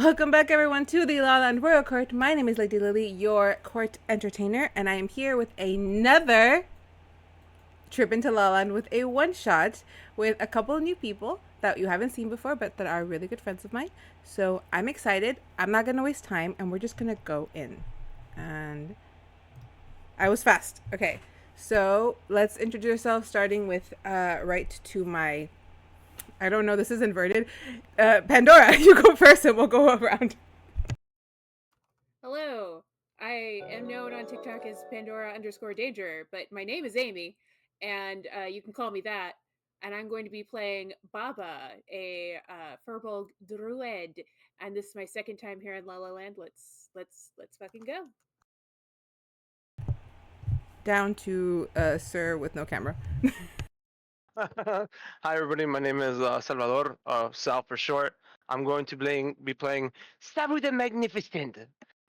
Welcome back, everyone, to the Lala and Royal Court. My name is Lady Lily, your court entertainer, and I am here with another trip into Lala with a one-shot with a couple of new people that you haven't seen before, but that are really good friends of mine. So I'm excited. I'm not going to waste time, and we're just going to go in. And I was fast. Okay, so let's introduce ourselves, starting with right to my... I don't know, this is inverted. Pandora, you go first, and we'll go around. Hello. I am known on TikTok as Pandora_Danger, but my name is Amy, and you can call me that. And I'm going to be playing Baba, a furball druid, and this is my second time here in La La Land. Let's fucking go. Down to Sir with no camera. Hi everybody, my name is Salvador, Sal for short. I'm going to be playing Sabu the Magnificent,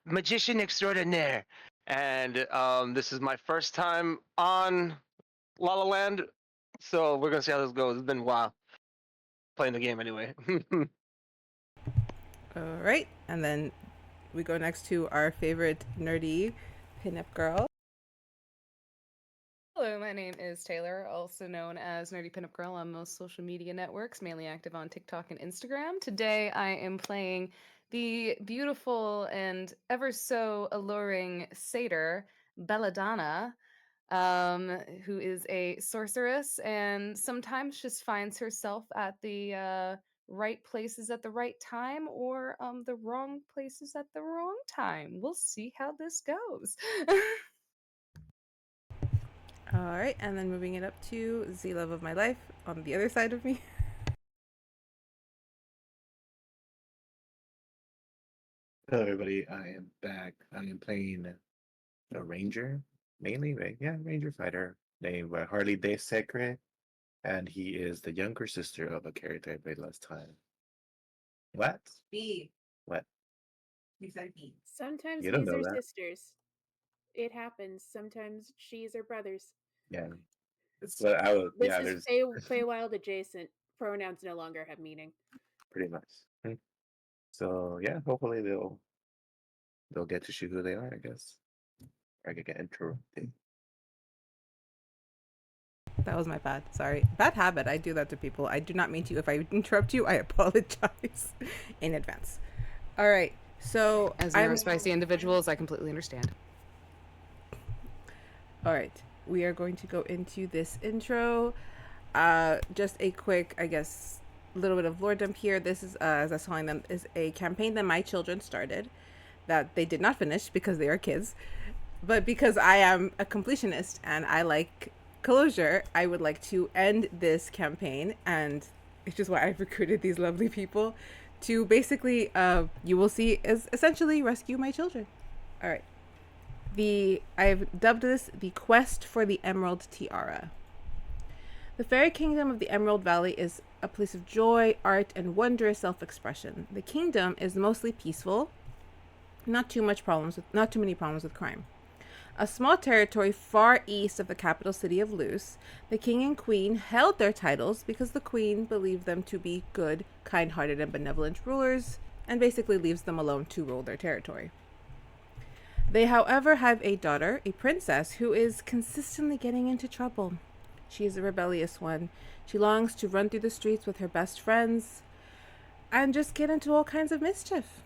Magician Extraordinaire. And this is my first time on La La Land, so we're gonna see how this goes. It's been a while playing the game anyway. All right, and then we go next to our favorite nerdy pinup girl. Hello, my name is Taylor, also known as Nerdy Pinup Girl on most social media networks, mainly active on TikTok and Instagram. Today I am playing the beautiful and ever so alluring satyr, Belladonna, who is a sorceress and sometimes just finds herself at the right places at the right time or the wrong places at the wrong time. We'll see how this goes. All right, and then moving it up to Z Love of My Life on the other side of me. Hello, everybody. I am back. I am playing a ranger, mainly, right? Yeah, ranger fighter named Harley De Secre, and he is the younger sister of a character I played last time. What? B. What? You said B. Sometimes You don't these know are that? sisters. It happens. Sometimes she's are brothers. Yeah. It's what I was. This Yeah, is there's Feywild adjacent. Pronouns no longer have meaning. pretty much. So yeah, hopefully they'll get to shoot who they are. I guess. Or I could get interrupted. That was my bad. Sorry. Bad habit. I do that to people. I do not mean to. If I interrupt you, I apologize in advance. All right. So As I'm neurospicy individuals, I completely understand. All right. We are going to go into this intro. Just a quick, I guess, little bit of lore dump here. This is, as I was telling them, is a campaign that my children started that they did not finish because they are kids. But because I am a completionist and I like closure, I would like to end this campaign. And it's just why I've recruited these lovely people to basically, you will see, is essentially rescue my children. All right. I've dubbed this the quest for the Emerald Tiara. The fairy kingdom of the Emerald Valley is a place of joy, art, and wondrous self-expression. The kingdom is mostly peaceful, not too many problems with crime. A small territory far east of the capital city of Luce, the king and queen held their titles because the queen believed them to be good, kind-hearted, and benevolent rulers, and basically leaves them alone to rule their territory. They, however, have a daughter, a princess, who is consistently getting into trouble. She is a rebellious one. She longs to run through the streets with her best friends and just get into all kinds of mischief.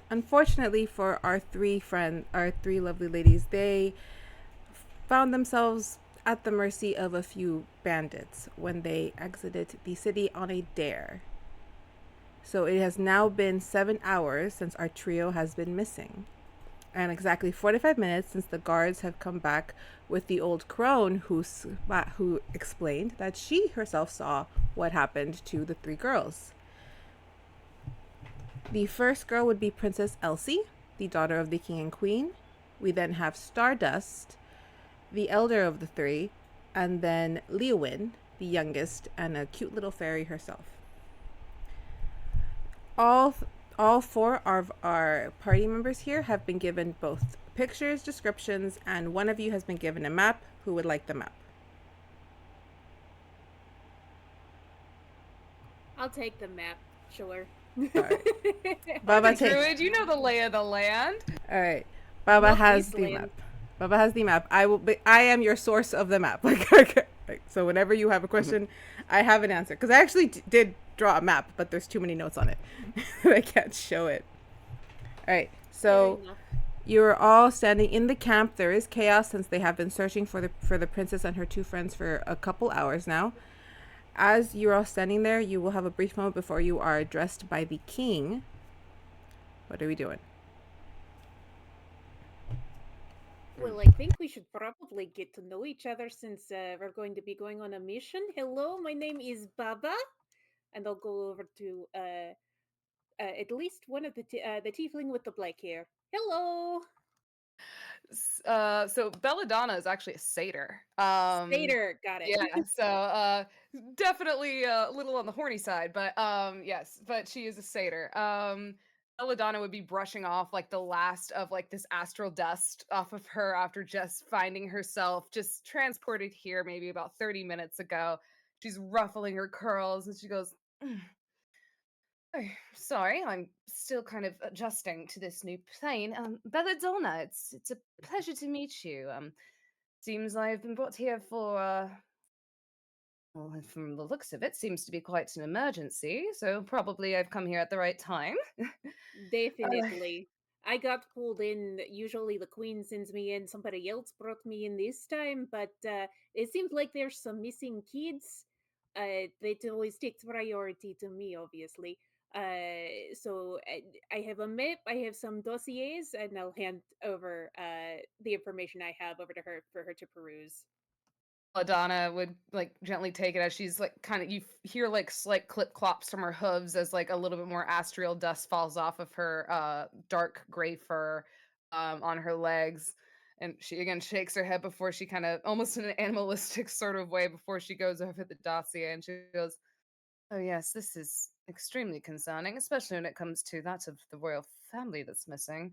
Unfortunately for our three lovely ladies, they found themselves at the mercy of a few bandits when they exited the city on a dare. So it has now been 7 hours since our trio has been missing, and exactly 45 minutes since the guards have come back with the old crone who explained that she herself saw what happened to the three girls. The first girl would be Princess Elsie, the daughter of the king and queen. We then have Stardust, the elder of the three, and then Leowyn, the youngest, and a cute little fairy herself. All four of our party members here have been given both pictures, descriptions, and one of you has been given a map. Who would like the map? I'll take the map. Sure. All right. You're Baba the takes. druid. You know the lay of the land. All right. Baba Not has this the land. map. Baba has the map. I will. I am your source of the map. Like, okay. Like, so whenever you have a question, I have an answer. Because I actually did draw a map, but there's too many notes on it. I can't show it. All right. Fair So enough. you are all standing in the camp. There is chaos since they have been searching for the princess and her two friends for a couple hours now. As you're all standing there, you will have a brief moment before you are addressed by the king. What are we doing? Well, I think we should probably get to know each other since we're going to be going on a mission. Hello, my name is Baba, and I'll go over to at least one of the tiefling with the black hair. Hello, So Belladonna is actually a satyr. Satyr. Got it. Yeah, so definitely a little on the horny side, but yes, but she is a satyr. Belladonna would be brushing off like the last of like this astral dust off of her after just finding herself just transported here maybe about 30 minutes ago. She's ruffling her curls and she goes, "Mm, oh, sorry, I'm still kind of adjusting to this new plane. Belladonna, it's a pleasure to meet you. Seems I've been brought here for well, from the looks of it, seems to be quite an emergency, so probably I've come here at the right time. Uh, Definitely. I got pulled in. Usually the queen sends me in. Somebody else brought me in this time, but it seems like there's some missing kids. That always takes priority to me, obviously. So I have a map, I have some dossiers, and I'll hand over the information I have over to her for her to peruse. Madonna would like gently take it as she's like kind of hear like slight clip clops from her hooves as like a little bit more astral dust falls off of her dark gray fur on her legs. And she again shakes her head before she kind of almost in an animalistic sort of way before she goes over the dossier and she goes, oh, yes, this is extremely concerning, especially when it comes to that of the royal family that's missing.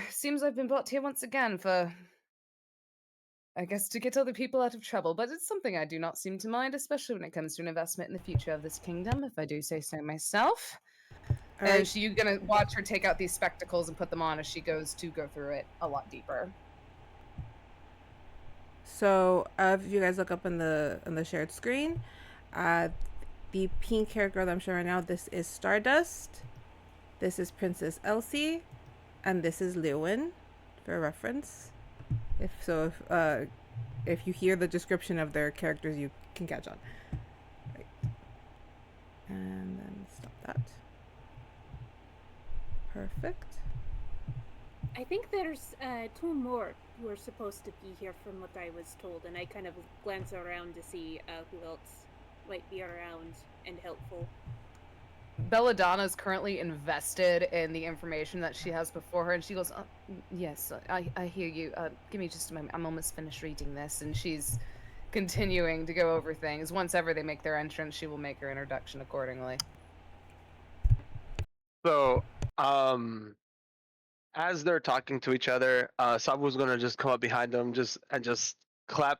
Seems I've been brought here once again for, I guess, to get other people out of trouble, but it's something I do not seem to mind, especially when it comes to an investment in the future of this kingdom, if I do say so myself. All And right. you're gonna watch her take out these spectacles and put them on as she goes to go through it a lot deeper. So if you guys look up in the shared screen, uh, the pink hair girl that I'm showing right now, this is Stardust. This is Princess Elsie, and this is Lewin, for reference. If you hear the description of their characters, you can catch on. Right. And then stop that. Perfect. I think there's two more who are supposed to be here from what I was told, and I kind of glance around to see who else might be around and helpful. Belladonna's currently invested in the information that she has before her, and she goes, yes, I hear you. Give me just a moment. I'm almost finished reading this." And she's continuing to go over things. Once ever they make their entrance, she will make her introduction accordingly. So, as they're talking to each other, Sabu's gonna just come up behind them, just clap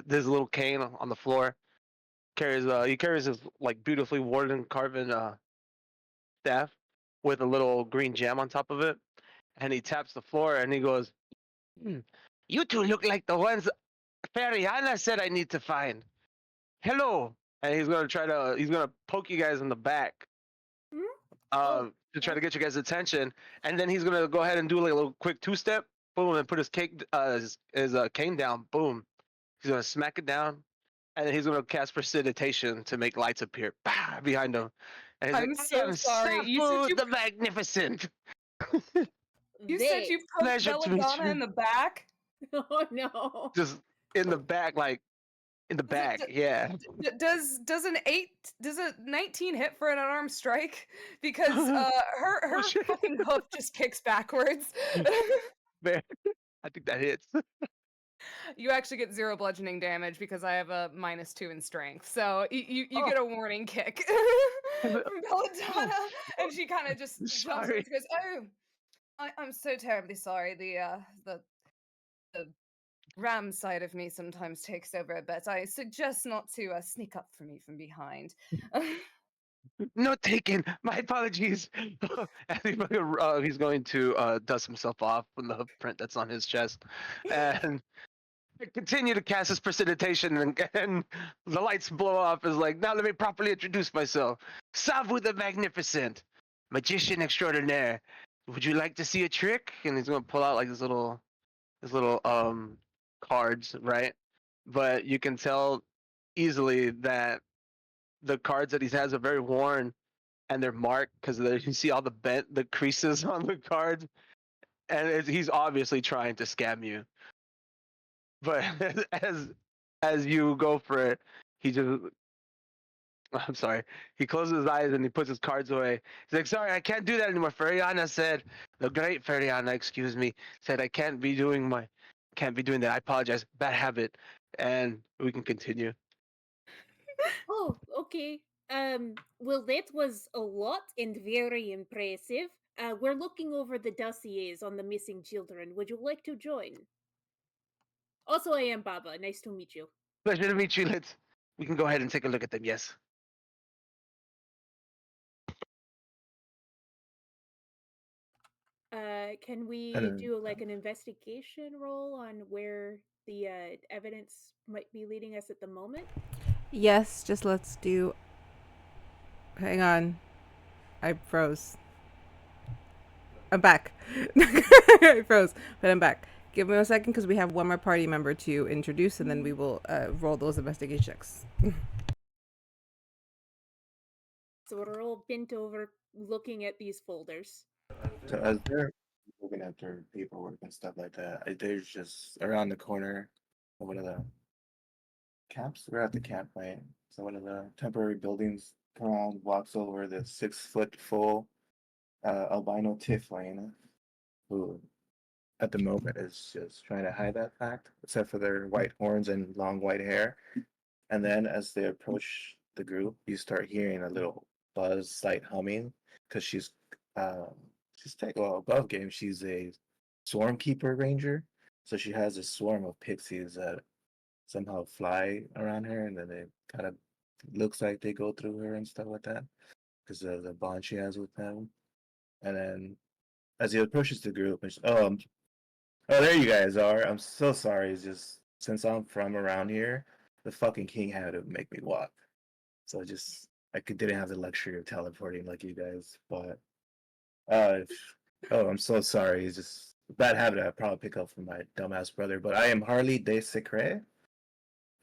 his little cane on the floor. He carries his like beautifully warden carven staff with a little green gem on top of it, and he taps the floor and he goes, "Hmm, you two look like the ones Fariana said I need to find. Hello." And he's gonna poke you guys in the back Hmm? Oh, to try to get you guys' attention, and then he's gonna go ahead and do like a little quick two-step, boom, and put his cane down, boom. He's gonna smack it down, and then he's gonna cast precipitation to make lights appear behind him. And he's like, I'm "I so am sorry. Safu the Magnificent. You said this. you poked Pleasure to meet Belladonna in you." the back? Oh no. Just in the back, like in the Does it, back, yeah. does a 19 hit for an unarmed strike? Because Oh her shit, fucking hoof just kicks backwards. man, I think that hits. You actually get 0 bludgeoning damage because I have a -2 in strength. So you Oh, get a warning kick from oh, Belladonna, and she kind of just jumps over sorry. and goes, "Oh, I'm so terribly sorry. The ram side of me sometimes takes over a bit. I suggest not to sneak up for me from behind." No taken. My apologies. And he's going to dust himself off from the print that's on his chest, and continue to cast his precipitation, and the lights blow off. Is like, now let me properly introduce myself. Savu the Magnificent, magician extraordinaire. Would you like to see a trick? And he's going to pull out like this little cards, right? But you can tell easily that the cards that he has are very worn and they're marked because you see all the creases on the card, and he's obviously trying to scam you. But as you go for it, he just I'm sorry. He closes his eyes and he puts his cards away. He's like, "Sorry, I can't do that anymore." Feriana said, the great Feriana, excuse me, said I can't be doing that. I apologize. Bad habit. And we can continue. Oh, okay. Well, that was a lot and very impressive. We're looking over the dossiers on the missing children. Would you like to join? Also, I am Baba. Nice to meet you. Pleasure to meet you. We can go ahead and take a look at them. Yes. Can And we then, do like an investigation roll on where the evidence might be leading us at the moment? Yes, just let's do. Hang on. I froze. I'm back. I froze, but I'm back. Give me a second because we have one more party member to introduce, and then we will roll those investigation checks. So we're all bent over looking at these folders. so as they're looking at their paperwork and stuff like that, there's just around the corner of one of the camps. We're at the camp, right? So one of the temporary buildings around walks over the 6 foot full albino tiefling who at the moment is just trying to hide that fact, except for their white horns and long white hair. And then as they approach the group, you start hearing a little buzz, slight humming, because um well above game. She's a swarm keeper ranger, so she has a swarm of pixies that somehow fly around her, and then it kind of looks like they go through her and stuff like that because of the bond she has with them. And then as he approaches the group, and oh, there you guys are. I'm so sorry. It's just since I'm from around here, the fucking king had to make me walk. So didn't have the luxury of teleporting like you guys. But uh, oh, I'm so sorry. It's just a bad habit I probably pick up from my dumbass brother. But I am Harley de Secret,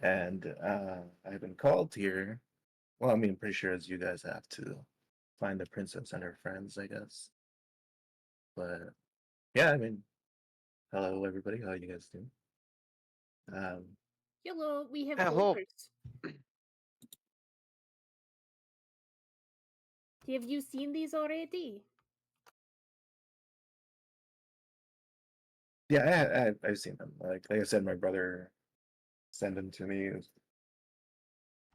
and I've been called here. Well, I mean, pretty sure as you guys have to find the princess and her friends, I guess. But yeah, I mean, hello everybody. How you guys doing? Um, Hello, we have Hello. folders. Have you seen these already? yeah, I've seen them. Like I said, my brother sent them to me Do,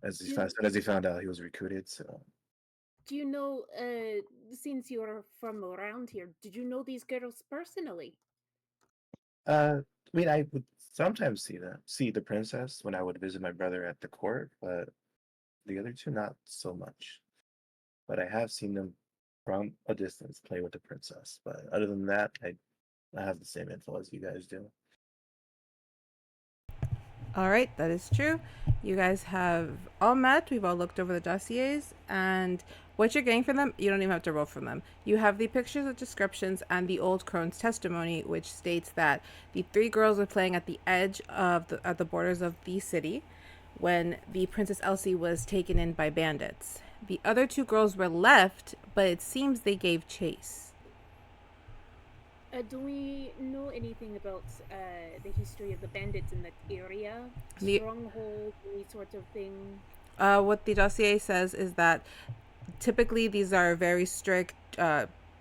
as he found out he was recruited. So do you know, since you're from around here, did you know these girls personally? I mean, I would sometimes see the princess when I would visit my brother at the court, but the other two not so much. But I have seen them from a distance play with the princess. But other than that, I have the same info as you guys do. All right, that is true. You guys have all met. We've all looked over the dossiers, and what you're getting from them, you don't even have to roll from them. You have the pictures of descriptions and the old crone's testimony, which states that the three girls were playing at the edge of at the borders of the city when the Princess Elsie was taken in by bandits. The other two girls were left, but it seems they gave chase. Do we know anything about the history of the bandits in that area? The Stronghold, any sort of thing? what the dossier says is that typically these are very strict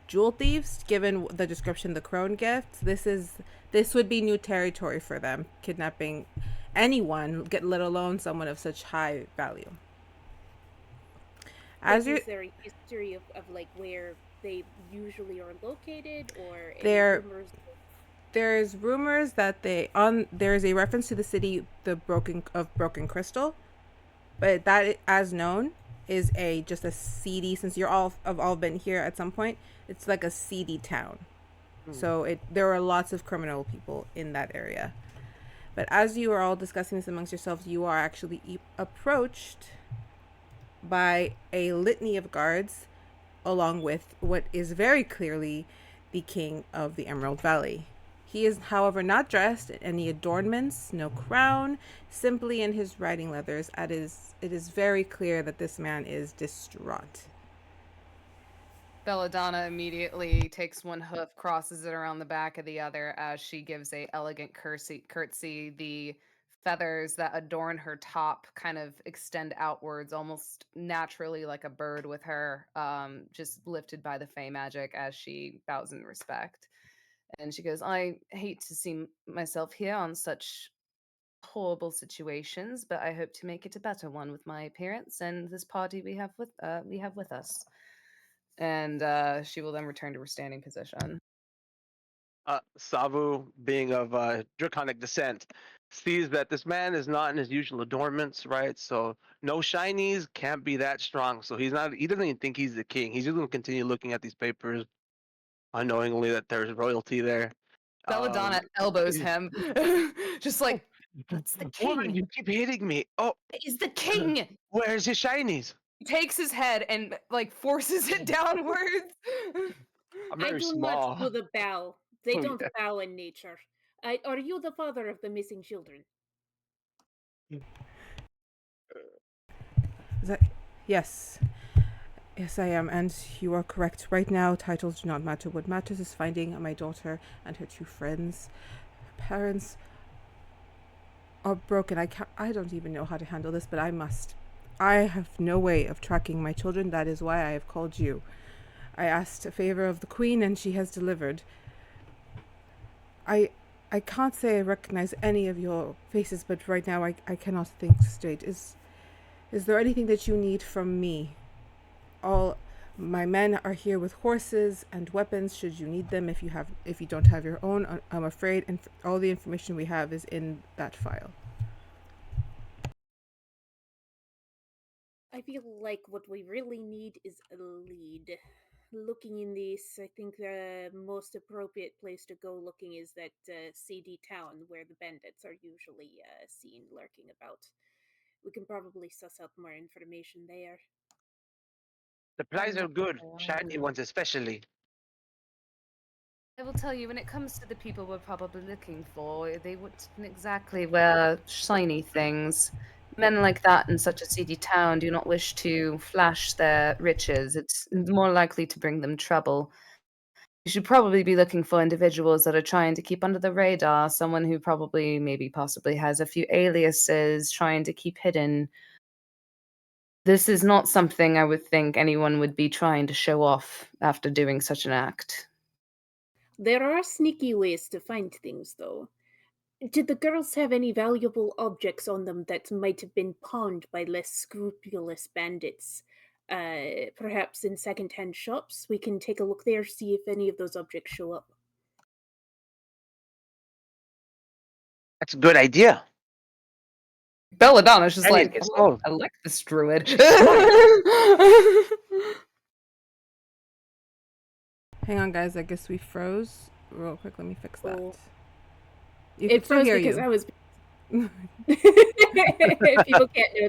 jewel thieves. Given the description the crone gives, this would be new territory for them, kidnapping anyone, let alone someone of such high value. As Like, you is there a history of like where they usually are located, or any there rumors? there's rumors that there's a reference to the city, the broken crystal, but that as known, is just a seedy. Since you're all have all been here at some point, it's like a seedy town. So there are lots of criminal people in that area. But as you are all discussing this amongst yourselves, you are actually approached by a litany of guards, along with what is very clearly the king of the Emerald Valley. He is, however, not dressed in any adornments, no crown, simply in his riding leathers. It is very clear that this man is distraught. Belladonna immediately takes one hoof, crosses it around the back of the other as she gives a elegant curtsy. The feathers that adorn her top kind of extend outwards, almost naturally like a bird with her, just lifted by the Fey magic as she bows in respect. And she goes, I hate to see myself here on such horrible situations, but I hope to make it a better one with my appearance and this party we have with us. And she will then return to her standing position. Savu, being of draconic descent, sees that this man is not in his usual adornments, right? So no shinies, can't be that strong. So he's not. He doesn't even think he's the king. He's just going to continue looking at these papers, unknowingly that there's royalty there. Belladonna elbows him, just Oh, like, that's the woman, king. you keep hitting me. Oh, He's the king. where's his shinies? He takes his head and like forces it downwards. I'm I very do not small. do the bow. They Oh, don't yeah. bow in nature. Are you the father of the missing children? Is that yes? Yes, I am, and you are correct. Right now, titles do not matter. What matters is finding my daughter and her two friends. Her parents are broken. I don't even know how to handle this, but I must. I have no way of tracking my children. That is why I have called you. I asked a favor of the queen, and she has delivered. I can't say I recognize any of your faces, but right now I cannot think straight. Is there anything that you need from me? All my men are here with horses and weapons should you need them. If you don't have your own, I'm afraid, and all the information we have is in that file. I feel like what we really need is a lead. Looking in this, I think the most appropriate place to go looking is that seedy town where the bandits are usually seen lurking about. We can probably suss out more information there. The I'm prices are not good, sure. shiny ones especially. I will tell you, when it comes to the people we're probably looking for, they wouldn't exactly wear shiny things. Men like that in such a seedy town do not wish to flash their riches. It's more likely to bring them trouble. You should probably be looking for individuals that are trying to keep under the radar, someone who probably, maybe possibly has a few aliases, trying to keep hidden. This is not something I would think anyone would be trying to show off after doing such an act. There are sneaky ways to find things, though. Did the girls have any valuable objects on them that might have been pawned by less scrupulous bandits? Perhaps in second-hand shops? We can take a look there, see if any of those objects show up. That's a good idea. Belladonna's just Shinies like, get sold. I like this druid. Hang on, guys. I guess we froze. Real quick, let me fix that. Oh. You can It still froze hear because you. I was. People can't know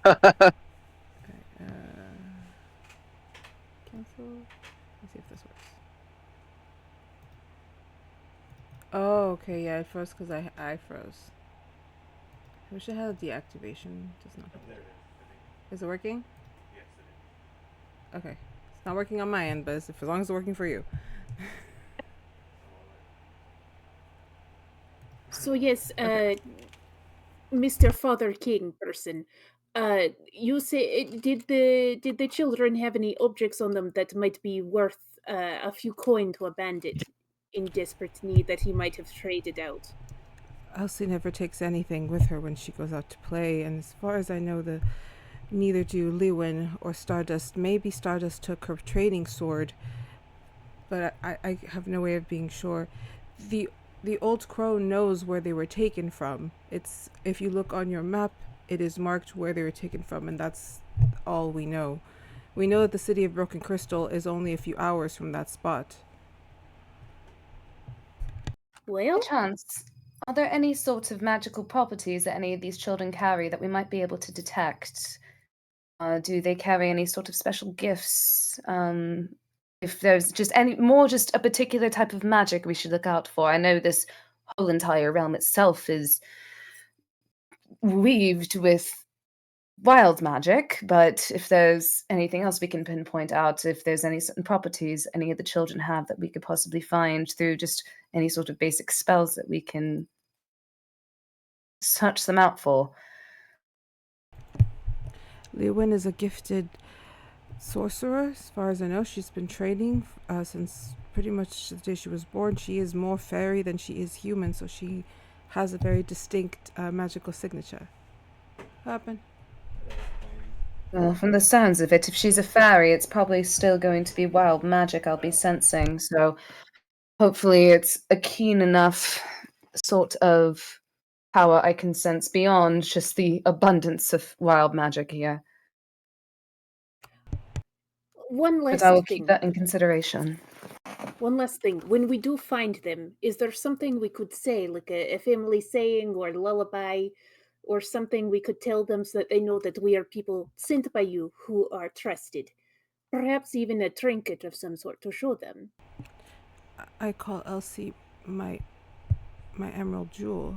that. Cancel. Let's see if this works. Oh, okay. Yeah, it froze because I froze. I wish I had a deactivation. Does not. Is it working? Yes, it is. Okay. It's not working on my end, but as long as it's working for you. So yes, Mr. Father King person, you say did the children have any objects on them that might be worth a few coin to a bandit in desperate need that he might have traded out? Elsie never takes anything with her when she goes out to play, and as far as I know, neither do Lewin or Stardust. Maybe Stardust took her training sword, but I have no way of being sure. The old crow knows where they were taken from. It's if you look on your map, it is marked where they were taken from, and that's all we know. We know that the city of Broken Crystal is only a few hours from that spot. Well, Chance, are there any sorts of magical properties that any of these children carry that we might be able to detect? Do they carry any sort of special gifts? If there's just just a particular type of magic we should look out for. I know this whole entire realm itself is weaved with wild magic, but if there's anything else we can pinpoint out, if there's any certain properties any of the children have that we could possibly find through just any sort of basic spells that we can search them out for. Lewin is a gifted sorcerer, as far as I know. She's been training since pretty much the day she was born. She is more fairy than she is human, so she has a very distinct magical signature. What happened? Well, from the sounds of it, if she's a fairy, it's probably still going to be wild magic I'll be sensing, so hopefully it's a keen enough sort of power I can sense beyond just the abundance of wild magic here. one But last I will thing. keep that in consideration. One last thing. When we do find them, is there something we could say, like a family saying or a lullaby, or something we could tell them so that they know that we are people sent by you who are trusted? Perhaps even a trinket of some sort to show them. I call Elsie my emerald jewel.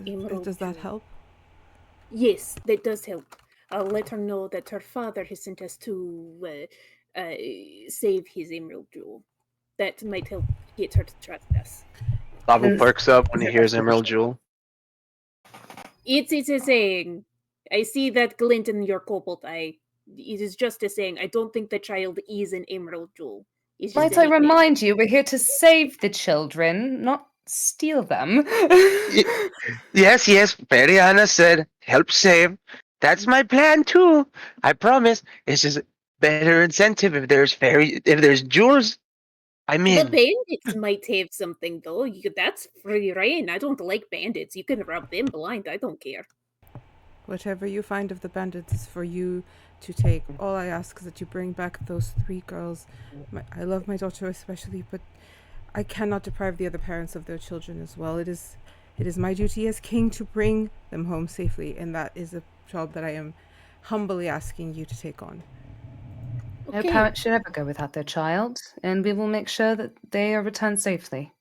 Emerald Does that jewel. help? Yes, that does help. I'll let her know that her father has sent us to save his emerald jewel. That might help get her to trust us. Sabu Mm. perks up when he hears Emerald Jewel. It's a saying. I see that glint in your cobalt eye. It is just a saying. I don't think the child is an emerald jewel. It's just Might a I nickname. remind you, we're here to save the children, not steal them. Yes, Periana said, help save. That's my plan too. I promise. It's just better incentive if there's jewels. I'm The in. bandits might have something though. That's free reign. I don't like bandits. You can rob them blind. I don't care. Whatever you find of the bandits is for you to take. All I ask is that you bring back those 3 girls. I love my daughter especially, but I cannot deprive the other parents of their children as well. It is my duty as king to bring them home safely, and that is a job that I am humbly asking you to take on. No Okay. parent should ever go without their child, and we will make sure that they are returned safely.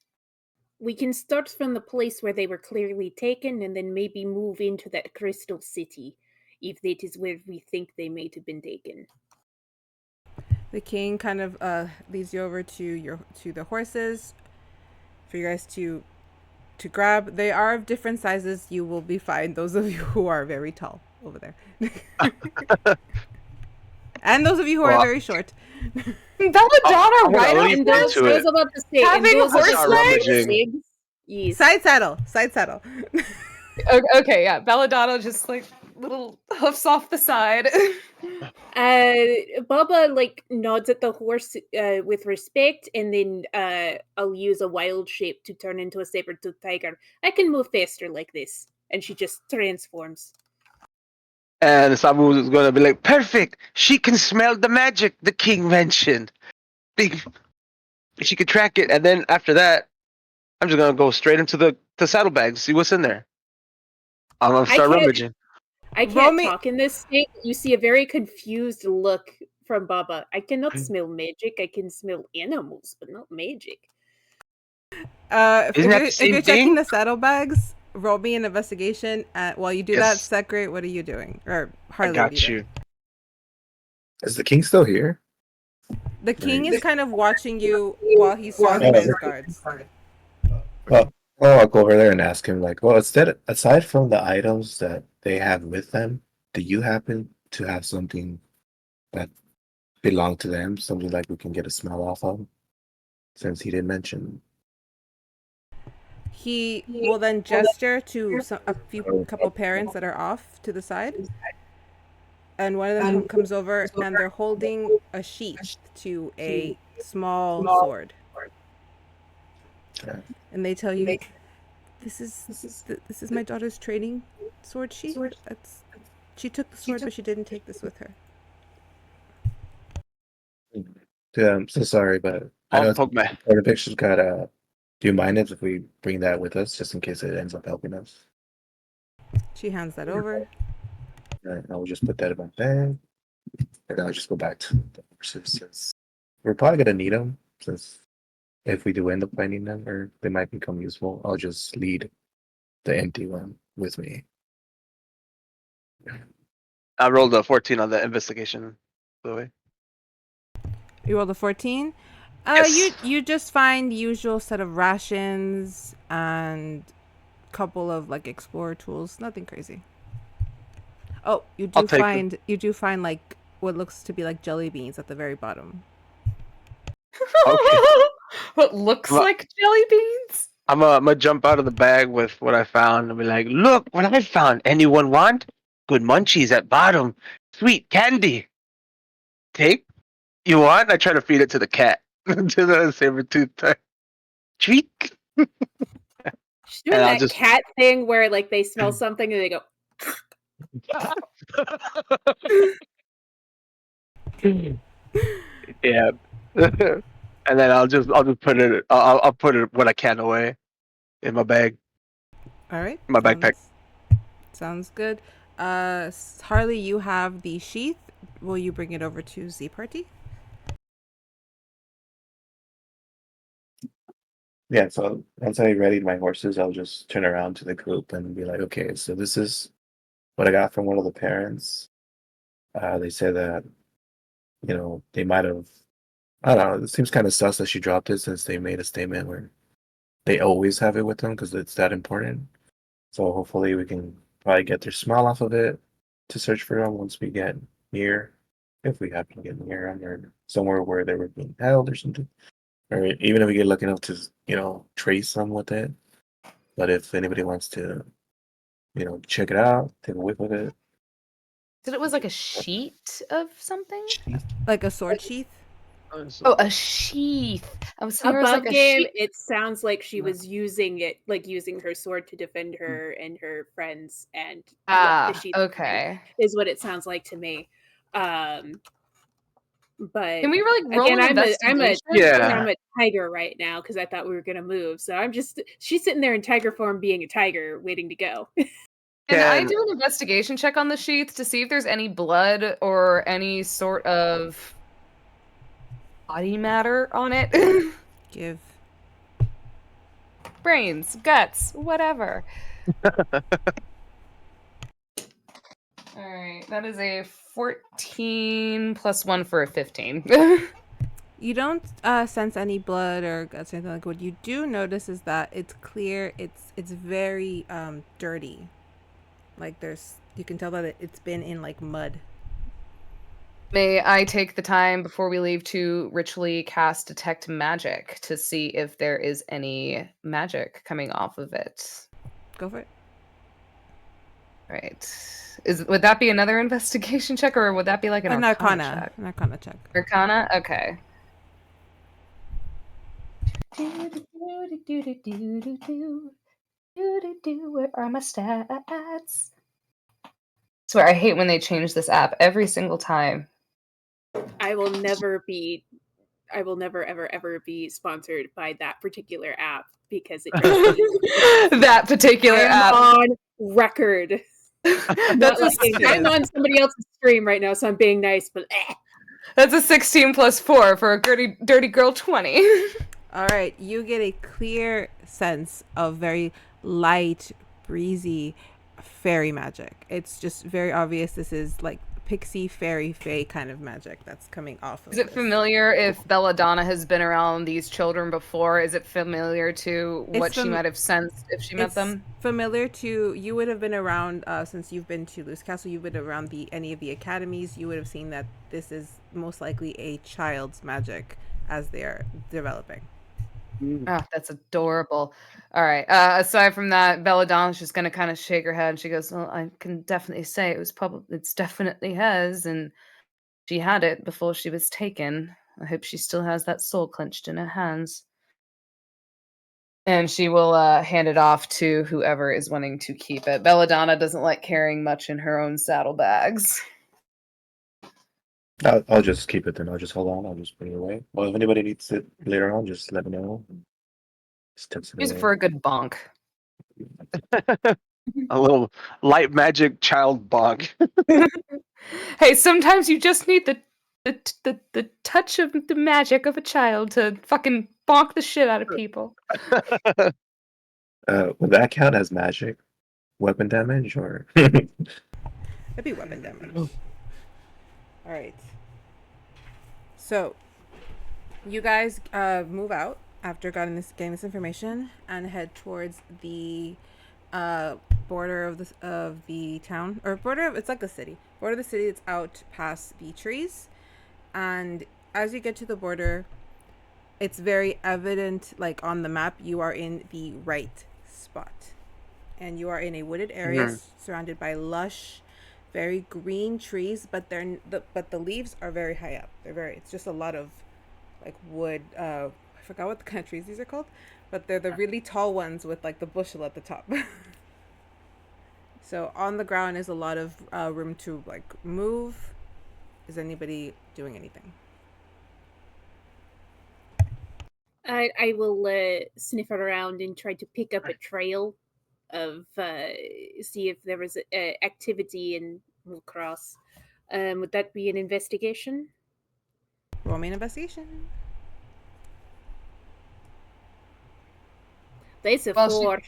We can start from the place where they were clearly taken and then maybe move into that crystal city, if that is where we think they might have been taken. The king kind of leads you over to the horses for you guys to grab. They are of different sizes. You will be fine. Those of you who are very tall over there. And those of you who are very short. Belladonna, right? leap And those, into I it. was about to say, Having and those horse are legs? legs. Yes. Side saddle. Side saddle. Okay, yeah. Belladonna just like little hoofs off the side. Bubba nods at the horse with respect, and then I'll use a wild shape to turn into a saber-toothed tiger. I can move faster like this, and she just transforms. And Sabu is gonna be like, perfect. She can smell the magic the king mentioned. She could track it, and then after that, I'm just gonna go straight into the saddlebags, see what's in there. I'm gonna start rummaging. I can't talk in this state. You see a very confused look from Baba. I cannot smell magic. I can smell animals, but not magic. If Isn't that you're the same checking thing? the saddlebags, roll me an investigation. While you do that, Yes. Sekre, what are you doing? Or I Harley, got what are you you. doing? Is the king still here? The king Right. is kind of watching you while he's surrounded by his guards. Well, I'll go over there and ask him, like, well, aside from the items that they have with them, do you happen to have something that belonged to them? Something like we can get a smell off of? Since he didn't mention. He will then gesture to a couple parents that are off to the side. And one of them comes over and they're holding a sheath to a small sword. Okay. And they tell you, this is my daughter's training sword sheath. She took the sword, but she didn't take this with her. Yeah, I'm so sorry, but I know I'll it's poke my. the picture's got do you mind if we bring that with us just in case it ends up helping us? She hands that over. Right, I will just put that in my bag, and I'll just go back to the horses since we're probably gonna need them. Since if we do end up finding them, or they might become useful, I'll just lead the empty one with me. I rolled a 14 on the investigation. By the way. You rolled a 14. Yes. You just find usual set of rations and couple of like explorer tools. Nothing crazy. Oh, I'll take them. you do find like what looks to be like jelly beans at the very bottom. Okay. What looks I'm a- like jelly beans? I'm gonna jump out of the bag with what I found and be like, "Look what I found! Anyone want? Good munchies at bottom. Sweet candy. Take. You want?" I try to feed it to the cat, to the saber tooth treat, She's and doing I'll that just. cat thing where like they smell something and they go. Yeah. And then I'll just put it. I'll put it what I can away in my bag, All right. in my backpack. Sounds good. Harley, you have the sheath. Will you bring it over to Z Party? Yeah, so once I readied my horses, I'll just turn around to the group and be like, okay, so this is what I got from one of the parents. They said that, they might have, I don't know, it seems kind of sus that she dropped it since they made a statement where they always have it with them because it's that important. So hopefully we can probably get their smell off of it to search for them once we get near, if we happen to get near them or somewhere where they were being held or something. Or even if we get lucky enough to, trace them with it. But if anybody wants to, check it out, take a whiff of it. Said it was like a sheet of something? Like a sword sheath? Oh, a sheath. I was thinking it was Above like a game, sheet. it sounds like she was using it, like using her sword to defend her and her friends, and left the sheath behind, Okay. is what it sounds like to me. But Can we like roll again, an I'm investigation? Yeah. a tiger right now because I thought we were gonna move. So she's sitting there in tiger form, being a tiger, waiting to go. Can I Can do an investigation check on the sheath to see if there's any blood or any sort of body matter on it? Give. Brains, guts, whatever. Alright, that is a 14 plus 1 for a 15. You don't sense any blood or guts or anything like. What you do notice is that it's clear. It's very dirty. Like you can tell that it's been in like mud. May I take the time before we leave to ritually cast Detect Magic to see if there is any magic coming off of it? Go for it. Right. Would that be another investigation check, or would that be like an arcana check? An arcana check. Arcana? Okay. Where are my stats? Swear, I hate when they change this app every single time. I will never ever be sponsored by that particular app because it drives me. That particular I am app. on record. That's I'm on somebody else's stream right now, so I'm being nice, but That's a 16 plus 4 for a dirty girl 20. All right, you get a clear sense of very light, breezy fairy magic. It's just very obvious this is like pixie, fairy, fae kind of magic that's coming off of Is it this. familiar if Belladonna has been around these children before? Is it familiar to what she might have sensed if she met them? Familiar to you would have been around since you've been to Luce Castle. You've been around any of the academies. You would have seen that this is most likely a child's magic as they are developing. Oh, that's adorable. All right. Aside from that, Belladonna's just gonna kind of shake her head. And she goes, "Well, I can definitely say it's definitely hers, and she had it before she was taken. I hope she still has that soul clenched in her hands." And she will hand it off to whoever is wanting to keep it. Belladonna doesn't like carrying much in her own saddlebags. I'll just keep it then. I'll just hold on. I'll just put it away. Well, if anybody needs it later on, just let me know. Just text it Use it away. for a good bonk. A little light magic child bonk. Hey, sometimes you just need the touch of the magic of a child to fucking bonk the shit out of people. Would that count as magic? Weapon damage or? It'd be weapon damage. All right. So, you guys move out after getting this information and head towards the border of the town, or border of, it's like a city. Border of the city. It's out past the trees, and as you get to the border, it's very evident, like on the map, you are in the right spot, and you are in a wooded area surrounded by lush, very green trees, but the leaves are very high up. It's just a lot of like wood. I forgot what the kind of trees these are called, but they're the really tall ones with like the bushel at the top. So on the ground is a lot of room to like move. Is anybody doing anything? I will sniff around and try to pick up a trail of see if there is activity and move across. Would that be an investigation? Roll me an investigation. That's a Well, 4.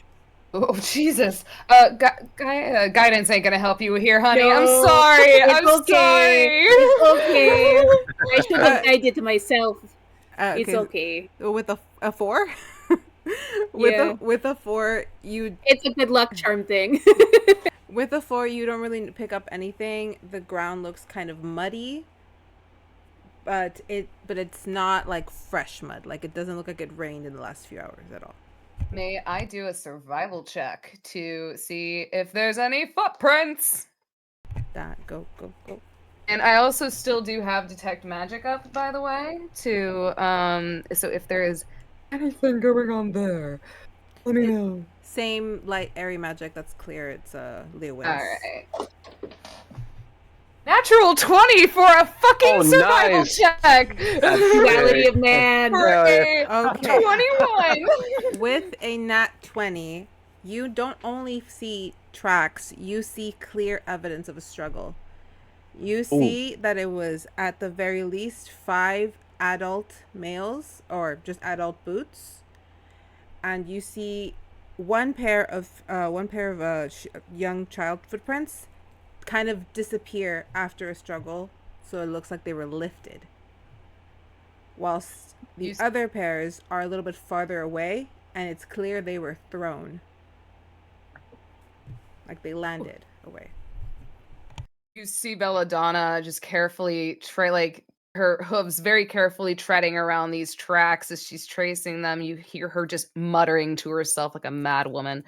Oh, Jesus. Guidance ain't gonna help you here, honey. No, I'm sorry. it's I'm okay. sorry. It's okay. I should have guided myself. Okay. It's okay. With a 4. Yeah. With a 4, you It's a good luck charm thing. with a 4 you don't really pick up anything. The ground looks kind of muddy, but it's not like fresh mud. Like it doesn't look like it rained in the last few hours at all. May I do a survival check to see if there's any footprints? Go. And I also still do have detect magic up, by the way, to so if there is anything going on there, let me know. Same light airy magic. That's clear. It's Lewis. All right. Natural 20 for a fucking survival nice. check. Duality of man. For a Okay. 21. With a nat 20, you don't only see tracks, you see clear evidence of a struggle. You see that it was at the very least 5 adult males, or just adult boots, and you see one pair of young child footprints kind of disappear after a struggle, so it looks like they were lifted, whilst the other pairs are a little bit farther away, and it's clear they were thrown, like they landed away. You see Belladonna just carefully her hooves very carefully treading around these tracks as she's tracing them. You hear her just muttering to herself like a mad woman.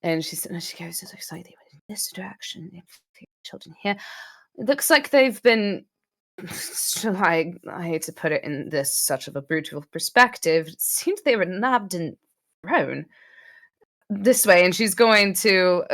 And she goes, it looks like they went in this direction. Children here. It looks like they've been I hate to put it in this such of a brutal perspective. It seems they were nabbed and thrown this way, and she's going to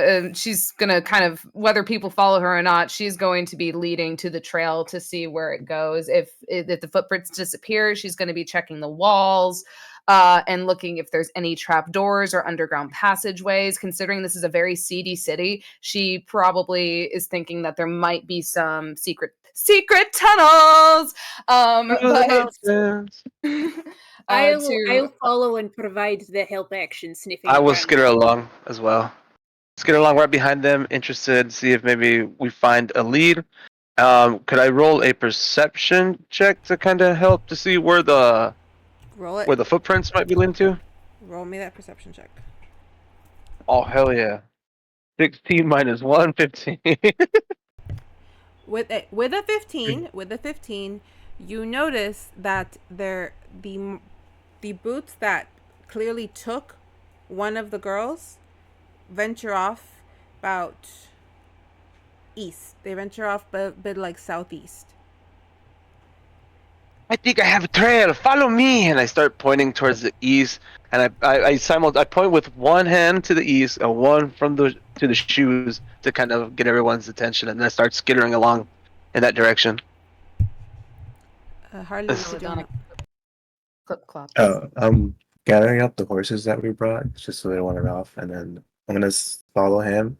kind of, whether people follow her or not, she's going to be leading to the trail to see where it goes. If the footprints disappear, she's going to be checking the walls and looking if there's any trap doors or underground passageways. Considering this is a very seedy city, she probably is thinking that there might be some secret tunnels. I'll follow and provide the help action sniffing. I will skitter along as well. Skitter along right behind them, interested, see if maybe we find a lead. Could I roll a perception check to kind of help to see where the footprints might be leading to? Roll me that perception check. Oh hell yeah! 16 minus 1, 15. With a 15, you notice that the boots that clearly took one of the girls venture off about east. They venture off a bit like southeast. I think I have a trail. Follow me. And I start pointing towards the east. And I point with one hand to the east and one to the shoes to kind of get everyone's attention. And then I start skittering along in that direction. Harley, what you doing? Belladonna clip clops. I'm gathering up the horses that we brought just so they don't wander off, and then I'm gonna follow him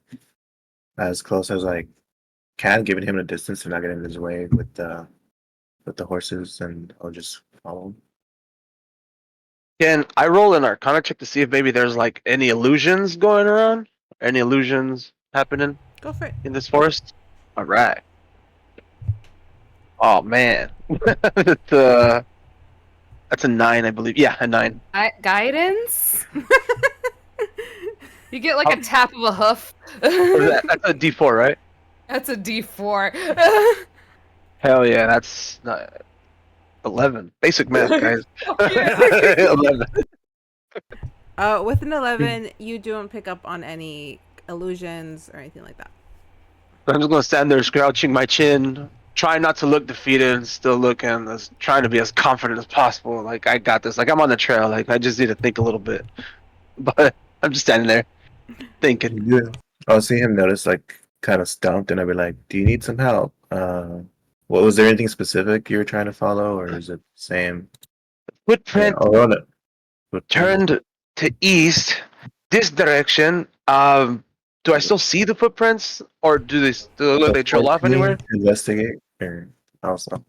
as close as I can, giving him a distance and not getting in his way with the horses, and I'll just follow him. Can I roll an Arcana check to see if maybe there's like any illusions going around? Any illusions happening Go for it. in this forest? All right. Oh man, that's a 9, I believe. Yeah, a 9. Guidance? You get like a tap of a hoof. That's a D4, right? That's a D4. Hell yeah, that's 11. Basic math, guys. 11. With an 11, you don't pick up on any illusions or anything like that. I'm just gonna stand there, scrouching my chin, trying not to look defeated, and still looking, trying to be as confident as possible. Like I got this. Like I'm on the trail. Like I just need to think a little bit. But I'm just standing there, thinking. Yeah. I'll see him notice, like, kind of stumped, and I'll be like, "Do you need some help? What was there anything specific you were trying to follow, or is it the same?" Footprint I'll run it. turned to east, this direction. Do I still see the footprints, or do they trail off anywhere? Investigate, or also.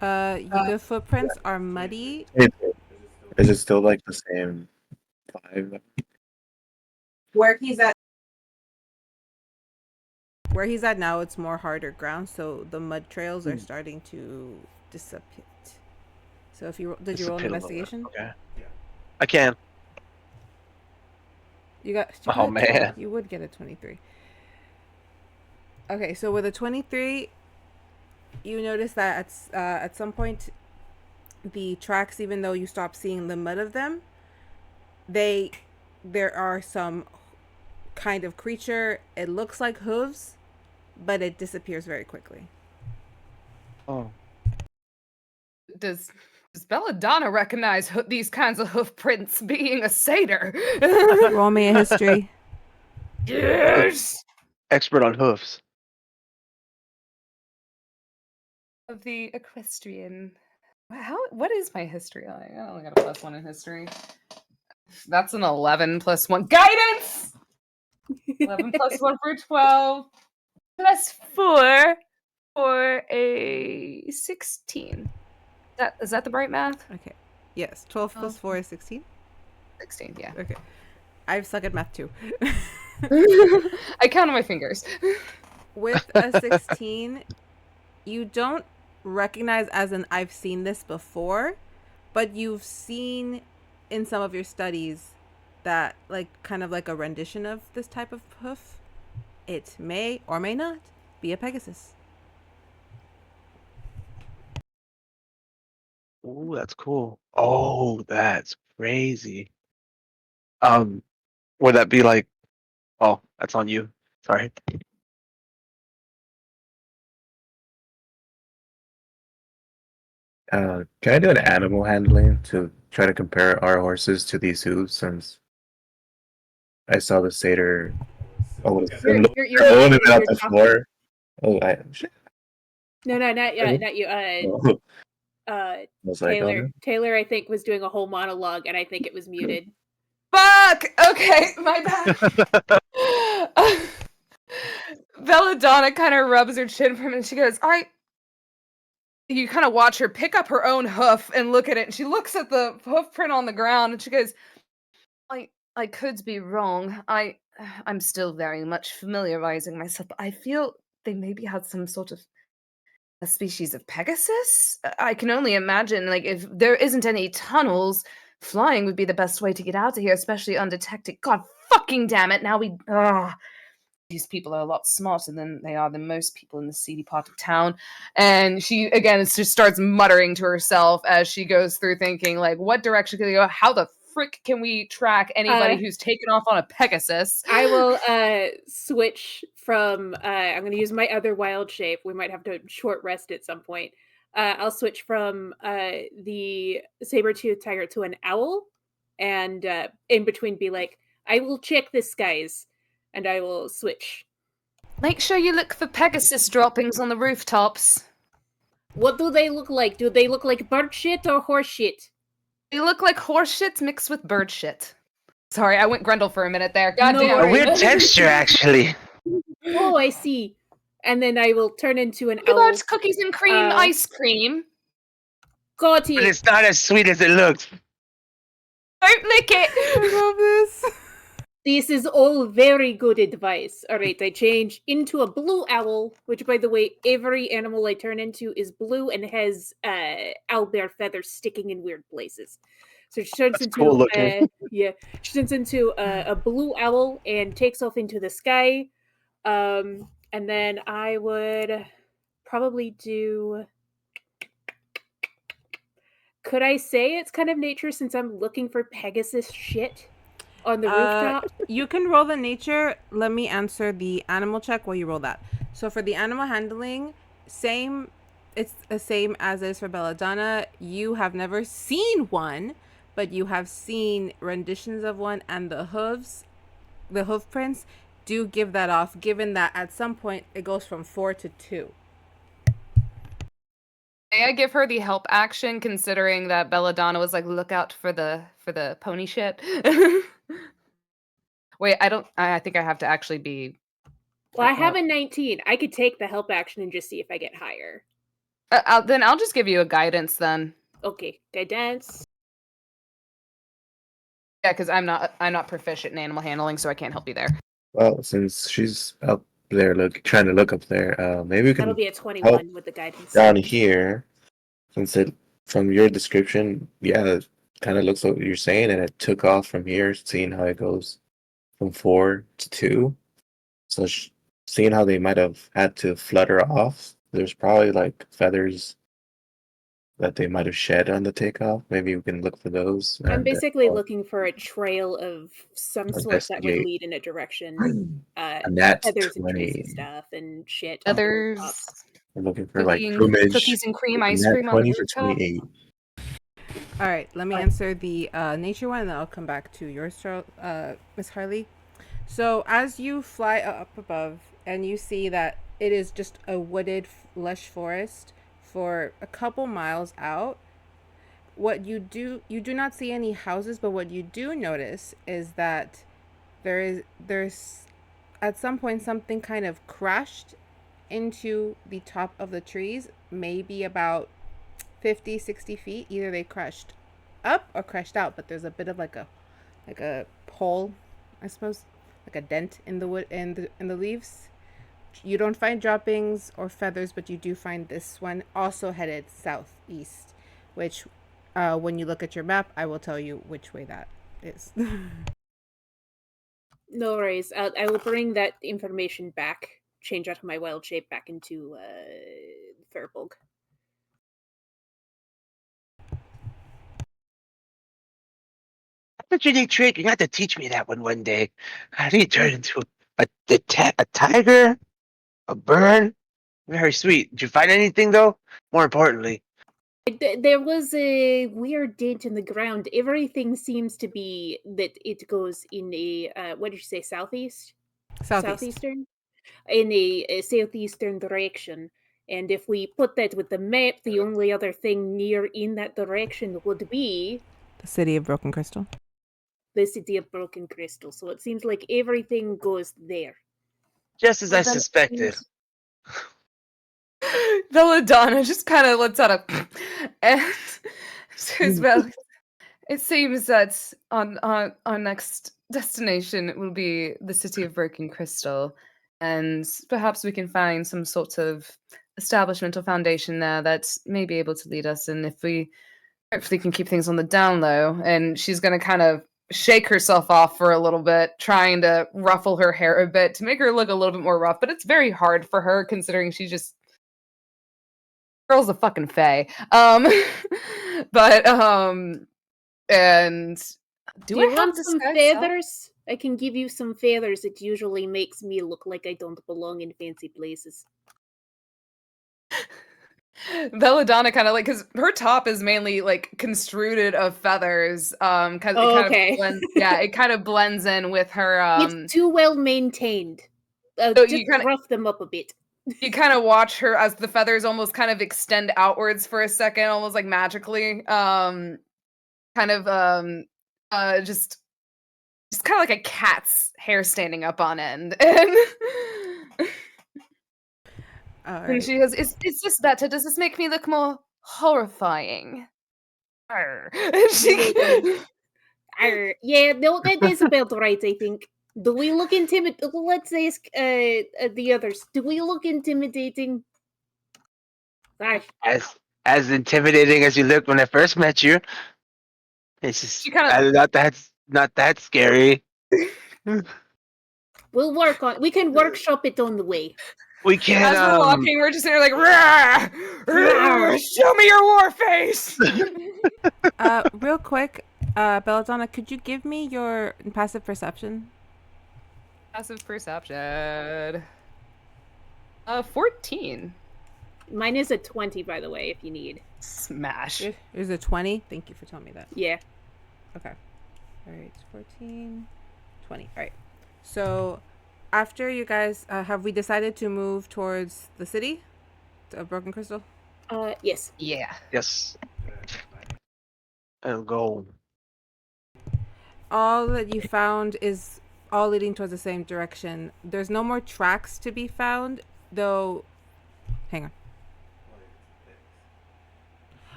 The footprints are muddy. Is it still like the same 5? Where he's at now, it's more harder ground, so the mud trails are starting to dissipate. So if you did you roll an investigation? Okay. I can. You got Oh, man. you would get a 23. Okay, so with a 23, you notice that at some point the tracks, even though you stop seeing the mud of them, there are some kind of creature. It looks like hooves, but it disappears very quickly. Oh. Does Belladonna recognize these kinds of hoof prints being a satyr? Roll me a history. Yes! Expert on hoofs. Of the equestrian. What is my history? I only got a +1 in history. That's an 11 + 1. Guidance! 11 + 1 for 12. +4 for a 16. Is that the right math? Okay. Yes. 12 plus 4 is 16? 16, yeah. Okay. I suck at math too. I count on my fingers. With a 16, you don't recognize as an I've seen this before, but you've seen in some of your studies that like kind of like a rendition of this type of hoof. It may or may not be a Pegasus. Ooh, that's cool. Oh, that's crazy. Would that be like? Oh, that's on you. Sorry. Can I do an animal handling to try to compare our horses to these hooves, since I saw the satyr. Oh, You're only been out you're the talking- floor. Oh, shit. No, not you. Oh, I was like, Taylor. oh, no. Taylor, I think, was doing a whole monologue, and I think it was muted. Fuck! Okay, my bad. Belladonna kind of rubs her chin for a minute and she goes, "Alright." You kind of watch her pick up her own hoof and look at it, and she looks at the hoof print on the ground and she goes, I could be wrong. I'm still very much familiarizing myself, but I feel they maybe had some sort of a species of Pegasus? I can only imagine, like, if there isn't any tunnels, flying would be the best way to get out of here, especially undetected. God fucking damn it, now these people are a lot smarter than most people in the seedy part of town. And she, again, just starts muttering to herself as she goes through thinking, like, what direction can they go? How the frick can we track anybody who's taken off on a Pegasus? I will switch from I'm going to use my other wild shape. We might have to short rest at some point. I'll switch from the saber-toothed tiger to an owl, and in between be like, I will check the skies, and I will switch. Make sure you look for Pegasus droppings on the rooftops. What do they look like? Do they look like bird shit or horse shit? They look like horse shit mixed with bird shit. Sorry, I went Grendel for a minute there. No Goddamn. A weird texture, actually. Oh, I see. And then I will turn into an What owl. about cookies and cream ice cream? Got But it. it's not as sweet as it looks. Don't lick it! I love this. This is all very good advice. All right, I change into a blue owl, which, by the way, every animal I turn into is blue and has owlbear feathers sticking in weird places. So she turns That's into cool looking. she turns into a blue owl and takes off into the sky. And then I would probably do. Could I say it's kind of nature since I'm looking for Pegasus shit on the rooftop? You can roll the nature. Let me answer the animal check while you roll that. So for the animal handling, same. It's the same as is for Belladonna. You have never seen one, but you have seen renditions of one, and the hoof prints do give that off. Given that at some point it goes from 4 to 2. May I give her the help action, considering that Belladonna was like, look out for the pony shit? Wait, I think I have to actually be. Well, I have a 19. I could take the help action and just see if I get higher. Then I'll just give you a guidance then. Okay, guidance. Yeah, because I'm not proficient in animal handling, so I can't help you there. Well, since she's up there, trying to look up there, maybe we That'll can be a 21 help with the guidance. down here. Since from your description, yeah, it kind of looks like what you're saying, and it took off from here. Seeing how it goes from 4 to 2, so seeing how they might have had to flutter off, there's probably like feathers that they might have shed on the takeoff. Maybe we can look for those. I'm And basically looking for a trail of some sort that would investigate. lead in a direction. And that's Feathers and trees 20. and stuff and shit. Others. We're looking for like plumage. Cookies and cream ice Nat cream on the 20 for rooftop. 28. All right, let me answer the nature one, and then I'll come back to yours, Miss Harley. So as you fly up above, and you see that it is just a wooded, lush forest for a couple miles out, you do not see any houses, but what you do notice is that there's at some point something kind of crashed into the top of the trees, maybe about 50, 60 feet. Either they crashed up or crashed out, but there's a bit of like a hole, I suppose, like a dent in the wood in the leaves. You don't find droppings or feathers, but you do find this one also headed southeast, which when you look at your map, I will tell you which way that is. No worries. I will bring that information back. Change out of my wild shape back into Firbolg. That's a unique trick. You got to teach me that one day. How do you turn into a tiger? A bird? Very sweet. Did you find anything, though? More importantly. There was a weird dent in the ground. Everything seems to be that it goes in a what did you say, southeast? Southeastern? In a southeastern direction. And if we put that with the map, the only other thing near in that direction would be The city of Broken Crystal. the city of Broken Crystal. So it seems like everything goes there. Just as I suspected. Belladonna just kind of lets out a and says, well, it seems that on our next destination will be the city of Broken Crystal, and perhaps we can find some sort of establishment or foundation there that may be able to lead us. And if we hopefully can keep things on the down low, and she's going to kind of shake herself off for a little bit, trying to ruffle her hair a bit to make her look a little bit more rough. But it's very hard for her considering she's just girl's a fucking fae. But and do you want some feathers? I can give you some feathers. It usually makes me look like I don't belong in fancy places. Belladonna kind of like, because her top is mainly like construed of feathers. Because it kind of Okay. blends. Yeah, it kind of blends in with her. It's too well maintained. So Just rough them up a bit. you kind of watch her as the feathers almost kind of extend outwards for a second, almost like magically. Just kind of like a cat's hair standing up on end, and All and right. she goes, "Is this better? Does this make me look more horrifying?" Arr. And she, Yeah, no, that is about right, I think. Do we look intimidating? Let's ask the others. Do we look intimidating? Gosh. As intimidating as you looked when I first met you. It's just she kind of not that scary. We'll work on. We can workshop it on the way. We can as we're walking, we're just sitting there like, "Rah! Rah! Show me your war face." Real quick, Belladonna, could you give me your passive perception? Passive perception. 14. Mine is a 20, by the way, if you need. Smash. Here's a 20. Thank you for telling me that. Yeah. Okay. All right, 14, 20. All right. So, after you guys, have we decided to move towards the city of Broken Crystal? Yes. Yeah. yes. I'll go. All that you found is all leading towards the same direction. There's no more tracks to be found, though. Hang on.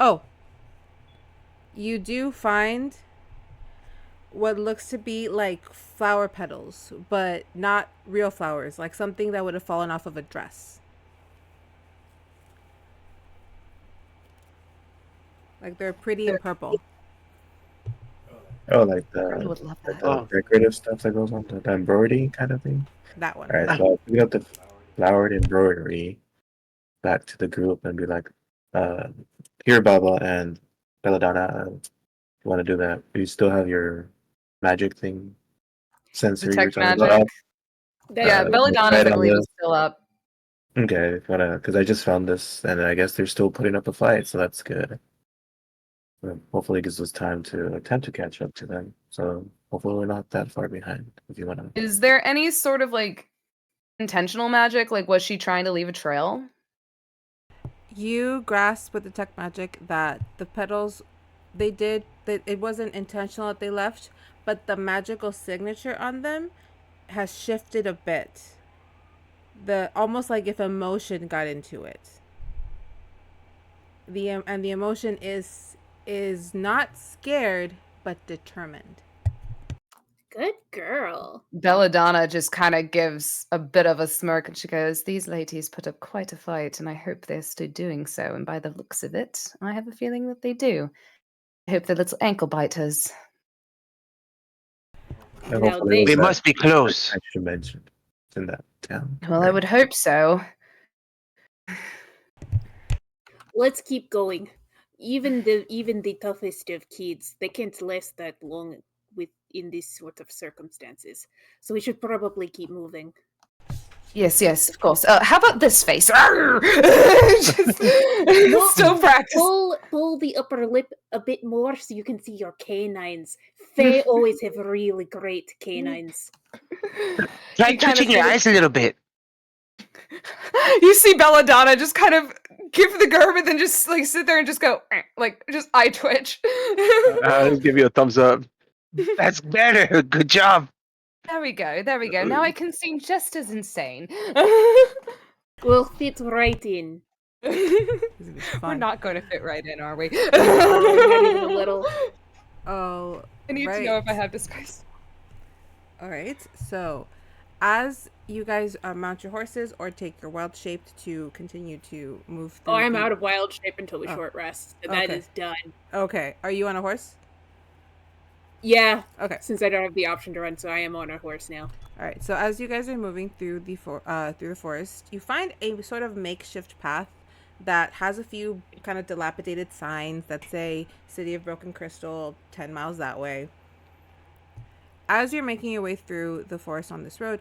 Oh. You do find what looks to be like flower petals, but not real flowers, like something that would have fallen off of a dress. Like they're pretty and purple. Oh, like I the, would love like that. the decorative stuff that goes on the embroidery kind of thing. That one. All right, so I'll pick up the flowered embroidery back to the group and be like, here, Baba and Belladonna, you want to do that? You still have your magic thing sensor you were Detect talking magic. about? Yeah, Belladonna's, I believe, is still up. Okay, because I just found this, and I guess they're still putting up a fight, so that's good. Hopefully, it gives us time to attempt to catch up to them. So hopefully, we're not that far behind. If you want to, Is there any sort of like intentional magic? Like, was she trying to leave a trail? You grasp with detect magic that the petals, that it wasn't intentional that they left, but the magical signature on them has shifted a bit. The almost like if emotion got into it. The emotion is not scared but determined. Good girl. Belladonna just kind of gives a bit of a smirk and she goes, "These ladies put up quite a fight, and I hope they're still doing so. And by the looks of it, I have a feeling that they do. I hope they're little ankle biters." Now they. We must be close. I should mention it's in that town. Well, I would hope so. Let's keep going. Even the toughest of kids, they can't last that long in this sort of circumstances. So we should probably keep moving. Yes, of course. How about this face? Just still practice. Pull the upper lip a bit more so you can see your canines. They always have really great canines. Try twitching your eyes a little bit. You see Belladonna just kind of give the garb and then just like sit there and just go like just eye twitch. I'll give you a thumbs up. That's better. Good job. There we go. Now I can seem just as insane. We'll fit right in. We're not going to fit right in, are we? Not even a little. Oh, I need to know if I have disguise. All right. So, as you guys mount your horses or take your wild shape to continue to move through. Oh, I'm out of wild shape until we short rest. So that is done. Okay. Are you on a horse? Yeah. Okay. Since I don't have the option to run, so I am on a horse now. All right. So as you guys are moving through the forest, you find a sort of makeshift path that has a few kind of dilapidated signs that say "City of Broken Crystal, 10 miles that way." As you're making your way through the forest on this road,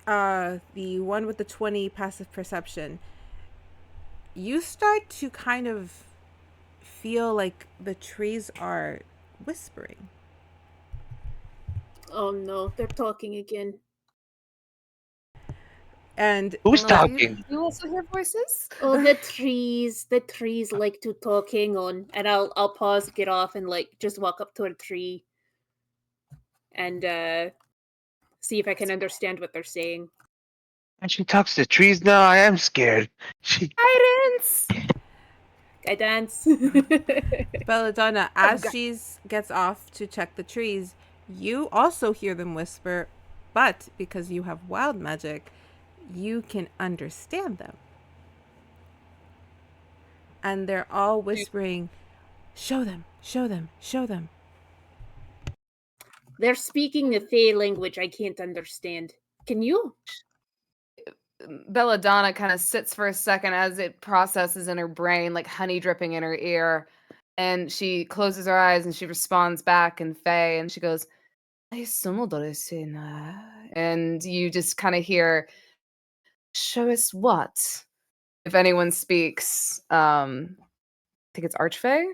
the one with the 20 passive perception, you start to kind of feel like the trees are whispering. Oh no, they're talking again. And Who's Lala, do talking? you also hear voices? Oh, the trees like to talking on, and I'll pause, get off, and like just walk up to a tree and see if I can understand what they're saying. And she talks to trees now. I am scared. She. Guidance! I dance. Belladonna, Oh, as God. she gets off to check the trees, you also hear them whisper, but because you have wild magic, you can understand them. And they're all whispering, show them, show them, show them. They're speaking a Fey language I can't understand. Can you? Belladonna kind of sits for a second as it processes in her brain, like honey dripping in her ear. And she closes her eyes and she responds back in Fae and she goes, "Ai sono Doresina." And you just kind of hear, "Show us what?" If anyone speaks, I think it's Archfey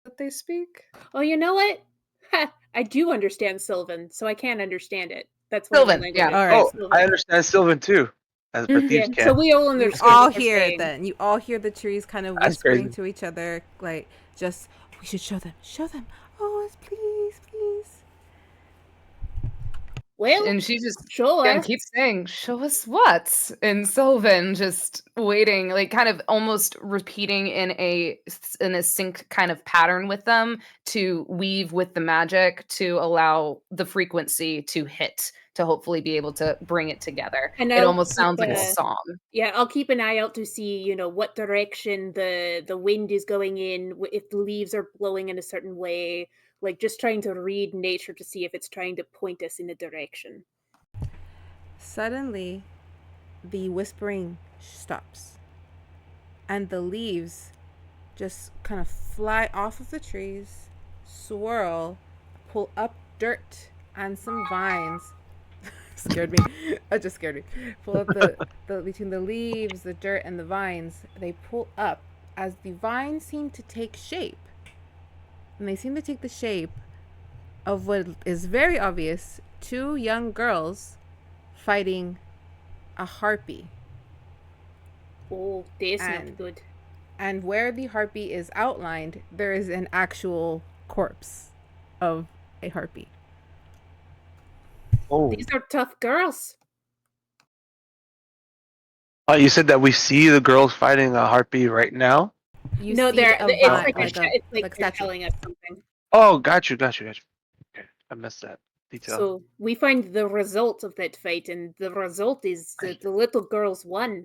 that they speak. Oh, you know what? Ha, I do understand Sylvan, so I can understand it. That's one of my Sylvan, yeah. languages. All Yeah, right. Oh, I Sylvan. understand Sylvan too, but thieves Yeah, so can't. we all You understood all what they're hear it saying. then. You all hear the trees kind of That's whispering crazy. to each other, like, just, we should show them, show them. Oh, please, please. Well, And she just show again us. keeps saying, "Show us what?" And Sylvan just waiting, like kind of almost repeating in a sync kind of pattern with them to weave with the magic to allow the frequency to hit to hopefully be able to bring it together. And It I'll almost keep sounds like a song. yeah, I'll keep an eye out to see, what direction the wind is going in, if the leaves are blowing in a certain way, like just trying to read nature to see if it's trying to point us in a direction. Suddenly, the whispering stops, and the leaves just kind of fly off of the trees, swirl, pull up dirt and some vines. Scared me. That just scared me. Pull up the between the leaves, the dirt, and the vines. They pull up as the vines seem to take shape, and they seem to take the shape of what is very obvious: two young girls fighting a harpy. Oh, that's not And good. and where the harpy is outlined, there is an actual corpse of a harpy. Oh, These are tough girls. oh, you said that we see the girls fighting a harpy right now. You No, see a it's Oh, vine, like oh, like it's like like they're statue. telling us something. oh, got you. Okay, I missed that detail. So we find the result of that fight, and the result is that the little girls won,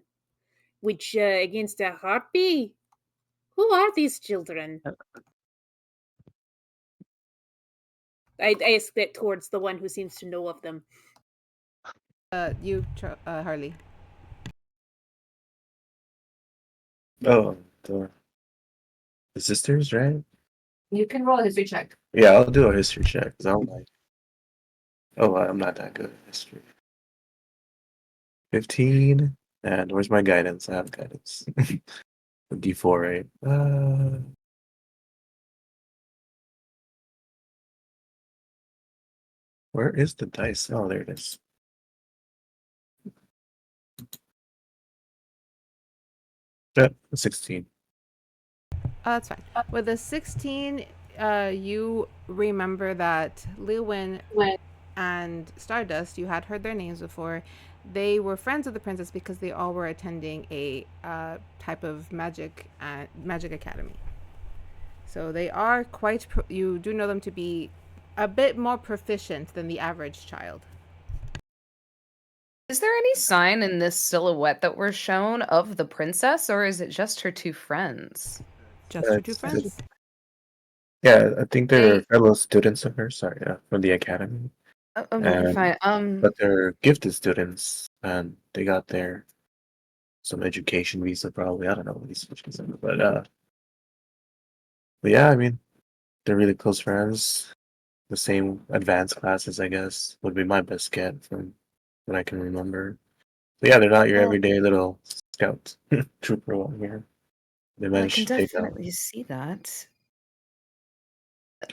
which against a harpy. Who are these children? I ask that towards the one who seems to know of them. Harley. Oh, the sisters, right? You can roll a history check. Yeah, I'll do a history check. 'Cause I'm like, oh, I'm not that good at history. 15. And where's my guidance? I have guidance. D4, right? Where is the dice? Oh, there it is. Yeah, 16. That's fine. With a 16, you remember that Lewin and Stardust, you had heard their names before. They were friends of the princess because they all were attending a type of magic academy. So they are you do know them to be a bit more proficient than the average child. Is there any sign in this silhouette that we're shown of the princess, or is it just her two friends? Just your two It's friends. yeah, I think they're I fellow students of hers. Sorry, from the academy. oh no, you're And fine. but they're gifted students, and they got their some education visa probably. I don't know what these visa, but yeah, I mean they're really close friends. The same advanced classes, I guess, would be my best get from what I can remember. But yeah, they're not your Well, everyday little scout trooper one here. They Well, I managed can to take out. definitely see that.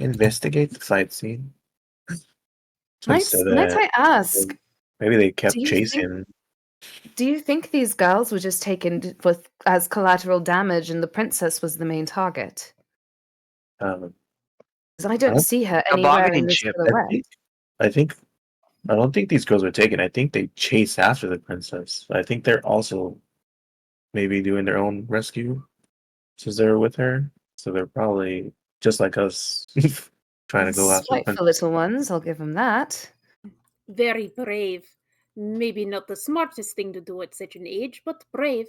Investigate the fight scene. So Might instead might of I ask, maybe they do kept you think chasing. do you think these girls were just taken with as collateral damage and the princess was the main target? Um, 'Cause I I don't don't. see her A anywhere in bargaining this chip. I silhouette. think. I think. I don't think these girls were taken. I think they chased after the princess. I think they're also maybe doing their own rescue since they're with her. So they're probably just like us, trying to go after the Spiteful princess. little ones, I'll give them that. Very brave. Maybe not the smartest thing to do at such an age, but brave.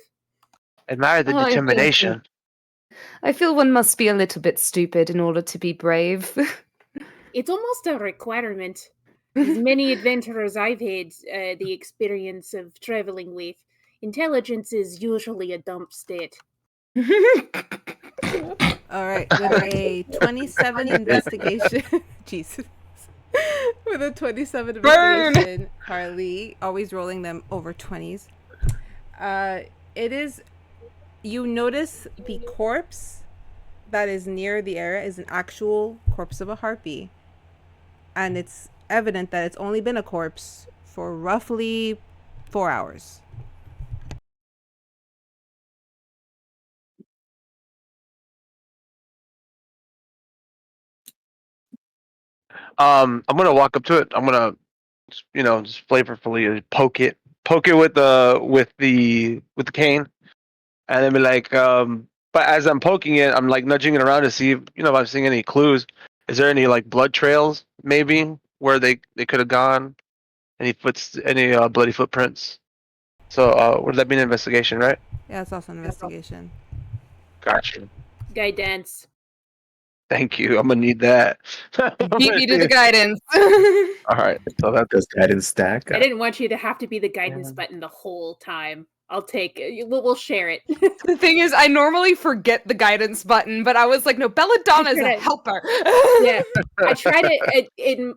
Admire the Oh, determination. I feel one must be a little bit stupid in order to be brave. It's almost a requirement. As many adventurers I've had the experience of traveling with, intelligence is usually a dump state. All right, with a 27 investigation. Jesus. With a 27 Burn! investigation, Harley, always rolling them over 20s. It is. You notice the corpse that is near the area is an actual corpse of a harpy. And it's evident that it's only been a corpse for roughly 4 hours. I'm gonna walk up to it. I'm gonna, just flavorfully poke it with the cane, and then be like, But as I'm poking it, I'm like nudging it around to see if I'm seeing any clues. Is there any like blood trails maybe where they could have gone? Any bloody footprints? So would that be an investigation, right? Yeah, it's also an investigation. Gotcha. Guidance. Thank you. I'm gonna need that. Beat me to the guidance. All right. So that's Does guidance stack? I didn't want you to have to be the guidance button the whole time. I'll take it. We'll share it. The thing is, I normally forget the guidance button, but I was like, no, Belladonna is a helper. Yeah, I tried it in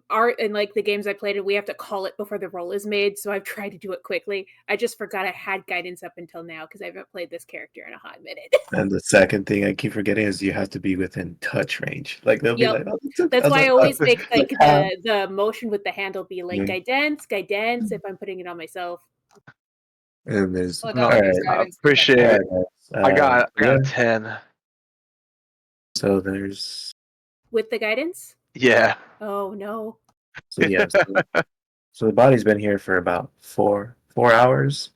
like the games I played, and we have to call it before the roll is made. So I've tried to do it quickly. I just forgot I had guidance up until now because I haven't played this character in a hot minute. And the second thing I keep forgetting is you have to be within touch range. Like they'll be Yep. like, "Oh, That's why I always make like how?" the motion with the handle be like Mhm. guidance if I'm putting it on myself. And there's no. Belladonna knows alright. I guidance. appreciate Alright, it. guys. I got Yeah. a 10. So there's With the guidance? Yeah. Oh no. so yeah. So the body's been here for about four hours,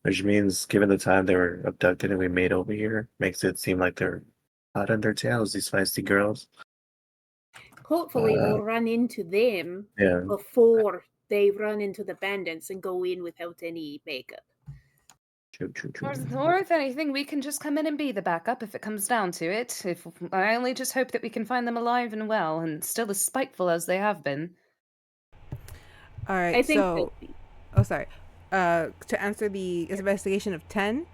which means given the time they were abducted and we made over here, makes it seem like they're hot on their tails, these feisty girls. Hopefully we'll run into them Yeah. before they run into the bandits and go in without any makeup. True. Or if anything, we can just come in and be the backup if it comes down to it. If I only just hope that we can find them alive and well and still as spiteful as they have been. All right, I think so... Oh, sorry. To answer the investigation of 10,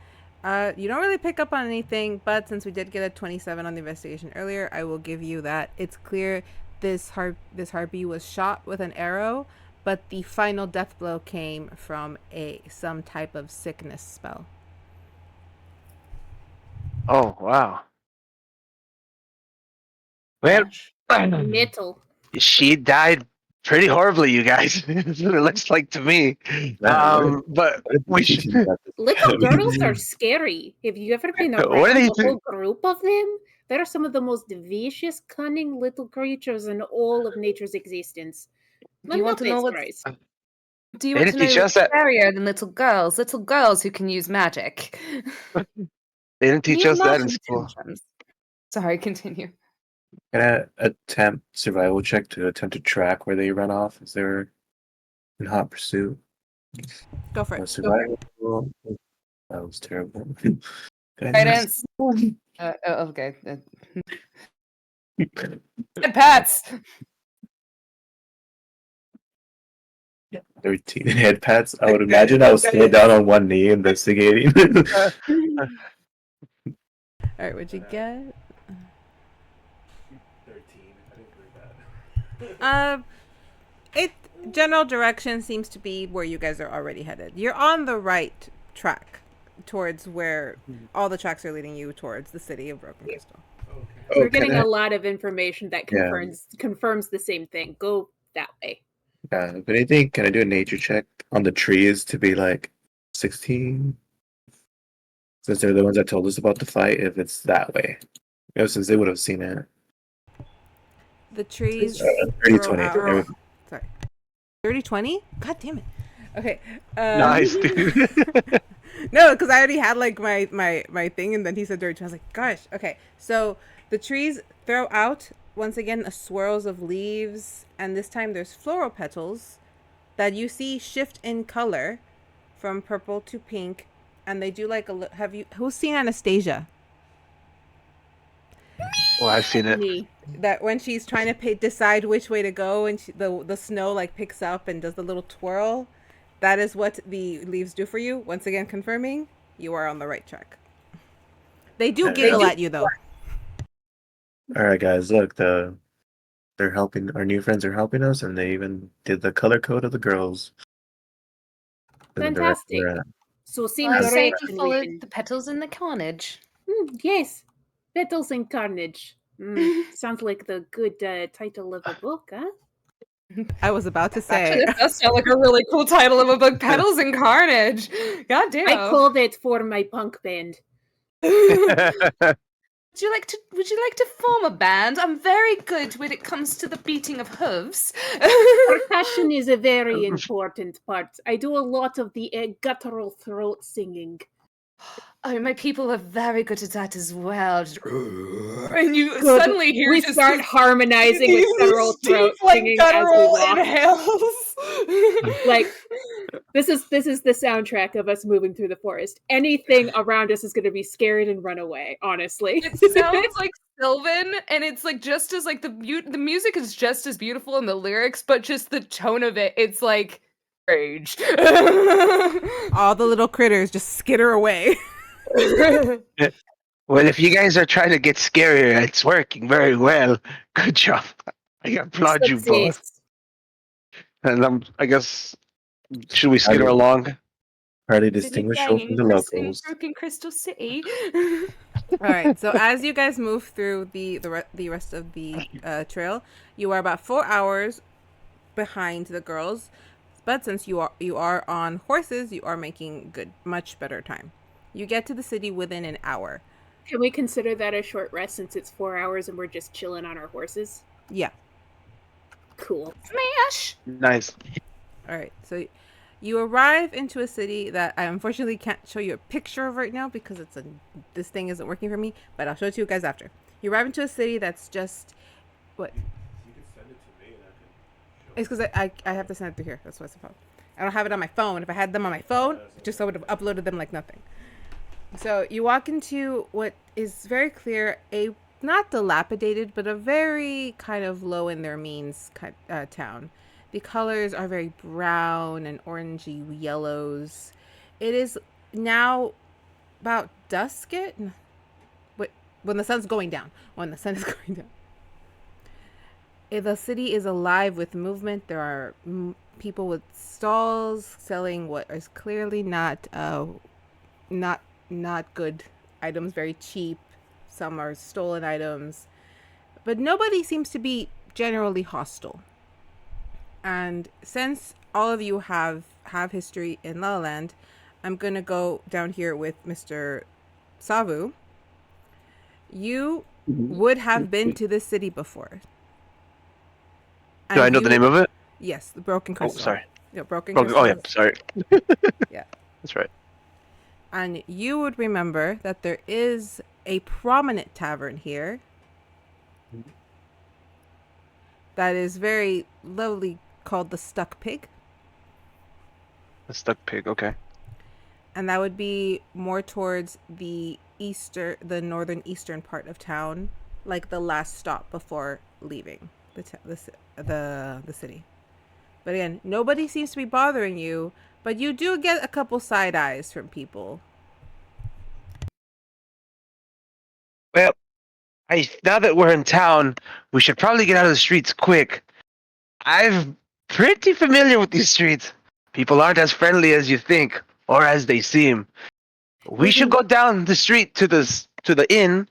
you don't really pick up on anything, but since we did get a 27 on the investigation earlier, I will give you that. It's clear this harpy was shot with an arrow, but the final death blow came from some type of sickness spell. Oh wow. Well, metal. she died pretty horribly, you guys. That's what it looks like to me. Man, But what we are should. teaching about this Little academy? girls are scary. Have you ever been What are around they a whole group of them? They are some of the most vicious, cunning little creatures in all of nature's existence. Do you want to know surprised. Do you They want didn't to teach know us what's that. scarier than little girls? Little girls who can use magic. They didn't teach Mere us that in laughing school. tantrums. Sorry, continue. Can I attempt survival check to attempt to track where they run off? Is there in hot pursuit? Go for it. Survival. That was terrible. Guidance. Okay. Good pats. 13 head pats. I would imagine I was still down on one knee investigating. All right, what'd you get? 13. It general direction seems to be where you guys are already headed. You're on the right track towards where all the tracks are leading you towards the city of Broken Crystal. We're getting a lot of information that Yeah. confirms the same thing. Go that way. If anything, can I do a nature check on the trees to be like 16? Since they're the ones that told us about the fight, if it's that way. Since they would have seen it. The trees 30, throw 20. out. Sorry. 30-20? God damn it. Okay. Nice, dude. No, because I already had like my thing, and then he said dirty 20. I was like, gosh. Okay. So the trees throw out once again a swirls of leaves, and this time there's floral petals that you see shift in color from purple to pink, and they do like who's seen Anastasia? Oh, I've seen it. Me. That when she's trying to decide which way to go, and the snow like picks up and does the little twirl, that is what the leaves do for you. Once again, confirming you are on the right track. They do giggle at you though. All right, guys. Look, they're helping. Our new friends are helping us, and they even did the color code of the girls. Fantastic. So seeing I the say direction we we followed can. the petals in the carnage. Yes, Petals and Carnage. Sounds like the good title of a book, huh? I was about to Actually, say. that does sound like a really cool title of a book, Petals and Carnage. God damn. I called it for my punk band. Would you like to form a band? I'm very good when it comes to the beating of hooves. Percussion is a very important part. I do a lot of the guttural throat singing. Oh, my people are very good at that as well. And you suddenly hear we start harmonizing with guttural throat singing as we walk. inhales. Like this is the soundtrack of us moving through the forest. Anything around us is going to be scared and run away. Honestly, it sounds like Sylvan, and it's like just as like the music is just as beautiful in the lyrics, but just the tone of it, it's like rage. All the little critters just skitter away. Well, if you guys are trying to get scarier, it's working very well. Good job. I applaud you both. And I guess, should we skitter along? Hardly distinguishable from the locals. Broken Crystal City. All right. So as you guys move through the rest of the trail, you are about 4 hours behind the girls, but since you are on horses, you are making much better time. You get to the city within an hour. Can we consider that a short rest since it's 4 hours and we're just chilling on our horses? Yeah. Cool. Smash. Nice. All right. So you arrive into a city that I unfortunately can't show you a picture of right now because this thing isn't working for me, but I'll show it to you guys after. You arrive into a city that's just what? You can send it to me and I can It's because I have to send it through here. That's what's the problem. I don't have it on my phone. If I had them on my phone, I would have uploaded them like nothing. So you walk into what is very clear not dilapidated, but a very kind of low in their means town. The colors are very brown and orangey yellows. It is now about dusk when the sun's going down. When the sun is going down. The city is alive with movement. There are people with stalls selling what is clearly not good items, very cheap. Some are stolen items, but nobody seems to be generally hostile. And since all of you have history in La La Land, I'm gonna go down here with Mr. Savu. You would have been to this city before. Do I know the name of it? Yes, the Broken Crystal. Oh, sorry. Yeah, Broken Crystal. Oh, yeah, sorry. Yeah. That's right. And you would remember that there is a prominent tavern here that is very lovely, called the Stuck Pig. The Stuck Pig, okay. And that would be more towards the northern eastern part of town, like the last stop before leaving the city. But again, nobody seems to be bothering you, but you do get a couple side eyes from people. Well, now that we're in town, we should probably get out of the streets quick. I'm pretty familiar with these streets. People aren't as friendly as you think, or as they seem. We should go down the street to the inn.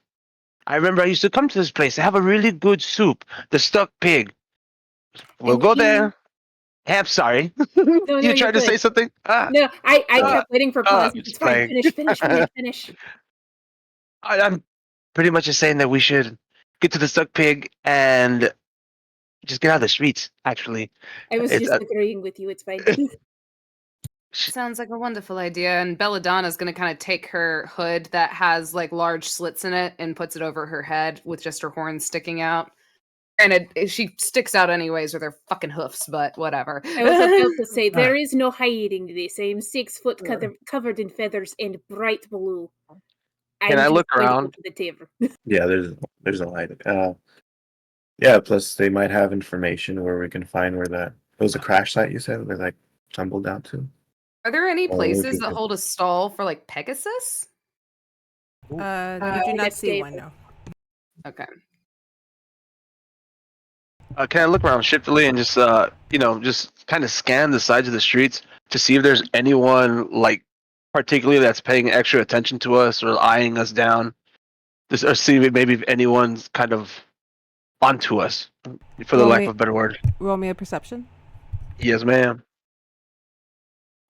I remember I used to come to this place. They have a really good soup, the stuck pig. We'll And go there. I'm sorry. No, You you're tried to say good. something? No, I kept waiting for I'm pauses. It's just fine. playing. Finish. I'm pretty much just saying that we should get to the stuck pig and just get out of the streets. Actually, I was it's just agreeing with you. It's fine. Sounds like a wonderful idea. And Belladonna's going to kind of take her hood that has like large slits in it and puts it over her head with just her horns sticking out. And she sticks out anyways with her fucking hoofs, but whatever. I was about to say, there is no hiding this. I am 6 foot covered in feathers and bright blue. Can I just look going to go around? to the tavern. Yeah, there's a light. Yeah, plus they might have information where we can find where that it was a crash site you said they like tumbled down to. Are there any Or we places could that hold a stall for like Pegasus? You do not see escape. one, no. Okay. Can I look around shiftily and just just kind of scan the sides of the streets to see if there's anyone like particularly that's paying extra attention to us or eyeing us down, just or see if maybe if anyone's kind of onto us, for the lack of a better word. Roll me a perception. Yes, ma'am.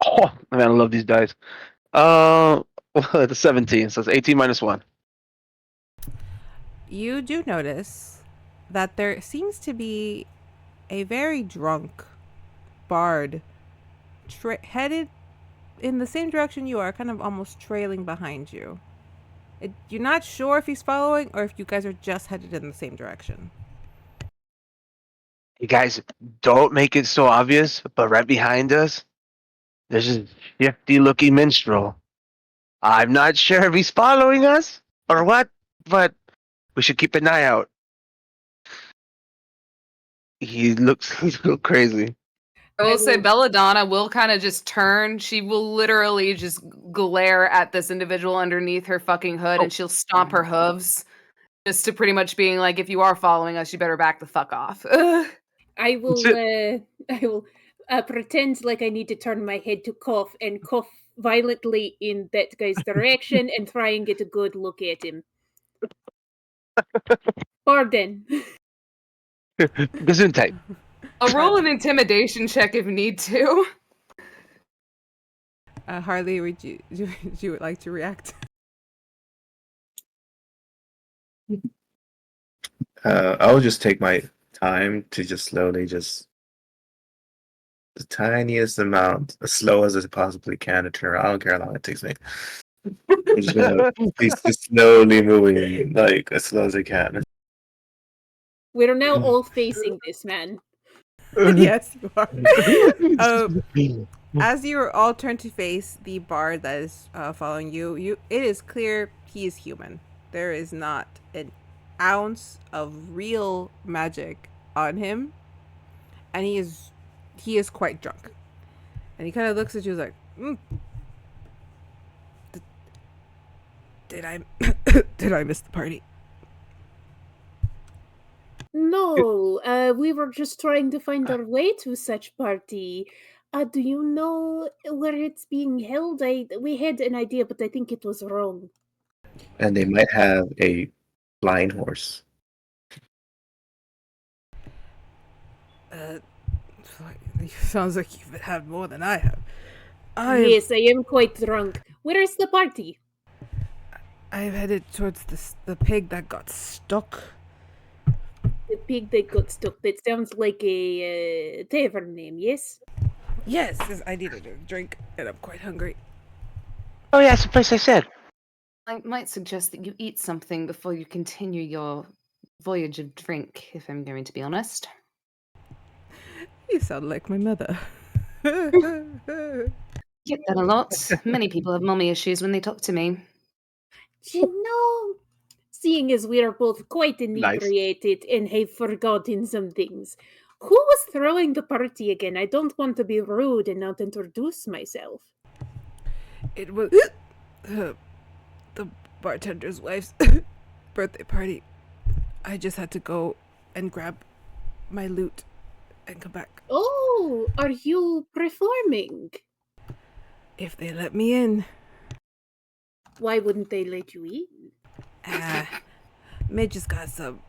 Oh man, I love these dice. The 17, so it's 18 minus 1. You do notice that there seems to be a very drunk bard headed in the same direction you are, kind of almost trailing behind you. You're not sure if he's following or if you guys are just headed in the same direction. You guys, don't make it so obvious, but right behind us, there's a shifty-looking minstrel. I'm not sure if he's following us or what, but we should keep an eye out. He looks a little crazy. I will say Belladonna will kind of just turn. She will literally just glare at this individual underneath her fucking hood and she'll stomp her hooves just to pretty much being like, if you are following us, you better back the fuck off. I will pretend like I need to turn my head to cough and cough violently in that guy's direction and try and get a good look at him. Pardon. Gesundheit. I'll roll an intimidation check if need to. Harley, would you like to react? I'll just take my time to just slowly the tiniest amount, as slow as I possibly can to turn around. I don't care how long it takes me. I'm just gonna be just slowly moving, like as slow as I can. We're now all facing this man. Yes, you are. As you are all turned to face the bard that is following you, it is clear he is human. There is not an ounce of real magic on him, and he is quite drunk. And he kind of looks at you like, did I did I miss the party? No, we were just trying to find our way to such party. Do you know where it's being held? We had an idea, but I think it was wrong. And they might have a flying horse. Sounds like you've had more than I have. Yes, I am quite drunk. Where is the party? I'm headed towards the pig that got stuck. The pig that got stuck. That sounds like a tavern name, yes? Yes, I needed a drink, and I'm quite hungry. Oh yeah, it's the place I said. I might suggest that you eat something before you continue your voyage of drink, if I'm going to be honest. You sound like my mother. Get that a lot. Many people have mommy issues when they talk to me. You know, seeing as we are both quite inebriated and have forgotten some things, who was throwing the party again? I don't want to be rude and not introduce myself. It was the bartender's wife's birthday party. I just had to go and grab my loot and come back. Oh, are you performing? If they let me in. Why wouldn't they let you in? Midge has got some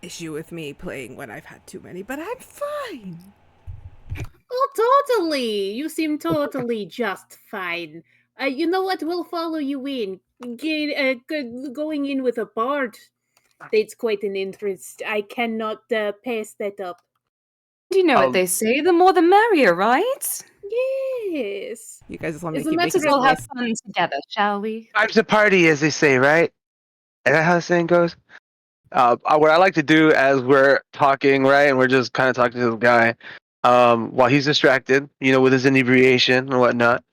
issue with me playing when I've had too many, but I'm fine. Oh, totally. You seem totally just fine. You know what? We'll follow you in. Going in with a bard. That's quite an interest. I cannot pass that up. You know what Um, they say, the more the merrier, right? Yes. You guys just want me As to a keep matter making Let's this of all have voice. fun together, shall we? vibes a party, as they say, right? Is that how the saying goes? What I like to do as we're talking, right, and we're just kind of talking to the guy, while he's distracted, with his inebriation and whatnot.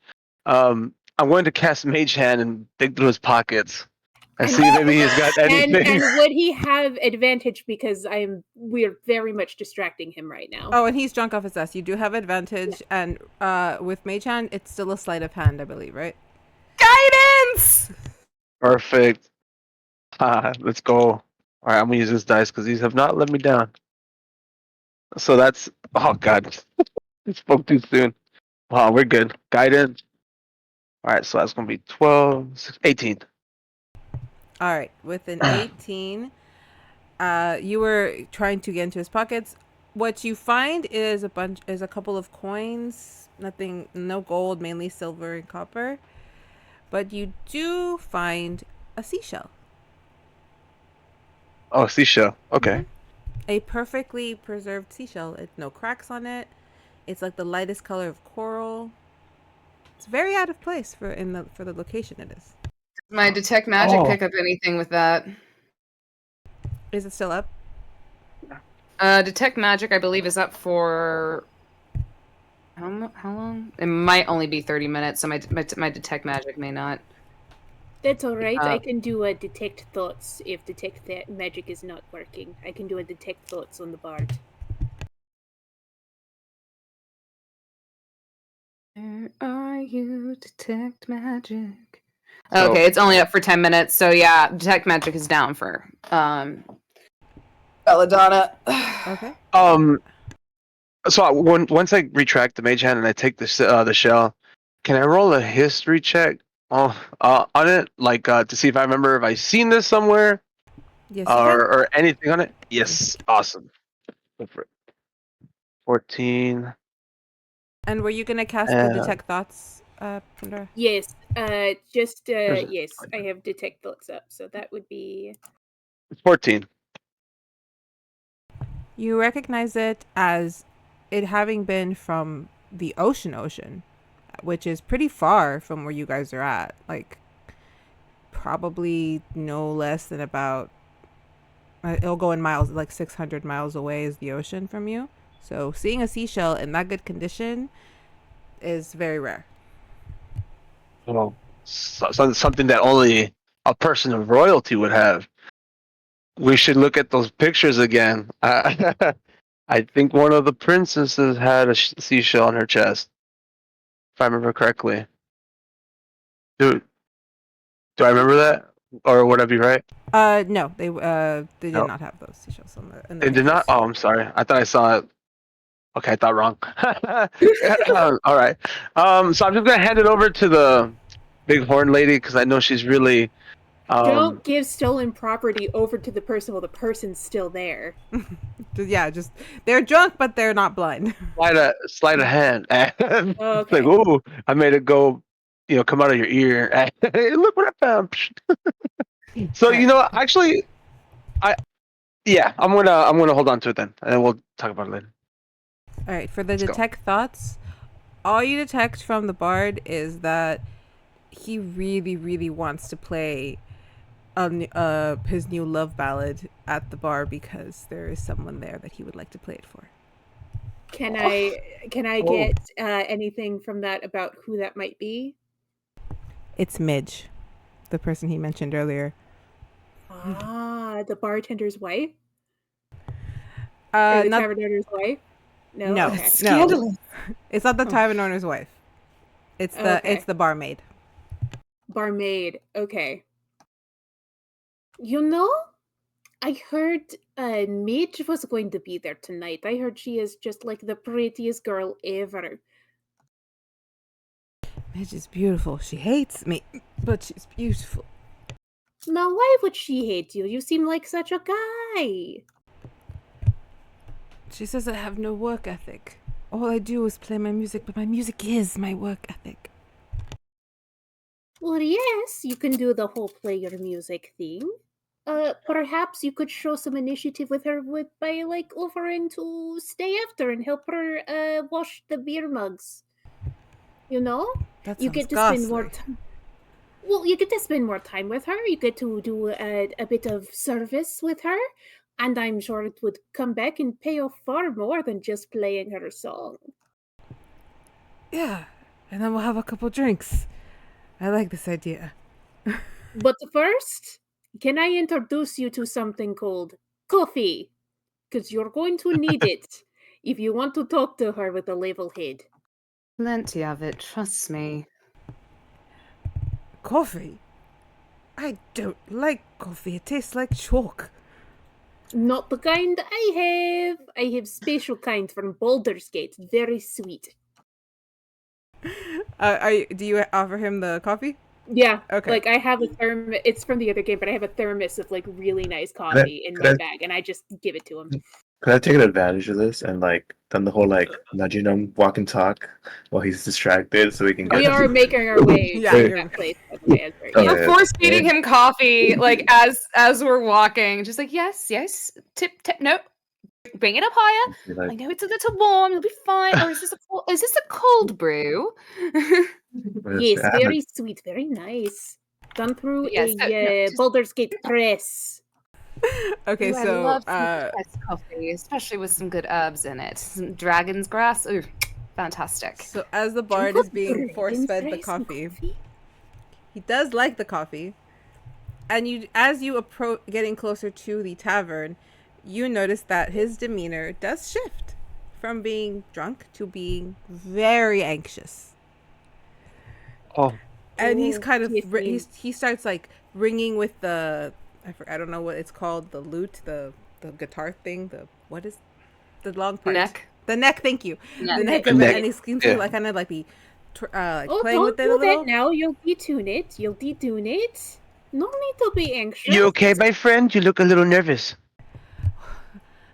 I'm going to cast Mage Hand and dig through his pockets and And see if maybe he's got anything. and would he have advantage because we're very much distracting him right now. Oh, and he's drunk off his ass. You do have advantage, and with Mage Hand, it's still a sleight of hand, I believe, right? Guidance! Perfect. Let's go. All right, I'm gonna use this dice because these have not let me down. So that's oh god, I spoke too soon. Wow, we're good. Guidance. All right, so that's gonna be 12, 18. All right, with an 18, you were trying to get into his pockets. What you find is a couple of coins, nothing, no gold, mainly silver and copper. But you do find a seashell. Oh, seashell. Okay. A perfectly preserved seashell. It's no cracks on it. It's like the lightest color of coral. It's very out of place for the location it is. My detect magic Oh. pick up anything with that? Is it still up? Detect magic, I believe, is up for how long? It might only be 30 minutes, so my detect magic may not. That's all right. I Uh, can do a detect thoughts if detect magic is not working. I can do a detect thoughts on the bard. Where are you? Detect magic. So, Okay, it's only up for 10 minutes, so yeah, detect magic is down for Belladonna. Okay. so once I retract the mage hand and I take the shell, can I roll a history check on it, like to see if I remember if I seen this somewhere Yes, you can. or anything on it? Yes. Yes, awesome. Go for it. 14. And were you gonna cast the Uh, detect thoughts, Pandora? Yes. where's it? Yes. I have detect thoughts up, so that would be 14. You recognize it as it having been from the ocean, which is pretty far from where you guys are at. Like, probably no less than about, it'll go in miles, like 600 miles away is the ocean from you. So seeing a seashell in that good condition is very rare. Oh, something that only a person of royalty would have. We should look at those pictures again. I think one of the princesses had a seashell on her chest, if I remember correctly. Do do I remember that, or would I be right? No, they did No, not have those seashells in the they did not. pictures. Oh, I'm sorry. I thought I saw it. Okay, I thought wrong. All right. So I'm just gonna hand it over to the big horn lady because I know she's really don't give stolen property over to the person while the person's still there. Yeah, just they're drunk, but they're not blind. sleight of hand. It's like, Okay. ooh, I made it go, come out of your ear. Hey, look what I found. So All right. actually, I yeah, I'm gonna hold on to it then, and then we'll talk about it later. All right, for the Let's go. detect thoughts, all you detect from the bard is that he really, really wants to play his new love ballad at the bar because there is someone there that he would like to play it for. Can I Oh. get anything from that about who that might be? It's Midge, the person he mentioned earlier. Ah, the bartender's wife? Or the Not tavern owner's wife? No? no, Okay. no. Scandalous. It's not the Oh. tavern owner's wife. It's Okay. the barmaid. Barmaid. Okay. You know, I heard Midge was going to be there tonight. I heard she is just like the prettiest girl ever. Midge is beautiful. She hates me, but she's beautiful. Now, why would she hate you? You seem like such a guy. She says I have no work ethic. All I do is play my music, but my music is my work ethic. Well, yes, you can do the whole play your music thing. Perhaps you could show some initiative with her by like offering to stay after and help her wash the beer mugs. You know, That you sounds get to spend more ghastly. time. Well, you get to spend more time with her. You get to do a bit of service with her, and I'm sure it would come back and pay off far more than just playing her song. Yeah, and then we'll have a couple drinks. I like this idea. But first, can I introduce you to something called coffee? Because you're going to need it if you want to talk to her with a level head. Plenty of it, trust me. Coffee? I don't like coffee. It tastes like chalk. Not the kind I have. I have special kind from Baldur's Gate. Very sweet. Do you offer him the coffee? Yeah. Okay. Like I have a thermos. It's from the other game, but I have a thermos of like really nice Could I, coffee in could my I, bag, and I just give it to him. could I take advantage of this and like done the whole like nudging him, walk and talk while he's distracted, so we can get. We are making our way Yeah, to you're- that place. By the way, Asbury. Oh, Yeah. You're yeah. force feeding him coffee, like as we're walking, just like yes, tip, no, bring it up higher. I Like, know it's a little warm. You'll be fine. Or is this a cold brew? Yes, very sweet, very nice. Done through Yes, a no, just- Baldur's Gate press. Okay, Ooh, I so love some pressed coffee, especially with some good herbs in it. Some dragon's grass. Ooh, fantastic. so as the bard is being force fed the coffee, he does like the coffee, and as you approach, getting closer to the tavern, you notice that his demeanor does shift from being drunk to being very anxious. Oh, And he's Oh, kind of yes, he starts like ringing with the I don't know what it's called, the lute, the guitar thing, what is the long part, the neck, thank you, Neck. the neck The of it, neck, and he seems yeah. to like kind of like be like Oh, playing don't with it a do little. that now. You'll detune it. You'll detune it. No need to be anxious. You okay, my friend? You look a little nervous.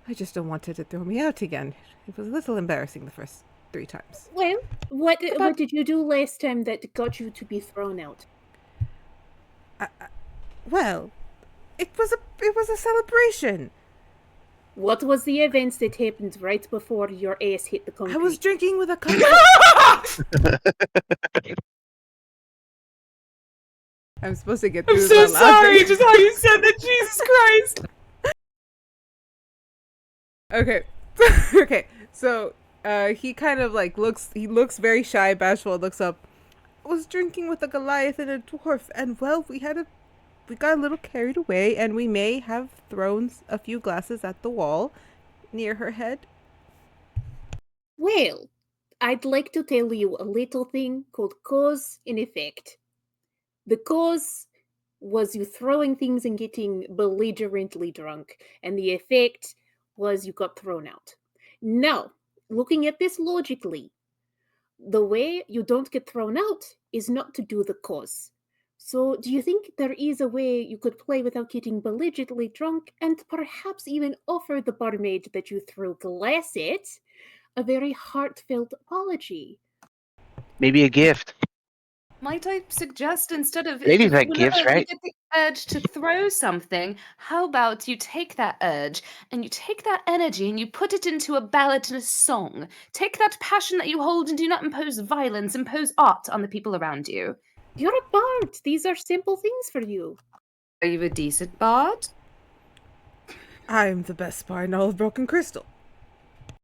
I just don't want it to throw me out again. It was a little embarrassing the first 3 times. Well, what did you do last time that got you to be thrown out? Well, it was a celebration. What was the events that happened right before your ass hit the concrete? I was drinking with a couple. I'm supposed to get through I'm this so while laughing. sorry, just how you said that. Jesus Christ. Okay. Okay. So he kind of like looks very shy, bashful, looks up. I was drinking with a Goliath and a dwarf, and well, we got a little carried away, and we may have thrown a few glasses at the wall near her head. Well, I'd like to tell you a little thing called cause and effect. The cause was you throwing things and getting belligerently drunk, and the effect was you got thrown out. Now, looking at this logically, the way you don't get thrown out is not to do the cause. So, do you think there is a way you could play without getting belligerently drunk and perhaps even offer the barmaid that you threw glass at a very heartfelt apology? Maybe a gift. Might I suggest instead of Ladies like whenever gifts, you right? get the urge to throw something, how about you take that urge and you take that energy and you put it into a ballad and a song? Take that passion that you hold and do not impose violence, impose art on the people around you. You're a bard. These are simple things for you. Are you a decent bard? I'm the best bard in all of Broken Crystal.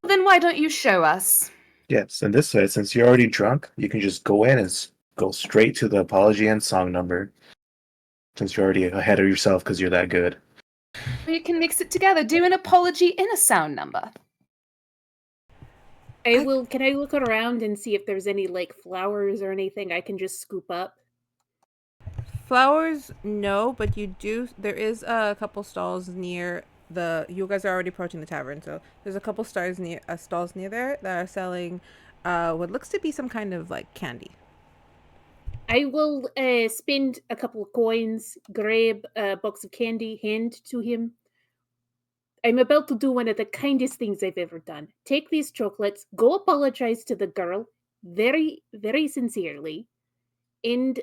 Then why don't you show us? yes, and this way, since you're already drunk, you can just go in and go straight to the apology and song number. Since you're already ahead of yourself because you're that good. Or you can mix it together, do an apology in a sound number. Can I look around and see if there's any like flowers or anything I can just scoop up? Flowers, no, but there is a couple stalls near you guys are already approaching the tavern, so there's a couple stalls near there that are selling what looks to be some kind of like candy. I will spend a couple of coins, grab a box of candy, hand to him. I'm about to do one of the kindest things I've ever done. Take these chocolates, go apologize to the girl, very, very sincerely, and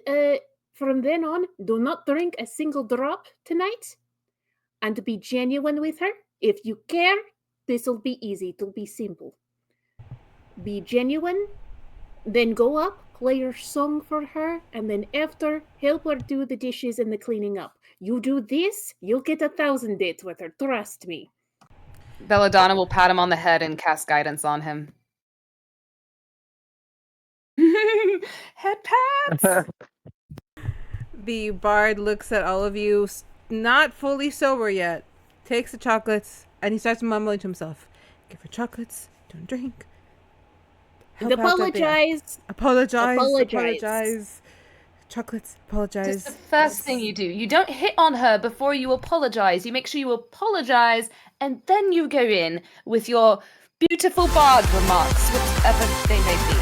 from then on, do not drink a single drop tonight, and be genuine with her. If you care, this'll be easy. It'll be simple. Be genuine, then go up, play your song for her, and then after, help her do the dishes and the cleaning up. You do this, you'll get 1,000 dates with her. Trust me. Belladonna will pat him on the head and cast guidance on him. Head pats! The bard looks at all of you, not fully sober yet, takes the chocolates, and he starts mumbling to himself. Give her chocolates, don't drink. And apologize. Apologize. Chocolates, apologize. Just the first thing you do. You don't hit on her before you apologize. You make sure you apologize, and then you go in with your beautiful bard remarks, whatever they may be.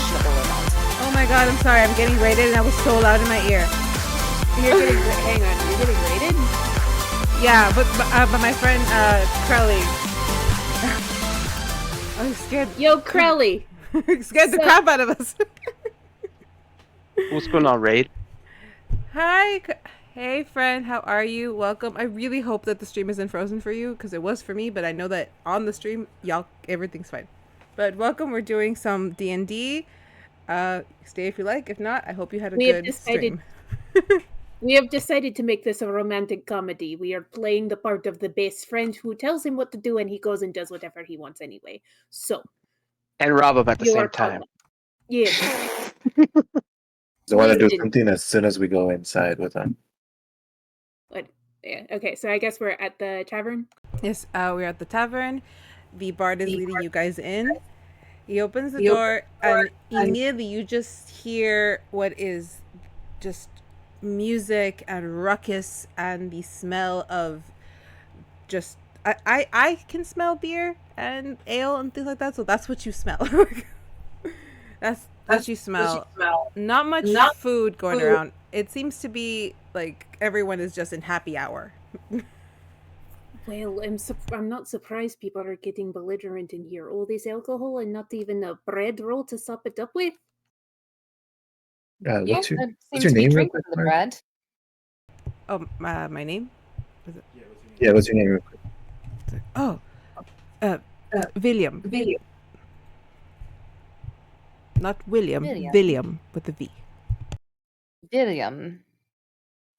Schnubble or not. Oh my god, I'm sorry. I'm getting rated, and that was so loud in my ear. You're getting hang on. You're getting rated. Yeah, but my friend Crowley. I'm scared. Yo, Crowley. Scared the crap out of us. What's going on, Raid? Hi. Hey, friend. How are you? Welcome. I really hope that the stream isn't frozen for you, because it was for me, but I know that on the stream, everything's fine. But welcome. We're doing some D&D. Stay if you like. If not, I hope you had a good stream. We have decided to make this a romantic comedy. We are playing the part of the best friend who tells him what to do, and he goes and does whatever he wants anyway. So. And rob him at the same time. Yes. I want to do something as soon as we go inside with them. What? Yeah. Okay, so I guess we're at the tavern? Yes, we're at the tavern. The bard is leading you guys in. He opens the door, and immediately you just hear what is just music and ruckus and the smell of just... I can smell beer and ale and things like that, so that's what you smell. That's what you smell. Not much food going around. It seems to be like everyone is just in happy hour. Well, I'm not surprised people are getting belligerent in here. All this alcohol and not even a bread roll to sop it up with. What's your name? Real quick, the bread. Oh, my name? Yeah, what's your name? Real quick? Oh, William. Not William. William with a V. William.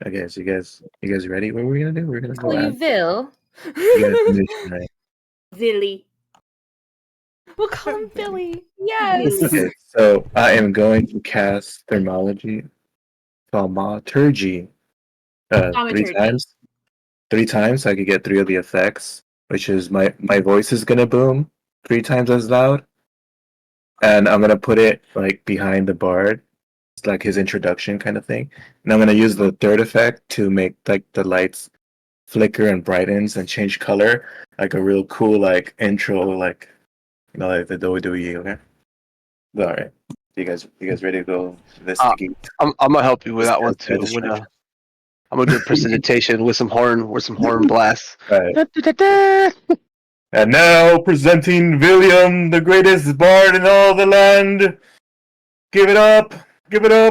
Okay, so you guys ready? What are we gonna do? We're gonna go. Call you Vil. Villy. We'll call him Billy. Yes. Okay, so I am going to cast Thaumaturgy. 3 times. 3 times, so I could get 3 of the effects, which is my voice is gonna boom 3 times as loud, and I'm gonna put it like behind the bard. It's like his introduction kind of thing, and I'm gonna use the 3rd effect to make like the lights flicker and brightens and change color, like a real cool like intro, like like the WWE. Okay, all right. You guys ready to go investigate? I'm gonna help you with that one too. I'm gonna do a presentation with some horn blasts. Right. And now presenting William, the greatest bard in all the land. Give it up,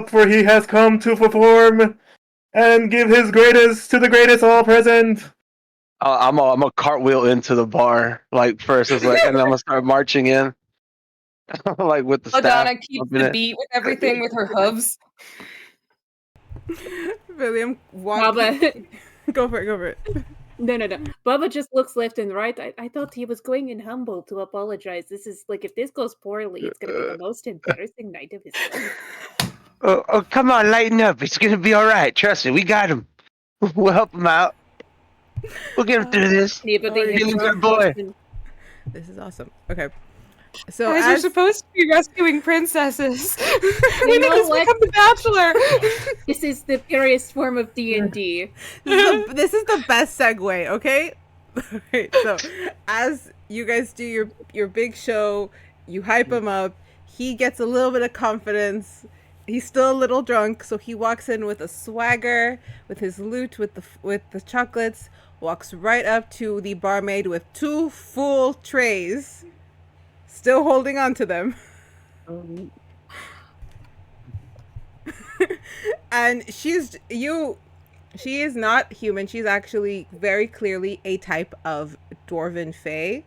for he has come to perform, and give his greatest to the greatest all present. I'm a cartwheel into the bar like first, and then I'm gonna start marching in, like with the staff. Madonna keeps the beat with everything with her hooves. William, Baba. Go for it. No. Baba just looks left and right. I thought he was going in humble to apologize. This is like, if this goes poorly, it's gonna be the most embarrassing night of his life. Oh, come on, lighten up. It's gonna be all right. Trust me, we got him. We'll help him out. We'll get him through this. He's our boy. This is awesome. Okay. So guys are supposed to be rescuing princesses. We need to become the Bachelor. This is the purest form of D&D. This is the best segue, okay? Alright, so as you guys do your big show, you hype him up, he gets a little bit of confidence, He's still a little drunk, so he walks in with a swagger, with his lute, with the chocolates. Walks right up to the barmaid with 2 full trays, still holding on to them. And she is not human. She's actually very clearly a type of dwarven fae.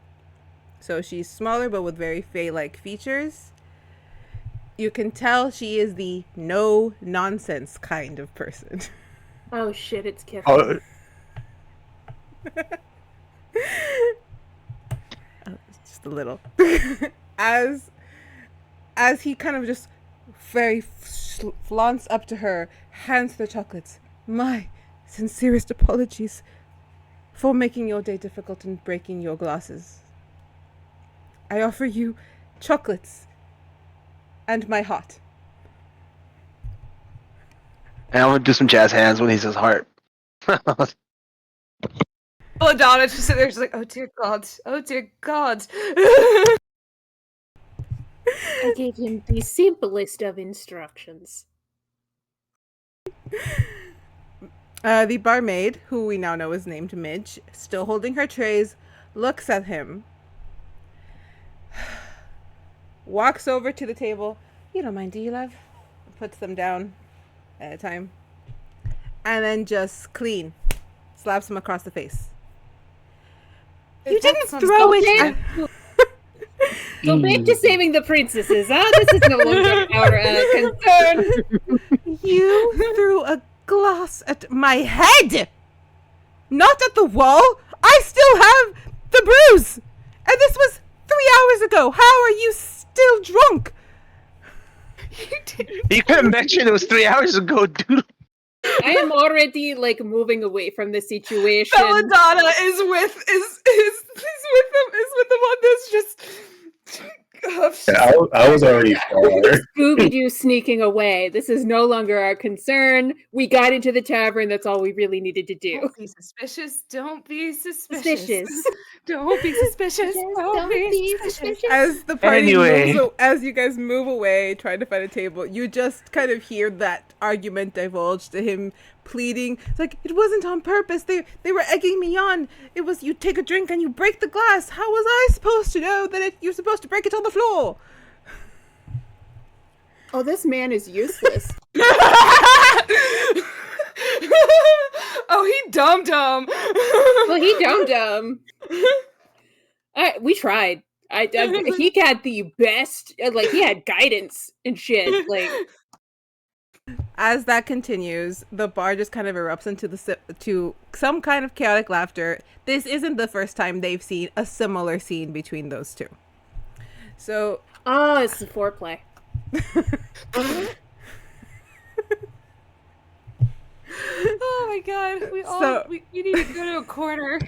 So she's smaller but with very fae-like features. You can tell she is the no nonsense kind of person. Oh shit, it's Kiffin. Oh, Just a little. as he kind of just very flaunts up to her, hands the chocolates. My sincerest apologies for making your day difficult and breaking your glasses. I offer you chocolates and my heart. And I'm gonna do some jazz hands when he says heart. Belladonna just sitting there, she's like, oh dear God, oh dear God. I gave him the simplest of instructions. The barmaid, who we now know is named Midge, still holding her trays, looks at him, walks over to the table. You don't mind, do you, love? Puts them down at a time. And then just clean slaps him across the face. You didn't throw it. Go back to saving the princesses, huh? This is no longer our concern. You threw a glass at my head, not at the wall. I still have the bruise, and this was 3 hours ago. How are you still drunk? You could have mentioned it was 3 hours ago, dude. I am already moving away from the situation. Belladonna is with the one that's just. I was already far. Scooby-Doo sneaking away. This is no longer our concern. We got into the tavern. That's all we really needed to do. Don't be suspicious. Don't be suspicious. Suspicious. Don't be suspicious. Don't be suspicious. As the party Anyway. moves, as you guys move away, trying to find a table, you just kind of hear that argument divulged to him pleading. It's like, it wasn't on purpose. They were egging me on. It was, you take a drink and you break the glass. How was I supposed to know that you're supposed to break it on the floor? Oh, this man is useless. Oh, he dumb. Well, he dumb. We tried. He had the best. He had guidance and shit. As that continues, the bar just kind of erupts into some kind of chaotic laughter. This isn't the first time they've seen a similar scene between those two. So, Oh, it's the foreplay. Oh my God, we need to go to a corner.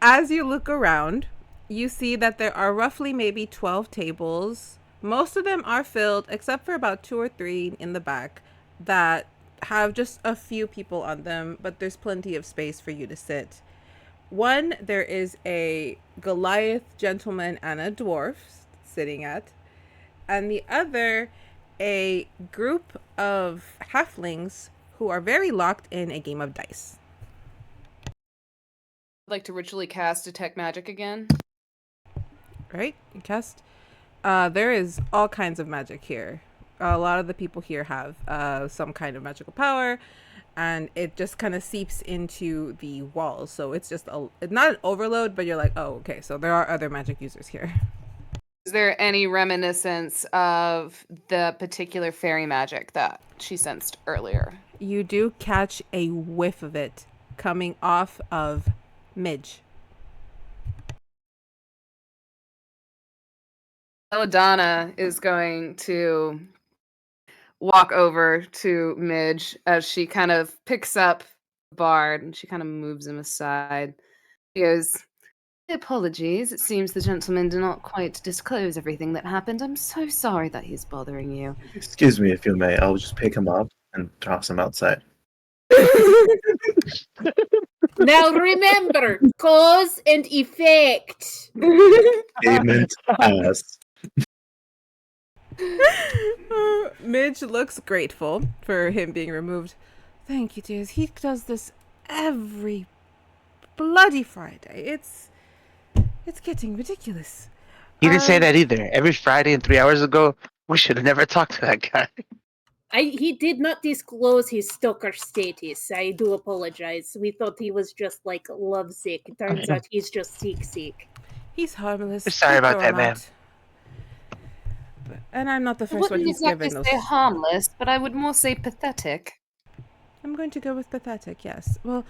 As you look around, you see that there are roughly maybe 12 tables. Most of them are filled, except for about 2 or 3 in the back that have just a few people on them, but there's plenty of space for you to sit. One, there is a Goliath gentleman and a dwarf sitting at, and the other, a group of halflings who are very locked in a game of dice. I'd like to ritually cast Detect Magic again. Right? You cast. There is all kinds of magic here. A lot of the people here have some kind of magical power, and it just kind of seeps into the walls. So it's just it's not an overload, but you're like, oh, okay, so there are other magic users here. Is there any reminiscence of the particular fairy magic that she sensed earlier? You do catch a whiff of it coming off of Midge. Belladonna is going to walk over to Midge as she kind of picks up Bard and she kind of moves him aside. She goes, apologies, it seems the gentleman did not quite disclose everything that happened. I'm so sorry that he's bothering you. Excuse me, if you may. I'll just pick him up and toss him outside. Now remember, cause and effect. Payment ass. Midge looks grateful for him being removed. Thank you, dears. He does this every bloody Friday. It's getting ridiculous. He didn't say that either. Every Friday and 3 hours ago, we should have never talked to that guy. He did not disclose his stalker status. I do apologize. We thought he was just like lovesick. It turns out he's just sick. He's harmless. We're sorry Don't about throw that, him ma'am. out. And I'm not the I first one wouldn't he's exactly given those. say harmless, but I would more say pathetic. I'm going to go with pathetic, yes. Well,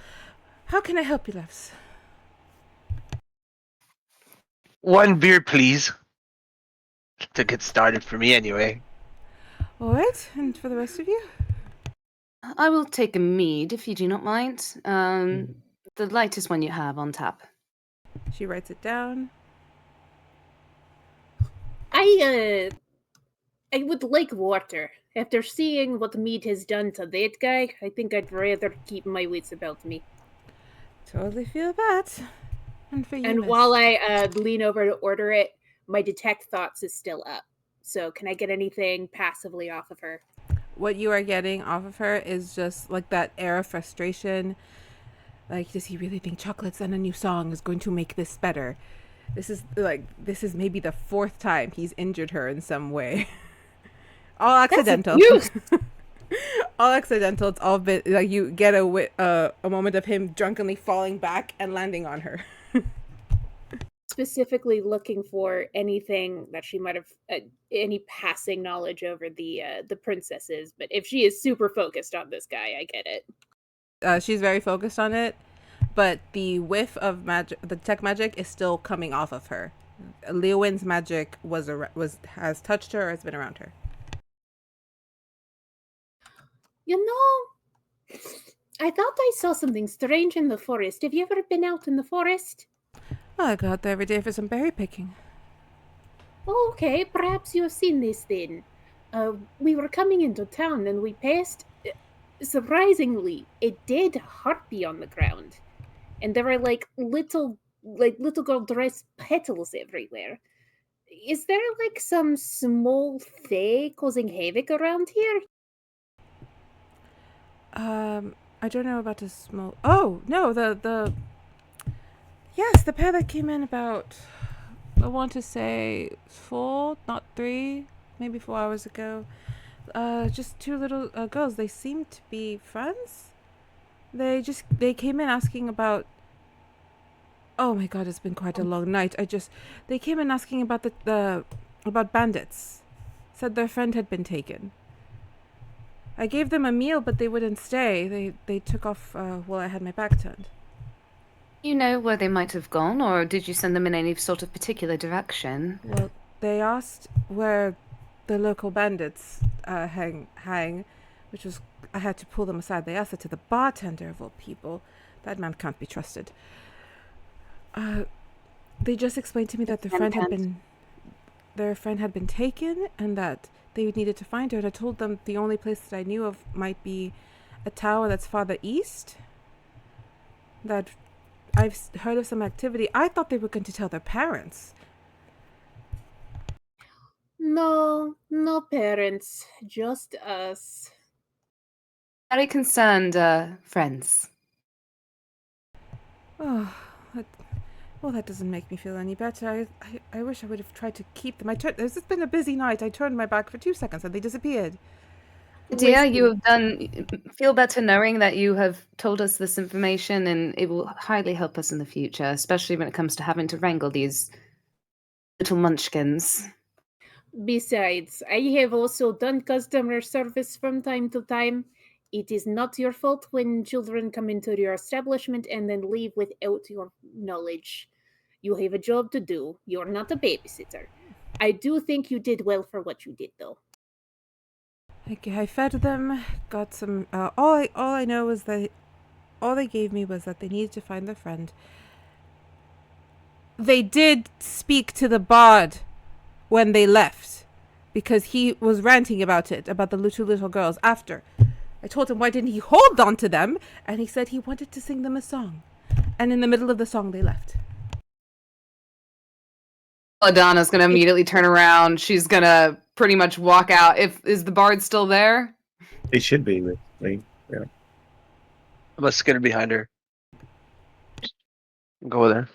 how can I help you, loves? One beer, please. To get started for me, anyway. All right, and for the rest of you? I will take a mead, if you do not mind. The lightest one you have on tap. She writes it down. I would like water. After seeing what meat has done to that guy, I think I'd rather keep my wits about me. Totally feel that. And for you, And miss. while I lean over to order it, my detect thoughts is still up. So can I get anything passively off of her? What you are getting off of her is just like that air of frustration. Like, does he really think chocolates and a new song is going to make this better? This is maybe the 4th time he's injured her in some way. All accidental. All accidental. It's all been like you get a moment of him drunkenly falling back and landing on her. Specifically looking for anything that she might have any passing knowledge over the princesses, but if she is super focused on this guy, I get it. She's very focused on it, but the whiff of magic, the tech magic, is still coming off of her. Leowin's magic has touched her or has been around her. You know, I thought I saw something strange in the forest. Have you ever been out in the forest? Well, I go out there every day for some berry picking. Oh, okay, perhaps you have seen this then. We were coming into town and we passed, surprisingly, a dead harpy on the ground. And there were like little girl dress petals everywhere. Is there like some small fae causing havoc around here? I don't know about a small. Oh no, yes, the pair that came in about, I want to say 4, not 3, maybe 4 hours ago. Just 2 little girls. They seem to be friends. They came in asking about. Oh my god, it's been quite a long night. They came in asking about the about bandits. Said their friend had been taken. I gave them a meal, but they wouldn't stay. They took off while I had my back turned. You know where they might have gone, or did you send them in any sort of particular direction? Well, they asked where the local bandits hang, which was, I had to pull them aside. They asked it to the bartender of all people. That man can't be trusted. They just explained to me that their friend had been taken and that they needed to find her. And I told them the only place that I knew of might be a tower that's farther east. That I've heard of some activity. I thought they were going to tell their parents. No parents, just us. Very concerned, friends. Oh, that doesn't make me feel any better. I wish I would have tried to keep them. This has been a busy night. I turned my back for 2 seconds and they disappeared. Dear, you have feel better knowing that you have told us this information, and it will highly help us in the future, especially when it comes to having to wrangle these little munchkins. Besides, I have also done customer service from time to time. It is not your fault when children come into your establishment and then leave without your knowledge. You have a job to do. You're not a babysitter. I do think you did well for what you did, though. I fed them, got some. All I know is that all they gave me was that they needed to find their friend. They did speak to the bard when they left, because he was ranting about the 2 little girls. After I told him why didn't he hold on to them, and he said he wanted to sing them a song, and in the middle of the song they left. Adana's gonna immediately turn around. She's gonna pretty much walk out. Is the bard still there? It should be with me. Yeah. I'm gonna skitter behind her. Go there.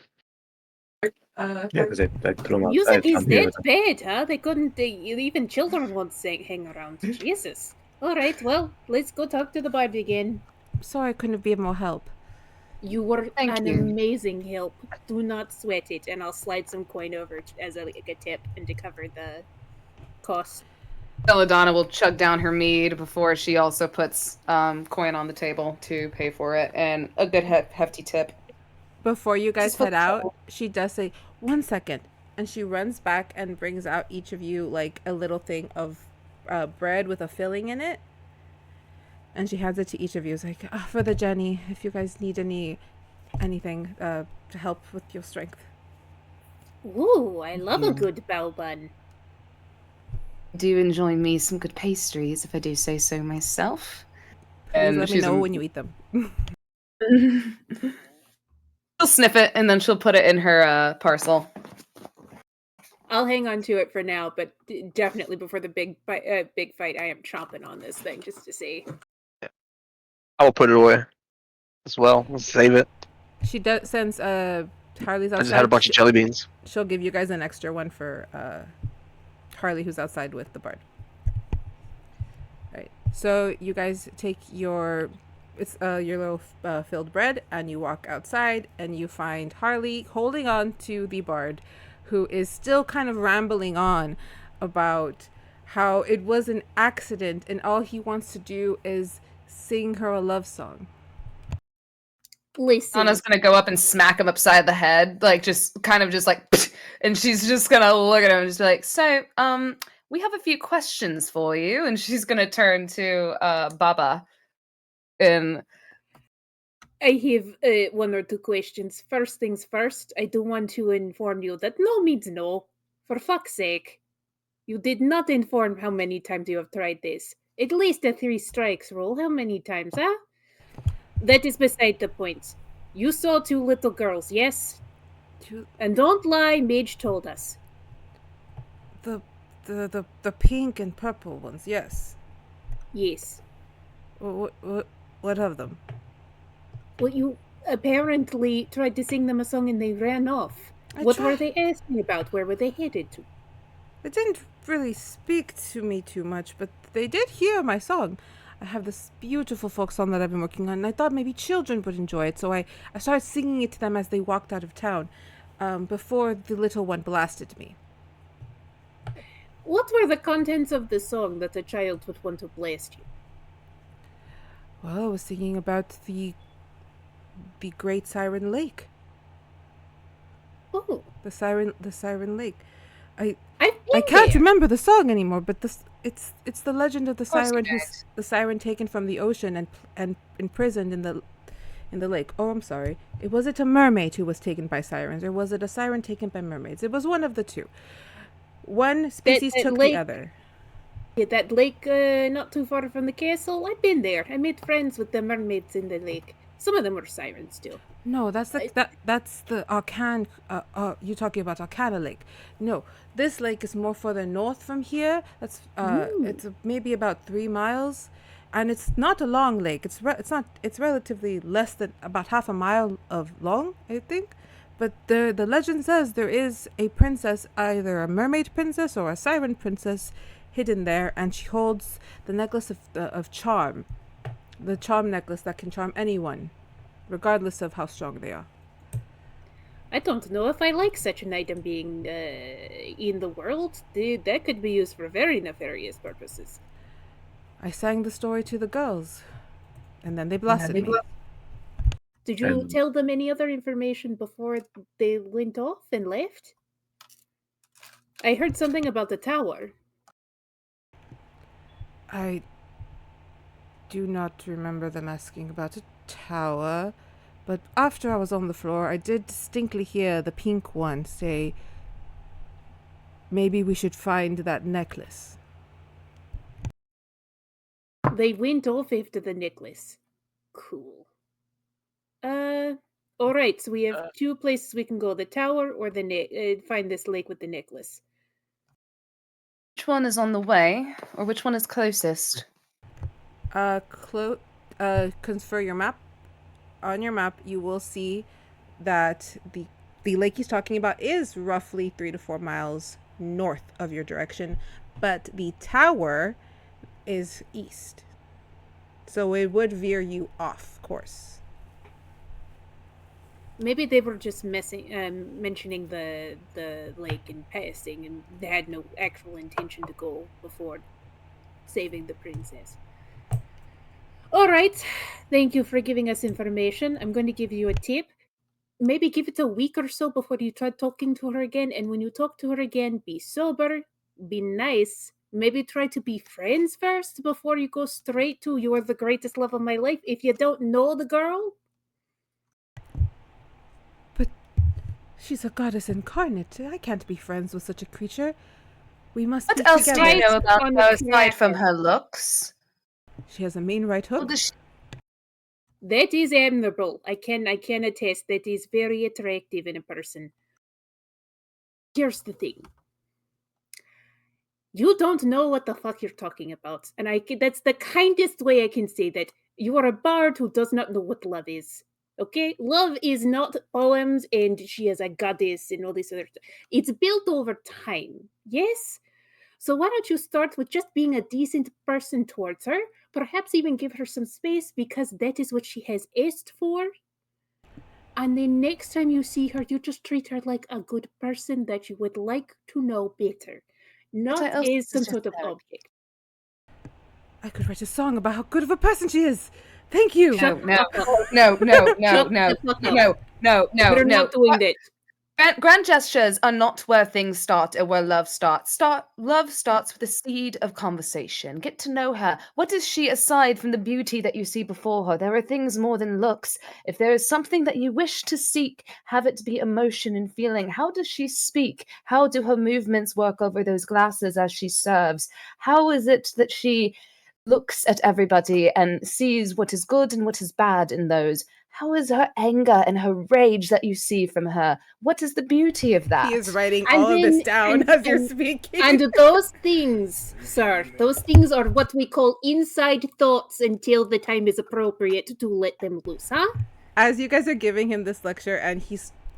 Yeah, because I threw him Music outside. is I'm here that with him. bad, huh? They couldn't. Even children won't hang around. Jesus. All right. Well, let's go talk to the bard again. Sorry I couldn't be of more help. You were Thank an you. amazing help. Do not sweat it, and I'll slide some coin over as a tip and to cover the cost. Belladonna will chug down her mead before she also puts coin on the table to pay for it, and a good hefty tip. Before you guys Just for head the out, trouble. she does say, 1 second. And she runs back and brings out each of you like a little thing of bread with a filling in it. And she hands it to each of you. It's like, for the journey, if you guys need anything to help with your strength. Ooh, I love a you. good bell bun. Do enjoy me some good pastries, if I do say so myself. Please And let me she's know when you eat them. she'll sniff it and then she'll put it in her parcel. I'll hang on to it for now, but definitely before the big fight, I am chomping on this thing just to see. I will put it away as well. Let's save it. She does, since Harley's outside. I just had a bunch of jelly beans. She'll give you guys an extra one for Harley, who's outside with the bard. Right. So you guys take your little filled bread, and you walk outside, and you find Harley holding on to the bard, who is still kind of rambling on about how it was an accident, and all he wants to do is sing her a love song. Listen, Anna's gonna go up and smack him upside the head, like just kind of just like, and she's just gonna look at him and just be like, "So, we have a few questions for you," and she's gonna turn to Baba, and I have one or two questions. First things first, I do want to inform you that no means no. For fuck's sake. You did not inform how many times you have tried this. At least a 3 strikes rule. How many times, huh? That is beside the point. You saw 2 little girls, yes? And don't lie, Mage told us. The pink and purple ones, yes. Yes. What of them? Well, you apparently tried to sing them a song and they ran off. What were they asking about? Where were they headed to? They didn't really speak to me too much, but they did hear my song. I have this beautiful folk song that I've been working on, and I thought maybe children would enjoy it, so I started singing it to them as they walked out of town, before the little one blasted me. What were the contents of the song that a child would want to blast you? Well, I was singing about the Great Siren Lake. Oh, The Siren Lake. I can't remember the song anymore, but it's the legend of the course you siren can't. who's the siren taken from the ocean and imprisoned in the lake. Oh, I'm sorry. Was it a mermaid who was taken by sirens, or was it a siren taken by mermaids? It was one of the two. One species that took lake- the other. Yeah, that lake not too far from the castle. I've been there. I made friends with the mermaids in the lake. Some of them were sirens too. No, that's the Arcan. You're talking about Arcana Lake. No, this lake is more further north from here. That's it's maybe about 3 miles, and it's not a long lake. It's relatively less than about half a mile of long, I think. But the legend says there is a princess, either a mermaid princess or a siren princess, hidden there, and she holds the necklace of charm, the charm necklace that can charm anyone, regardless of how strong they are. I don't know if I like such an item being in the world. That could be used for very nefarious purposes. I sang the story to the girls, and then they blasted me. Did you tell them any other information before they went off and left? I heard something about the tower. I do not remember them asking about a tower, but after I was on the floor, I did distinctly hear the pink one say, maybe we should find that necklace. They went off after the necklace. Cool. Alright, so we have 2 places we can go, the tower or the find this lake with the necklace. Which one is on the way, or which one is closest? Confer your map. On your map, you will see that the lake he's talking about is roughly 3 to 4 miles north of your direction, but the tower is east. So it would veer you off course. Maybe they were just mentioning the lake in passing, and they had no actual intention to go before saving the princess. All right, thank you for giving us information. I'm going to give you a tip. Maybe give it a week or so before you try talking to her again. And when you talk to her again, be sober, be nice. Maybe try to be friends first before you go straight to "you are the greatest love of my life" if you don't know the girl. But she's a goddess incarnate. I can't be friends with such a creature. We must be What else do together. you know about on her the aside from cracker. her looks? She has a main right hook. What does she- That is admirable. I can attest that is very attractive in a person. Here's the thing. You don't know what the fuck you're talking about. And that's the kindest way I can say that. You are a bard who does not know what love is. Okay? Love is not poems and she is a goddess and all this other stuff. It's built over time. Yes? So why don't you start with just being a decent person towards her? Perhaps even give her some space because that is what she has asked for. And then next time you see her, you just treat her like a good person that you would like to know better. Not else as is some just sort of there? object. I could write a song about how good of a person she is. Thank you. Shut No, the fuck up. no, no, no, Shut no, the fuck up. no, We're no. not doing that. Grand gestures are not where things start or where love starts. Love starts with a seed of conversation. Get to know her. What is she aside from the beauty that you see before her? There are things more than looks. If there is something that you wish to seek, have it be emotion and feeling. How does she speak? How do her movements work over those glasses as she serves? How is it that she looks at everybody and sees what is good and what is bad in those? How is her anger and her rage that you see from her? What is the beauty of that? He is writing And all of this then- down and- as you're and- speaking. And those things, sir, those things are what we call inside thoughts until the time is appropriate to let them loose, huh? As you guys are giving him this lecture, and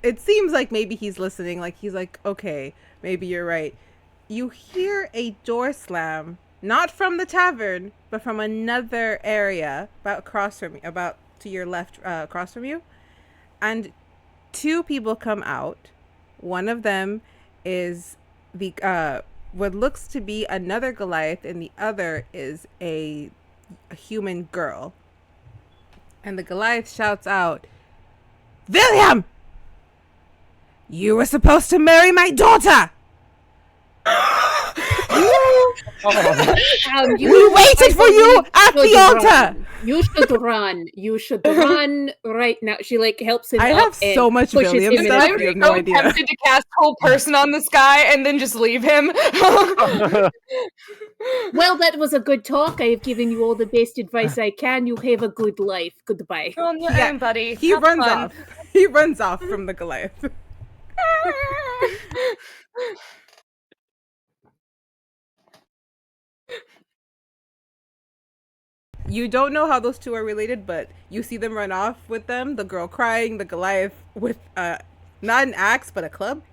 it seems like maybe he's listening, like he's like, okay, maybe you're right. You hear a door slam, not from the tavern, but from another area about to your left, across from you, and two people come out. One of them is the what looks to be another Goliath, and the other is a human girl. And the Goliath shouts out, "William! You were supposed to marry my daughter! We waited for you at the altar!" You should run. You should run right now. She helps him. I up have so and much pushes William him in stuff, the you have drink. no idea. Tempted to cast whole person on this guy and then just leave him. Well, that was a good talk. I have given you all the best advice I can. You have a good life. Goodbye. Go on your Yeah, own, buddy. He Have runs fun. off. He runs off from the Goliath. You don't know how those two are related, but you see them run off with them. The girl crying, the Goliath with not an axe but a club.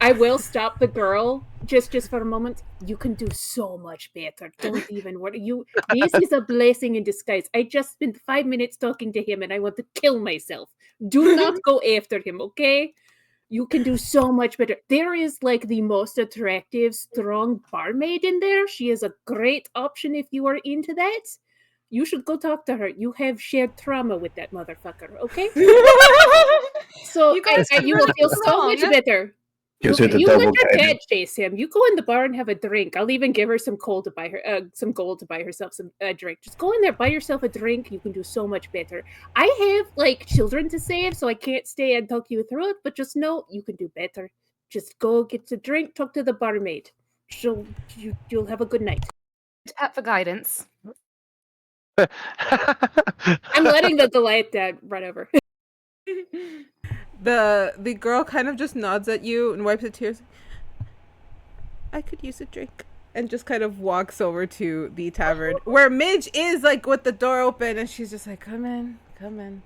I will stop the girl just for a moment. You can do so much better. Don't even worry. This is a blessing in disguise. I just spent 5 minutes talking to him and I want to kill myself. Do not go after him, okay? You can do so much better. There is the most attractive, strong barmaid in there. She is a great option if you are into that. You should go talk to her. You have shared trauma with that motherfucker, okay? So You guys you will feel so wrong. much better. Gives her the You let double her guidance. cat chase him. You go in the bar and have a drink. I'll even give her some gold to buy herself some drink. Just go in there, buy yourself a drink. You can do so much better. I have children to save, so I can't stay and talk you through it. But just know you can do better. Just go get a drink. Talk to the barmaid. You'll have a good night. Pat for guidance. I'm letting the Goliath dad run over. The girl kind of just nods at you and wipes her tears. I could use a drink. and just kind of walks over to the tavern where Midge is like with the door open, and she's just like, "Come in, come in."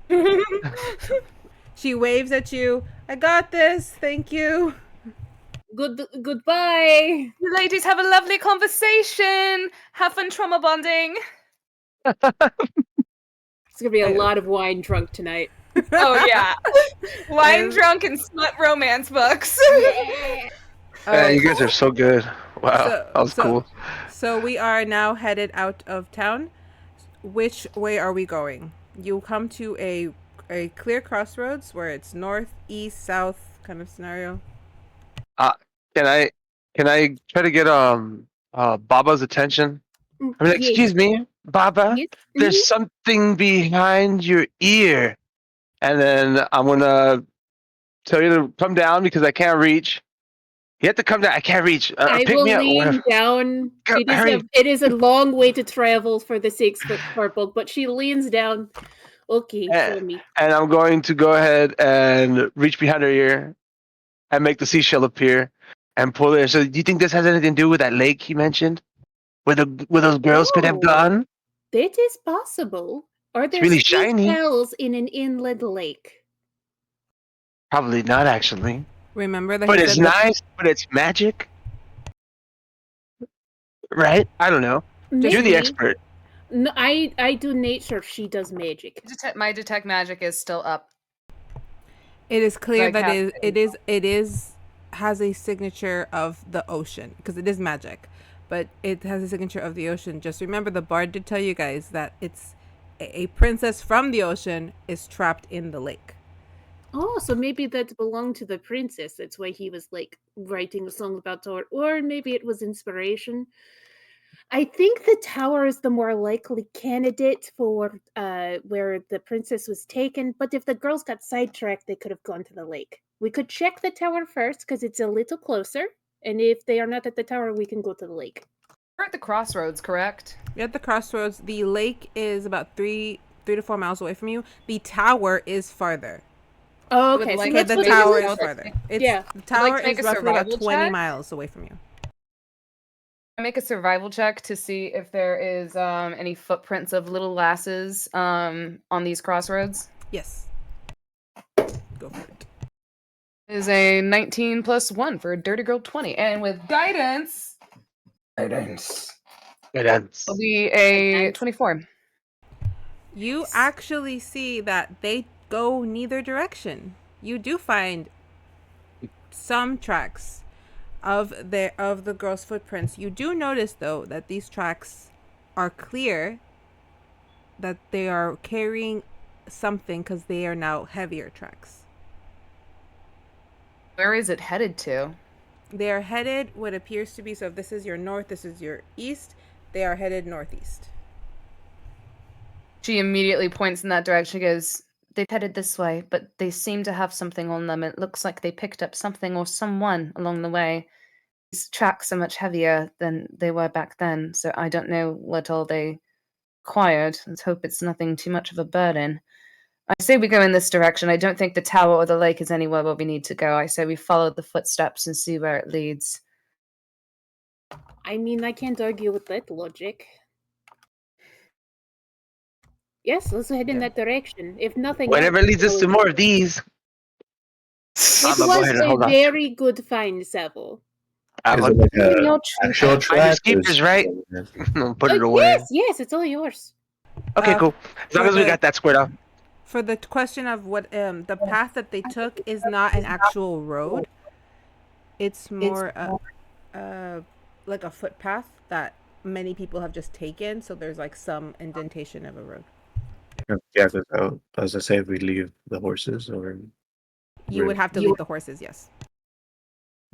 She waves at you. "I got this. Thank you." Goodbye. You ladies have a lovely conversation. Have fun trauma bonding. It's gonna be a lot of wine drunk tonight. Oh yeah, wine am- drunk and smut romance books. Yeah. All Man, right. you guys are so good. Wow, So, that was so, cool. so we are now headed out of town. Which way are we going? You come to a clear crossroads where it's north, east, south kind of scenario. Uh, can I try to get Baba's attention? I mean, Yes. excuse me, Baba. Yes. There's something behind your ear, and then I'm gonna tell you to come down because I can't reach. You have to come down. I can't reach. I Pick will me up. lean Whatever. down. Go, hurry. It is a long way to travel for the 6-foot purple, but she leans down. Okay, show me. And I'm going to go ahead and reach behind her ear and make the seashell appear and pull it. So, do you think this has anything to do with that lake he mentioned, where those girls could have Oh, gone? that is possible. Are there really shiny. seashells in an inland lake? Probably not, actually. Remember that But he it's said that nice. But it's magic, right? I don't know. You're the Maybe. expert. No, I do nature. She does magic. My detect magic is still up. it is clear Like that half it is has a signature of the ocean because it is magic, but it has a signature of the ocean. Just remember, the bard did tell you guys that it's a princess from the ocean is trapped in the lake. Oh, so maybe that belonged to the princess. That's why he was like writing a song about her. Or maybe it was inspiration. I think the tower is the more likely candidate for where the princess was taken. But if the girls got sidetracked, they could have gone to the lake. We could check the tower first because it's a little closer. And if they are not at the tower, we can go to the lake. We're at the crossroads, correct? You're at the crossroads. The lake is about 3 to 4 miles away from you. The tower is farther. Oh, Would okay. So like Okay, let's the go to tower the is lake. farther. It's, Yeah. the tower to make is a roughly about survival 20 check. miles away from you. I make a survival check to see if there is any footprints of little lasses on these crossroads. Yes. Go for it. It is a 19 plus 1 for a dirty girl 20. And with guidance, it'll be a 24. You actually see that they go neither direction. You do find some tracks of the girls' footprints. You do notice though that these tracks are clear, that they are carrying something because they are now heavier tracks. Where is it headed to? They are headed what appears to be, so if this is your north, this is your east, they are headed northeast. She immediately points in that direction. She goes, they've headed this way, but they seem to have something on them. It looks like they picked up something or someone along the way. These tracks are much heavier than they were back then, so I don't know what all they acquired. Let's hope it's nothing too much of a burden. I say we go in this direction. I don't think the tower or the lake is anywhere where we need to go. I say we follow the footsteps and see where it leads. I mean, I can't argue with that logic. Yes, let's head in Yeah. that direction. If nothing Whatever else, leads us to more of these. It I'm gonna go was ahead and a hold on. very good find, Savo. I'm Is gonna it like No a truth. actual Finders track? or keepers, is- right? Put it away. Yes, it's all yours. Okay, Uh, cool. As long for as we the- got that squared up. For the question of what the path that they took is not an actual road. It's more like a footpath that many people have just taken. So there's like some indentation of a road. Yeah, because as I say, if we leave the horses or You would have to leave the horses, yes.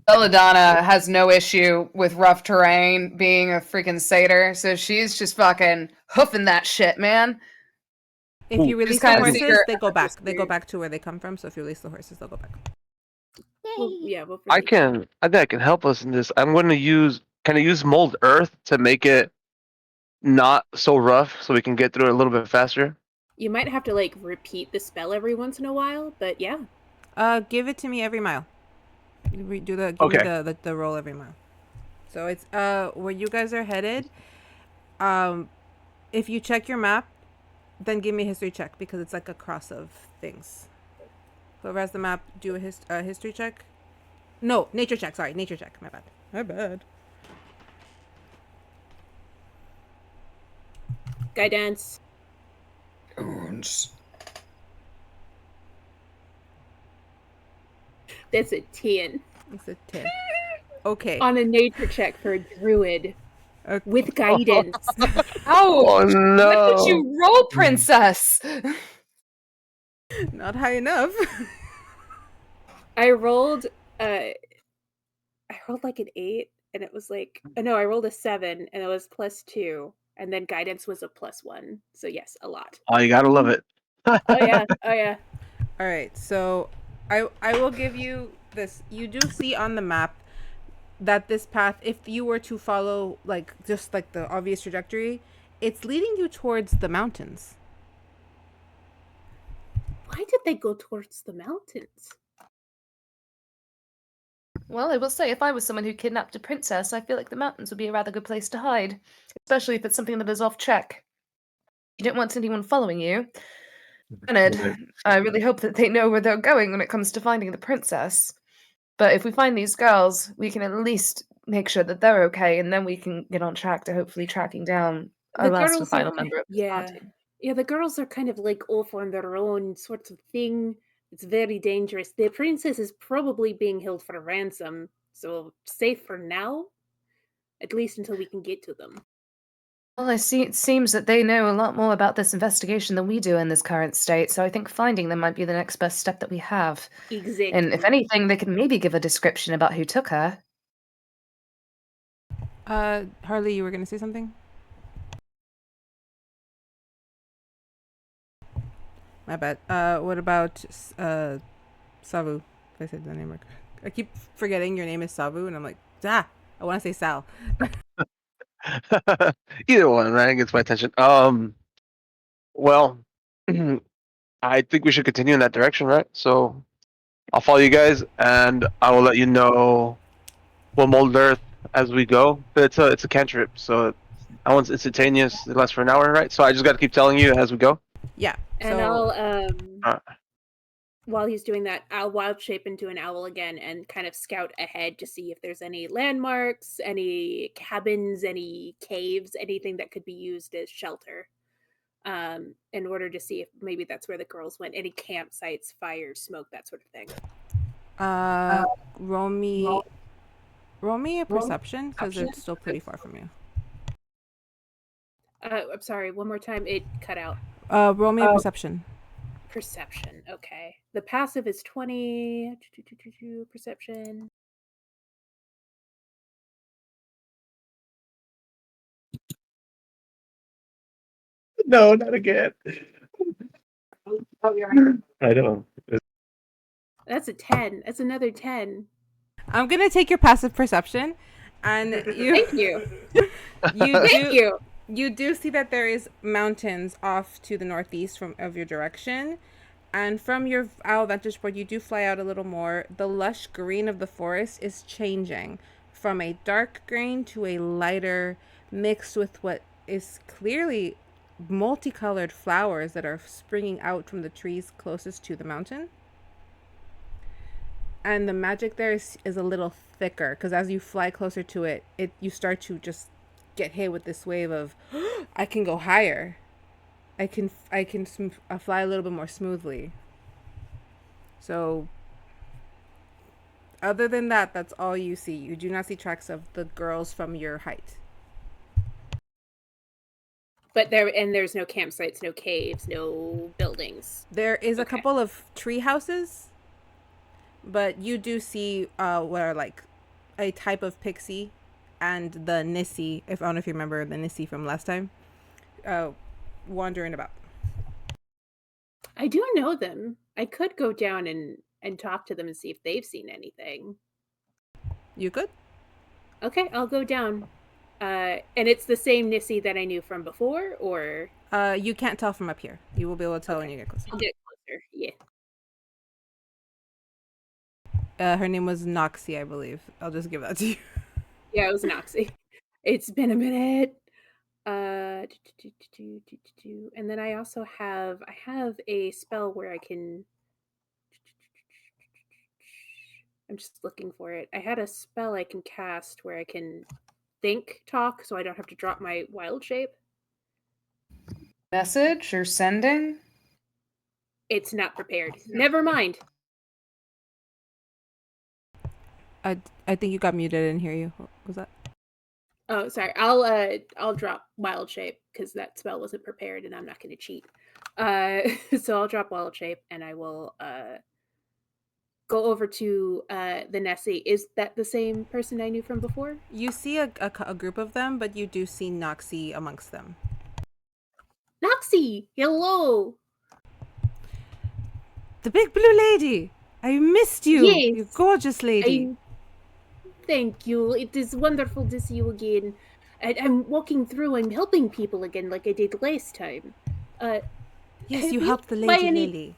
Belladonna has no issue with rough terrain being a freaking satyr, so she's just fucking hoofing that shit, man. If Ooh. you release Just the kinda horses, secret- they go back. They go back to where they come from. So if you release the horses, they'll go back. Well, yeah, we'll I proceed. think I can help us in this. I'm going to use. Can I use mold earth to make it not so rough, so we can get through it a little bit faster? You might have to like repeat the spell every once in a while, but yeah. Give it to me every mile. Do the give Okay. me the roll every mile. So it's where you guys are headed. If you check your map, then give me a history check because it's like a cross of things. Whoever has the map, do a history check. No, nature check. Sorry, nature check. My bad. My bad. Guidance. That's a 10 It's a 10. Okay. on a nature check for a druid Okay. with guidance. Oh, Oh what did no! you roll, princess? Not high enough. I rolled like an 8 and it was like no, I rolled a 7 and it was +2 and then guidance was a +1. So yes, a lot. Oh, you gotta love it. Oh yeah. Oh yeah. All right. So I will give you this. You do see on the map that this path, if you were to follow like just like the obvious trajectory, it's leading you towards the mountains. Why did they go towards the mountains? Well, I will say, if I was someone who kidnapped a princess, I feel like the mountains would be a rather good place to hide, especially if it's something that is off check. You don't want anyone following you. Granted, I really hope that they know where they're going when it comes to finding the princess. But if we find these girls, we can at least make sure that they're okay, and then we can get on track to hopefully tracking down our The last and girls final are member of this yeah. party. Yeah, the girls are kind of like off on their own sort of thing. It's very dangerous. The princess is probably being held for ransom, so safe for now, at least until we can get to them. Well, I see. It seems that they know a lot more about this investigation than we do in this current state, so I think finding them might be the next best step that we have. And if Exactly. anything, they can maybe give a description about who took her. Harley, you were gonna say something? My bad. What about Savu? If I said the name right. I keep forgetting your name is Savu, and I'm like, I want to say Sal. Either one, right? Gets my attention. Well, I think we should continue in that direction, right? So I'll follow you guys, and I will let you know what mold earth as we go. But it's a cantrip, so that one's instantaneous. It lasts for an hour, right? So I just got to keep telling you as we go. Yeah. And So I'll Uh, while he's doing that, I'll wild shape into an owl again and kind of scout ahead to see if there's any landmarks, any cabins, any caves, anything that could be used as shelter. In order to see if maybe that's where the girls went, any campsites, fires, smoke, that sort of thing. roll me a perception because it's still pretty far from you. I'm sorry, one more time. It cut out. Roll me a perception. Perception. Okay. The passive is 20. Perception. No, not again. I know. That's a 10. That's another 10. I'm gonna take your passive perception, and Thank you. you you. You do see that there is mountains off to the northeast of your direction, and from your owl vantage point, you do fly out a little more. The lush green of the forest is changing from a dark green to a lighter, mixed with what is clearly multicolored flowers that are springing out from the trees closest to the mountain. And the magic there is a little thicker because as you fly closer to it, you start to just get hit with this wave of I can go higher. I can fly a little bit more smoothly. So other than that, that's all you see. You do not see tracks of the girls from your height. But there's no campsites, no caves, no buildings. There is a couple of tree houses, but you do see where like a type of pixie and the Nissi, if I don't know if you remember the Nissi from last time, wandering about. I do know them. I could go down and talk to them and see if they've seen anything. You could? Okay, I'll go down. And it's the same Nissi that I knew from before, or You can't tell from up here. You will be able to tell when you get closer. I'll get closer. Yeah. Her name was Noxie, I believe. I'll just give that to you. Yeah, it was Noxie. It's been a minute. And then I also have a spell where I can. I'm just looking for it. I had a spell I can cast where I can think talk, so I don't have to drop my wild shape. Message or sending? It's not prepared. Never mind. I think you got muted. I didn't hear you. What was that? Oh, sorry. I'll drop wild shape because that spell wasn't prepared, and I'm not going to cheat. So I'll drop wild shape, and I will go over to the Nessie. Is that the same person I knew from before? You see a group of them, but you do see Noxie amongst them. Noxie, hello. The big blue lady. I missed you. Yes, You gorgeous lady. Thank you. It is wonderful to see you again. I'm walking through. I'm helping people again, like I did last time. Yes, you helped the lady Lily.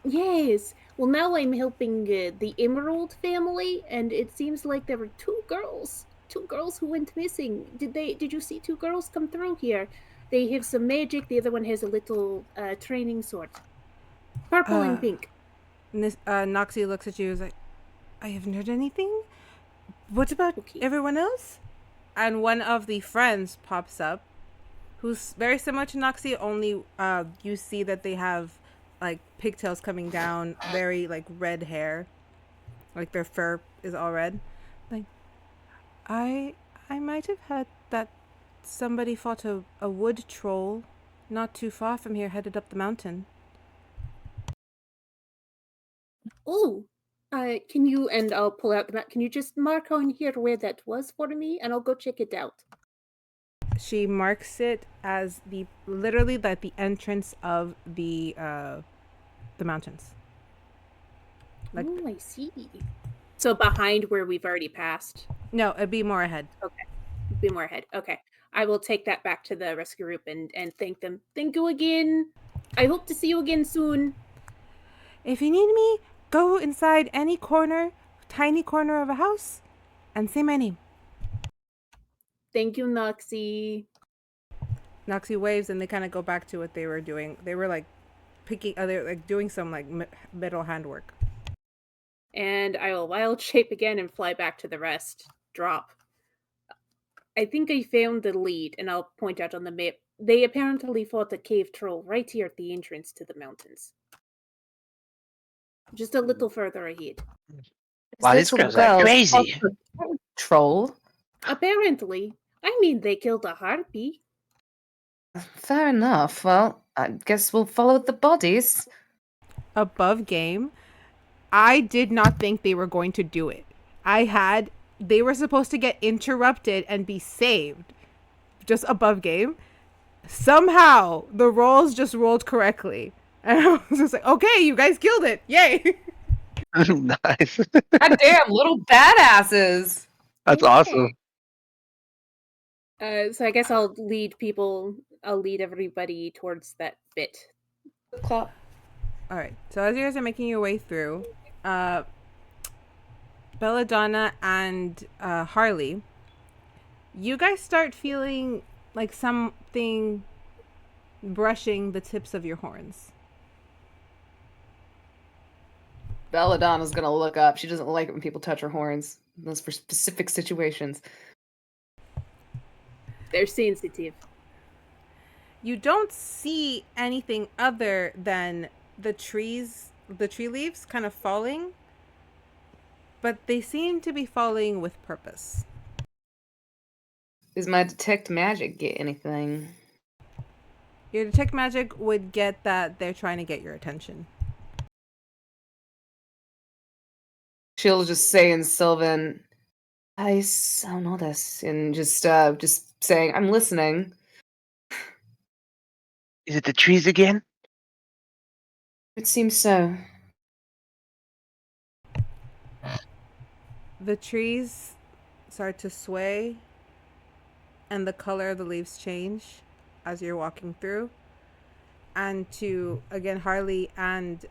Yes. Well, now I'm helping the Emerald family, and it seems like there were two girls who went missing. Did you see two girls come through here? They have some magic. The other one has a little training sword, purple and pink. Noxie looks at you and is like, I haven't heard anything. What about everyone else? And one of the friends pops up, who's very similar to Noxie, only you see that they have like pigtails coming down, very like red hair, like their fur is all red. Like, I might have heard that somebody fought a wood troll not too far from here, headed up the mountain. Oh, can you, and I'll pull out the map. Can you just mark on here where that was for me, and I'll go check it out. She marks it as literally at the entrance of the mountains. Like, oh, I see. So behind where we've already passed? No, it'd be more ahead. Okay. Be more ahead. Okay. I will take that back to the rescue group and thank them. Thank you again. I hope to see you again soon. If you need me, go inside any corner, tiny corner of a house, and say my name. Thank you, Noxie. Noxie waves, and they kind of go back to what they were doing. They were like they're like doing some like middle handwork. And I will wild shape again and fly back to the rest. Drop. I think I found the lead, and I'll point out on the map. They apparently fought a cave troll right here at the entrance to the mountains. Just a little further ahead. Wow, these girls are crazy. Troll? Apparently. I mean, they killed a harpy. Fair enough. Well, I guess we'll follow the bodies. Above game, I did not think they were going to do it. They were supposed to get interrupted and be saved. Just above game. Somehow, the rolls just rolled correctly. And I was just like, okay, you guys killed it. Yay. Nice. God damn, little badasses. That's awesome. So I guess I'll lead everybody towards that bit. All right. So as you guys are making your way through, Belladonna and Harley, you guys start feeling like something brushing the tips of your horns. Belladonna's gonna look up. She doesn't like it when people touch her horns. Those for specific situations. They're sensitive. You don't see anything other than the tree leaves kind of falling, but they seem to be falling with purpose. Does my detect magic get anything? Your detect magic would get that they're trying to get your attention. She'll just say in Sylvan, I don't know this, and just saying, I'm listening. Is it the trees again? It seems so. The trees start to sway, and the color of the leaves change as you're walking through. And to, again, Harley and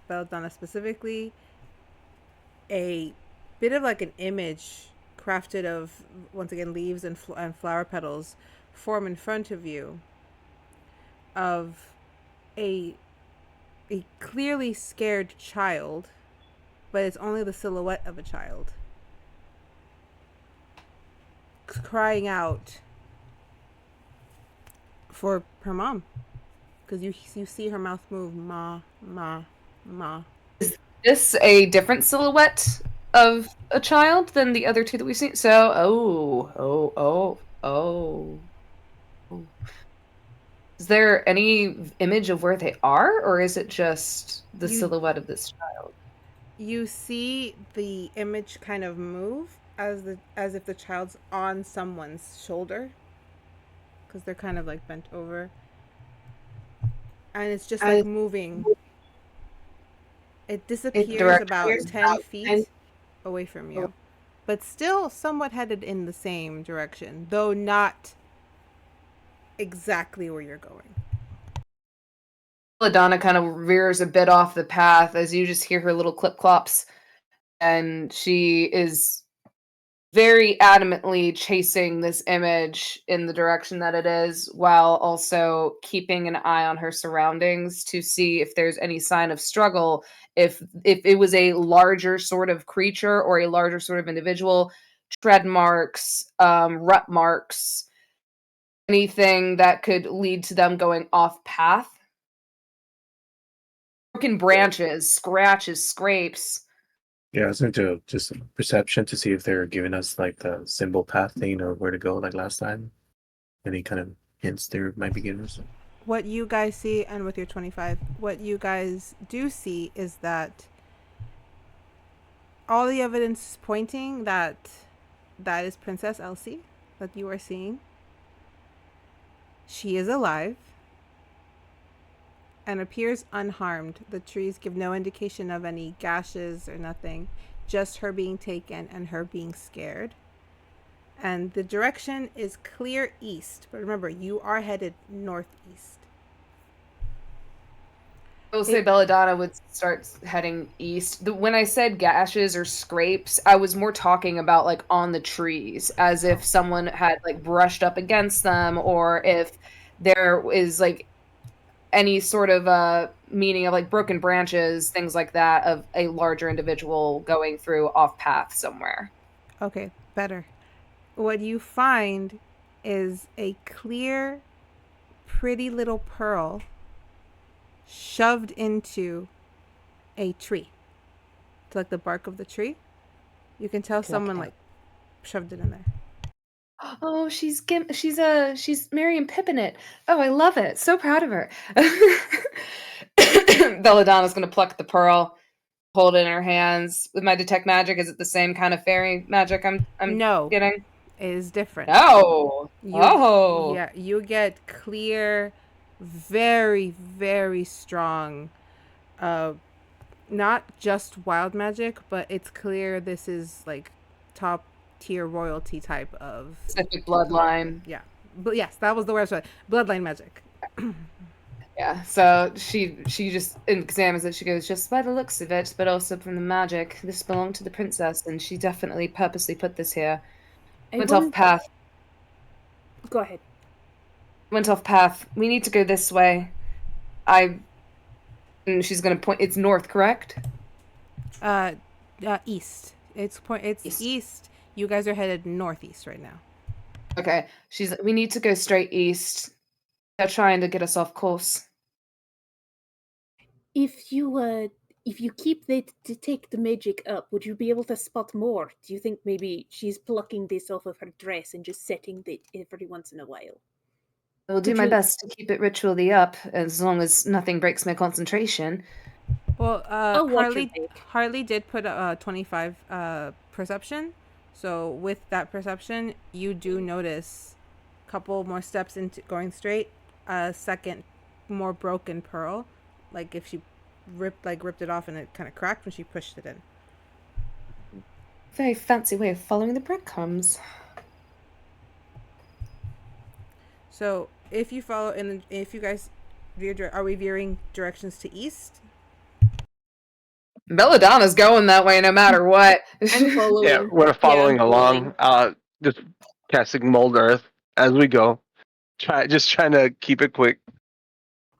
Belladonna specifically, a bit of like an image crafted of, once again, leaves and flower petals form in front of you of a clearly scared child, but it's only the silhouette of a child crying out for her mom, because you see her mouth move, ma, ma, ma. Is this a different silhouette of a child than the other two that we've seen? So, oh. Is there any image of where they are, or is it just the silhouette of this child? You see the image kind of move as if the child's on someone's shoulder, because they're kind of like bent over, and it's just like moving. It disappears about 10 feet away from you, but still somewhat headed in the same direction, though not exactly where you're going. Belladonna kind of veers a bit off the path as you just hear her little clip clops, and she is very adamantly chasing this image in the direction that it is, while also keeping an eye on her surroundings to see if there's any sign of struggle, if it was a larger sort of creature or a larger sort of individual, tread marks, rut marks, anything that could lead to them going off path. Broken branches, scratches, scrapes. Yeah, I was going to just perception to see if they're giving us like the symbol path thing or where to go like last time. Any kind of hints there might be giving us? What you guys see, and with your 25, what you guys do see is that all the evidence is pointing that is Princess Elsie that you are seeing. She is alive and appears unharmed. The trees give no indication of any gashes or nothing, just her being taken and her being scared. And the direction is clear east, but remember, you are headed northeast. I will say Belladonna would start heading east. When I said gashes or scrapes, I was more talking about like on the trees, as if someone had like brushed up against them, or if there is like any sort of meaning of like broken branches, things like that, of a larger individual going through off path somewhere. Okay, better. What you find is a clear, pretty little pearl shoved into a tree. It's like the bark of the tree. You can tell someone like shoved it in there. Oh, she's Mary and Pippin it. Oh, I love it. So proud of her. Belladonna's gonna pluck the pearl, hold it in her hands. With my detect magic, is it the same kind of fairy magic I'm No, getting? it is different. No. Yeah, you get clear, very, very strong, not just wild magic, but it's clear this is like top tier royalty type of specific bloodline. Yeah, but yes, that was the word I was trying. Bloodline magic. Yeah, so she just examines it. She goes, just by the looks of it, but also from the magic, this belonged to the princess, and she definitely purposely put this here. Went off path. Go ahead. Went off path. We need to go this way. And she's gonna point. It's north, correct? East. It's east. You guys are headed northeast right now. Okay. We need to go straight east. They're trying to get us off course. If you keep to take the magic up, would you be able to spot more? Do you think maybe she's plucking this off of her dress and just setting it every once in a while? I will do my best to keep it ritually up, as long as nothing breaks my concentration. Well, Harley did put a 25 perception. So with that perception, you do notice a couple more steps into going straight, a second more broken pearl, like if she ripped it off and it kind of cracked when she pushed it in. Very fancy way of following the breadcrumbs. So if you follow if you guys veer, are we veering directions to east? Belladonna's going that way no matter what. I'm following. Yeah, we're I'm following following. along. Just casting mold earth as we go. Trying to keep it quick.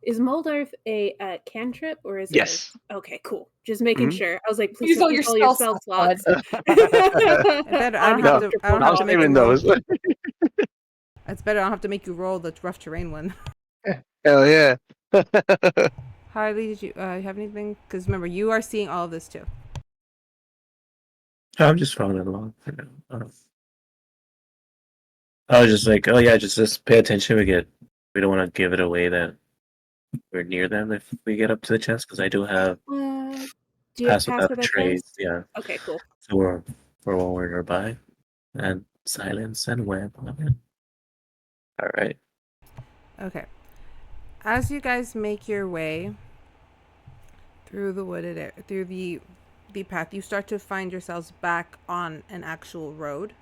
Is Mold Earth a cantrip or is it Yes. a... Okay, cool. Just making Mhm. sure. I was like, please Use don't all use your all your spell spell slots, slots. I bet I don't have No, to. I don't I'm have to make you saving roll. those. It's better I don't have to make you roll the rough terrain one. Hell yeah. Harley, did you have anything? Because remember, you are seeing all of this too. I'm just following along for now. I was just like, oh yeah, just pay attention. We don't want to give it away that we're near them if we get up to the chest, because I do have Do you have pass pass without a without trace. trace? Yeah, Okay, cool. so we're one word nearby, and silence and web. All right. Okay. As you guys make your way through the wooded area, through the path, you start to find yourselves back on an actual road.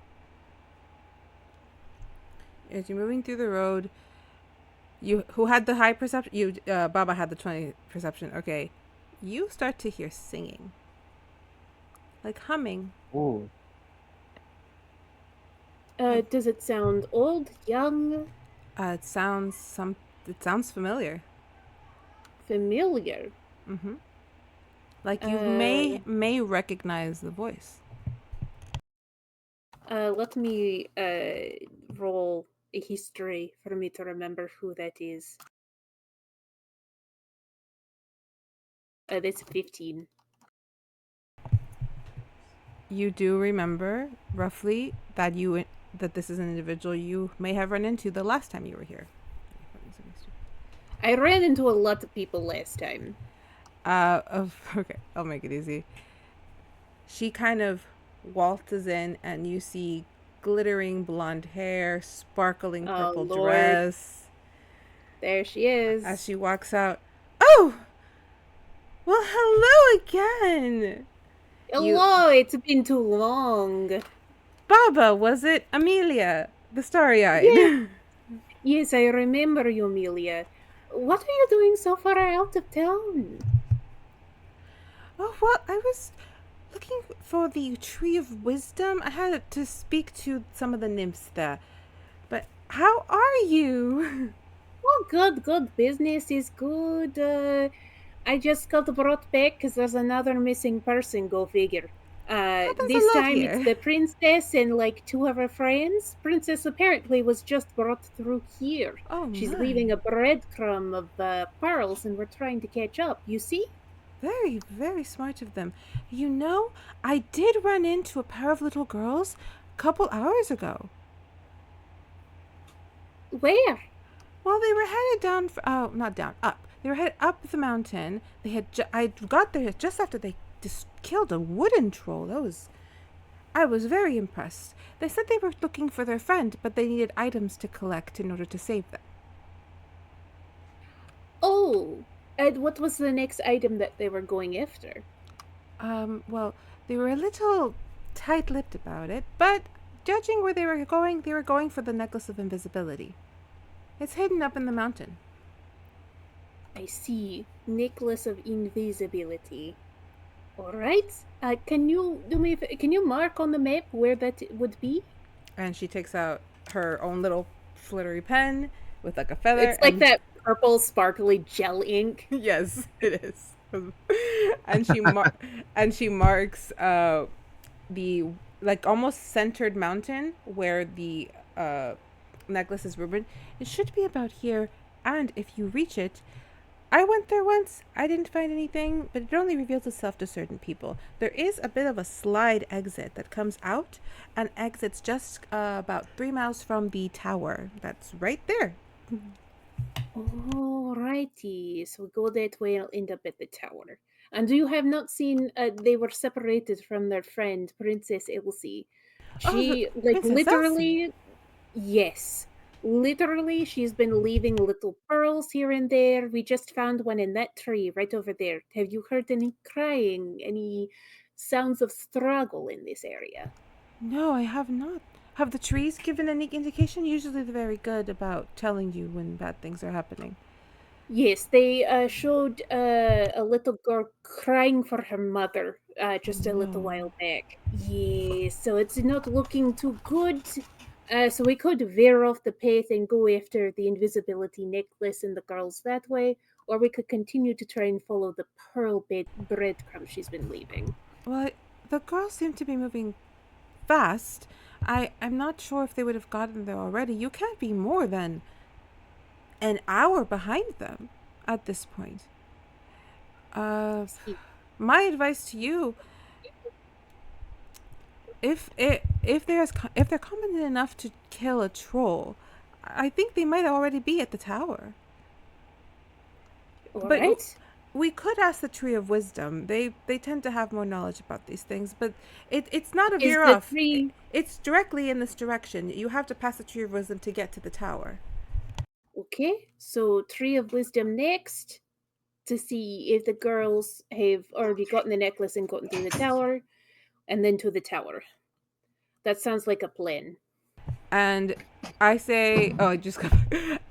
As you're moving through the road, who had the high perception? Baba had the 20 perception. Okay, you start to hear singing, like humming. Ooh. Does it sound old, young, It sounds familiar. familiar? Mm-hmm. Like you Uh, may recognize the voice. Let me roll a history for me to remember who that is. That's 15. You do remember roughly that this is an individual you may have run into the last time you were here. I ran into a lot of people last time. Okay, I'll make it easy. She kind of waltzes in, and you see glittering blonde hair, sparkling Oh, purple Lord. dress. There she is. As she walks out, oh, well, hello again. Hello, it's been too long. Baba, was it Amelia, the starry-eyed? Yes. Yes, I remember you, Amelia. What are you doing so far out of town? Oh, well, I was looking for the Tree of Wisdom. I had to speak to some of the nymphs there. But how are you? Oh, good. Business is good. I just got brought back because there's another missing person, go figure. Happens This a lot time it's here. the princess and like two of her friends. Princess apparently was just brought through here. Oh, She's my. leaving a breadcrumb of pearls and we're trying to catch up. You see? Very, very smart of them. You know, I did run into a pair of little girls a couple hours ago. Where? Well, they were headed down, not down, up. They were headed up the mountain. I got there just after they just killed a wooden troll. I was very impressed. They said they were looking for their friend, but they needed items to collect in order to save them. Oh, and what was the next item that they were going after? Well, they were a little tight-lipped about it, but judging where they were going for the necklace of invisibility. It's hidden up in the mountain. I see. Necklace of invisibility. All right. Can you do me? Can you mark on the map where that would be? And she takes out her own little flittery pen with like a feather. It's like that purple sparkly gel ink. Yes, it is. and she marks the like almost centered mountain where the necklace is ruined. It should be about here, and if you reach it, I went there once. I didn't find anything, but it only reveals itself to certain people. There is a bit of a slide exit that comes out and exits just about 3 miles from the tower. That's right there. Alrighty. So we go that way and end up at the tower. And you have not seen? They were separated from their friend Princess Elsie. Oh, She like Princess Elsie. literally. Yes. Literally, she's been leaving little pearls here and there. We just found one in that tree right over there. Have you heard any crying, any sounds of struggle in this area? No, I have not. Have the trees given any indication? Usually they're very good about telling you when bad things are happening. Yes, they showed a little girl crying for her mother just a little No. while back. Yes, so it's not looking too good. So we could veer off the path and go after the invisibility necklace and the girls that way, or we could continue to try and follow the breadcrumbs she's been leaving. Well, the girls seem to be moving fast. I'm not sure if they would have gotten there already. You can't be more than an hour behind them at this point. Uh, my advice to you, if they're competent enough to kill a troll, I think they might already be at the tower. All But right. we could ask the Tree of Wisdom. They tend to have more knowledge about these things. But it's not a Is veer the off. tree It's directly in this direction. You have to pass the Tree of Wisdom to get to the tower. okay? So tree of wisdom next to see if the girls have already gotten the necklace and gotten through the tower, and then to the tower. That sounds like a plan. And I say, oh, I just got.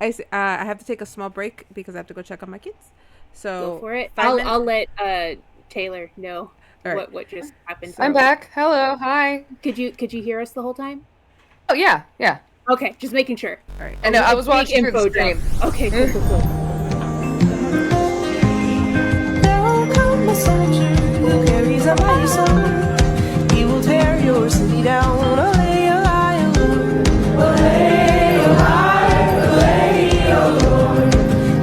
I say, I have to take a small break because I have to go check on my kids. Go So for it. 5 minutes. I'll let Taylor know All right. what just happened. So- I'm back. Hello. Hi. Could you hear us the whole time? Oh yeah, yeah. Okay, just making sure. All right. I know. I was Big watching through the info dump. stream. Okay, cool, cool, cool. Now come a soldier who carries a mighty sword. He will tear your city down. Olay, olay, Lord. Olay, olay, olay, Lord.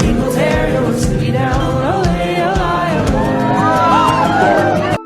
He will tear your city down. Olay, olay, Lord.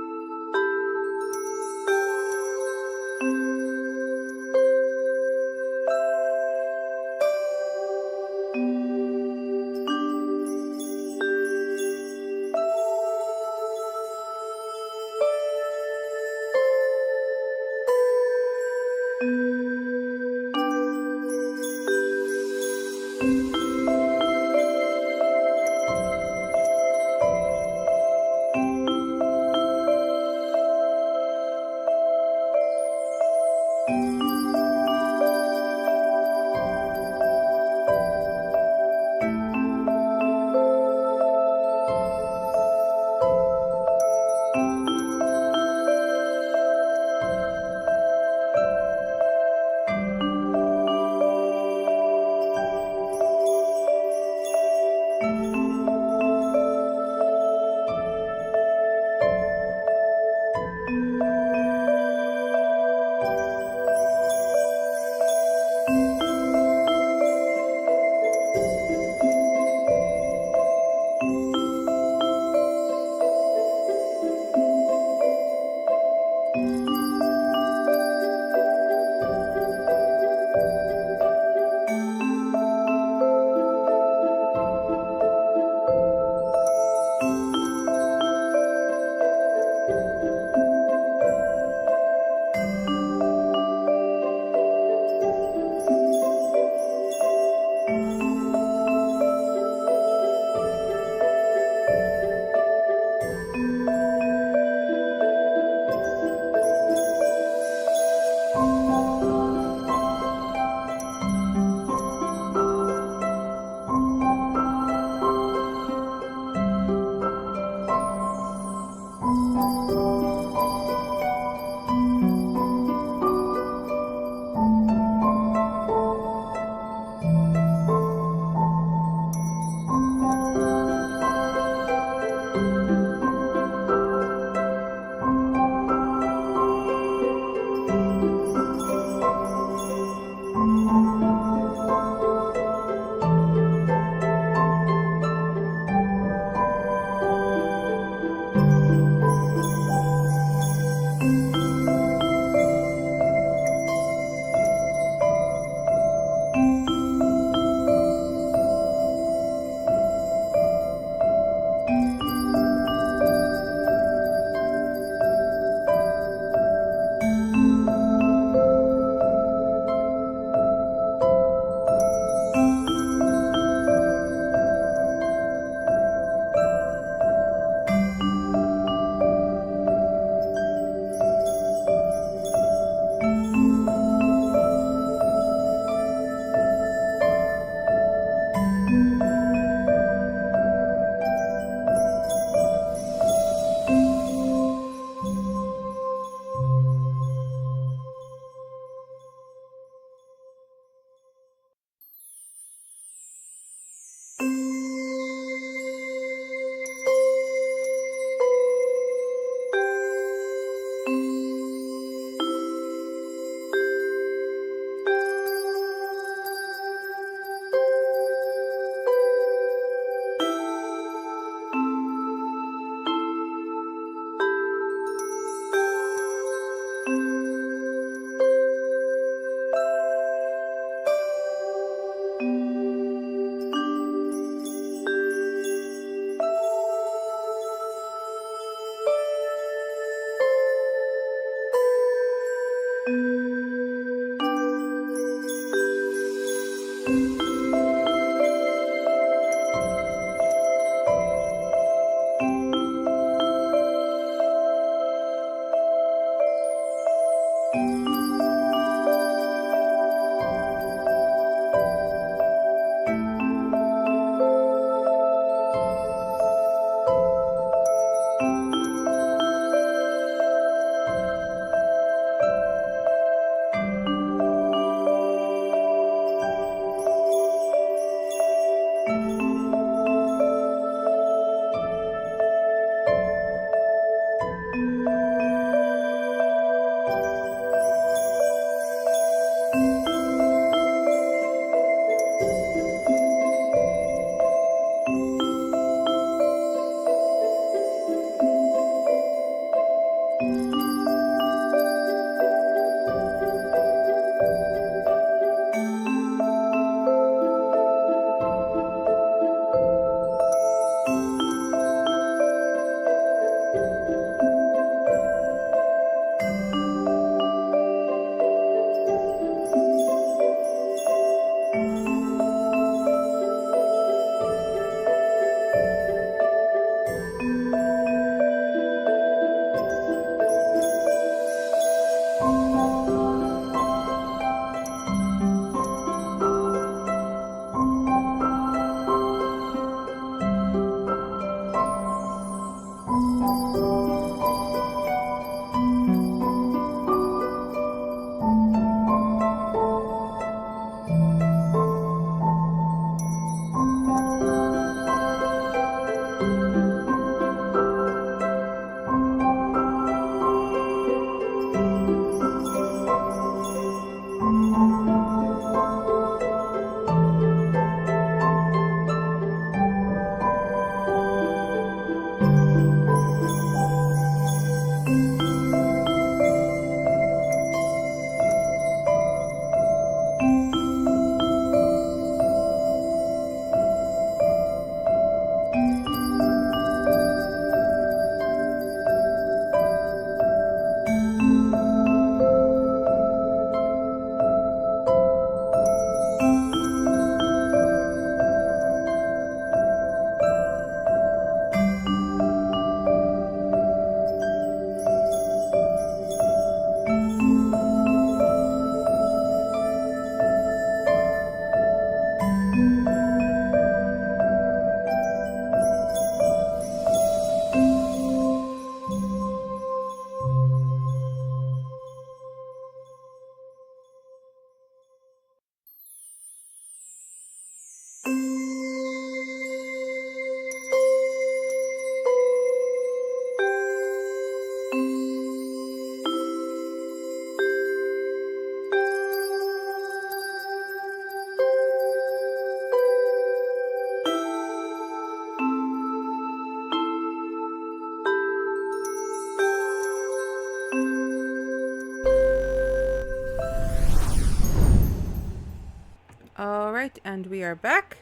All right, and we are back.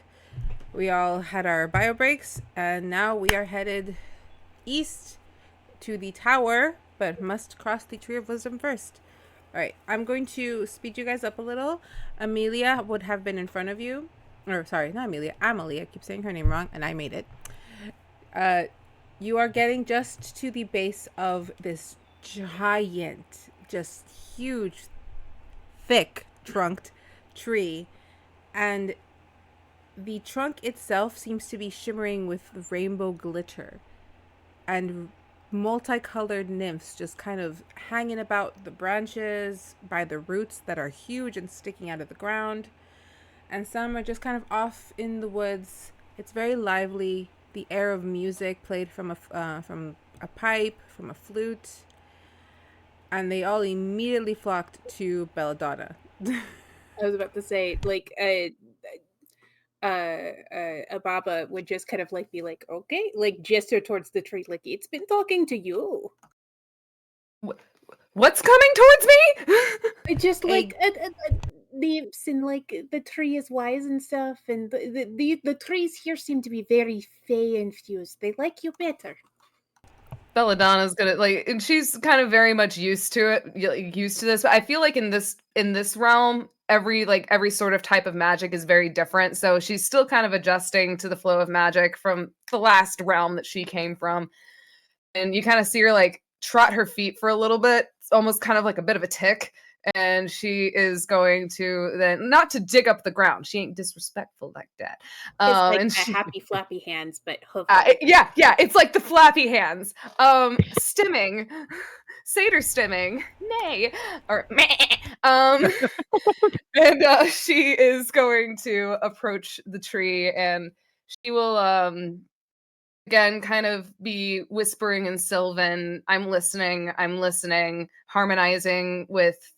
We all had our bio breaks, and now we are headed east to the tower, but must cross the Tree of Wisdom first. All right, I'm going to speed you guys up a little. Amelia would have been in front of you. Or, sorry, not Amelia, Amelie. I keep saying her name wrong, and I made it. You are getting just to the base of this giant, just huge, thick trunked tree. And the trunk itself seems to be shimmering with rainbow glitter. And multicolored nymphs just kind of hanging about the branches by the roots that are huge and sticking out of the ground. And some are just kind of off in the woods. It's very lively. The air of music played from a pipe, from a flute. And they all immediately flocked to Belladonna. I was about to say, like, Ababa would just kind of like be like, okay, like gesture towards the tree, like it's been talking to you. What's coming towards me? It just A- like leaves and like the tree is wise and stuff, and the trees here seem to be very fey infused. They like you better. Belladonna's gonna like, and she's kind of very much used to it, used to this. But I feel like in this realm, every sort of type of magic is very different. So she's still kind of adjusting to the flow of magic from the last realm that she came from. And you kind of see her like trot her feet for a little bit. It's almost kind of like a bit of a tick. And she is going to then not to dig up the ground. She ain't disrespectful like that. It's like And a she, happy flappy hands, but yeah, it's like the flappy hands. Stimming, satyr stimming, nay, or meh. And she is going to approach the tree, and she will again kind of be whispering in Sylvan, I'm listening, harmonizing with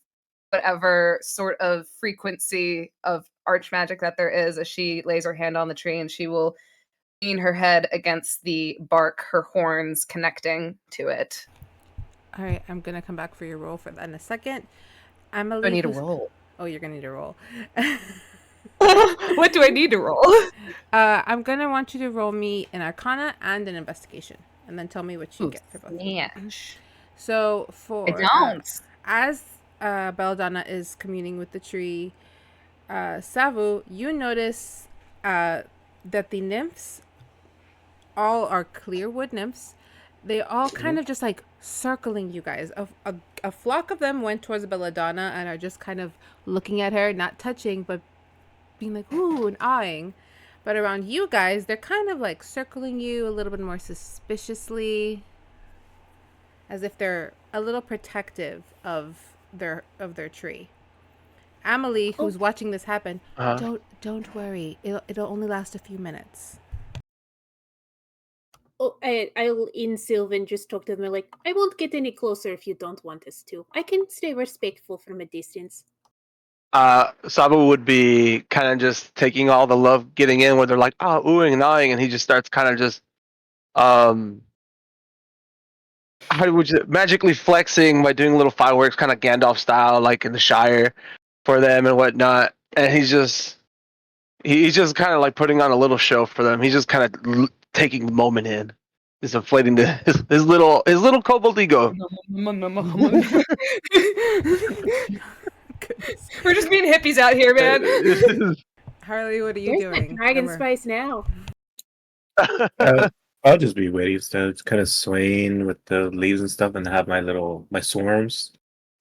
whatever sort of frequency of arch magic that there is, as she lays her hand on the tree, and she will lean her head against the bark, her horns connecting to it. All right, I'm gonna come back for your roll for that in a second. I Emily, need a who's... roll. Oh, you're gonna need a roll. What do I need to roll? I'm gonna want you to roll me an Arcana and an Investigation, and then tell me what you Ooh, get for both. snatch. So I for don't. as Belladonna is communing with the tree, Savu, you notice that the nymphs all are clear wood nymphs. They all kind of just like circling you guys. A flock of them went towards Belladonna and are just kind of looking at her, not touching, but being like, ooh, and eyeing. But around you guys, they're kind of like circling you a little bit more suspiciously, as if they're a little protective of their tree. Amelie, who's watching this happen, don't worry. It'll only last a few minutes. Oh, I'll in Sylvan just talk to them like, I won't get any closer if you don't want us to. I can stay respectful from a distance. Sabu would be kind of just taking all the love getting in where they're like, oohing and ahhing, and he just starts kind of just how would you magically flexing by doing little fireworks, kind of Gandalf style, like in the Shire, for them and whatnot. And he's just kind of like putting on a little show for them. He's just kind of taking the moment in, just inflating his little kobold ego. We're just being hippies out here, man. Harley, what are you There's doing? that dragon Remember- spice now. I'll just be waiting, so it's kind of swaying with the leaves and stuff, and have my swarms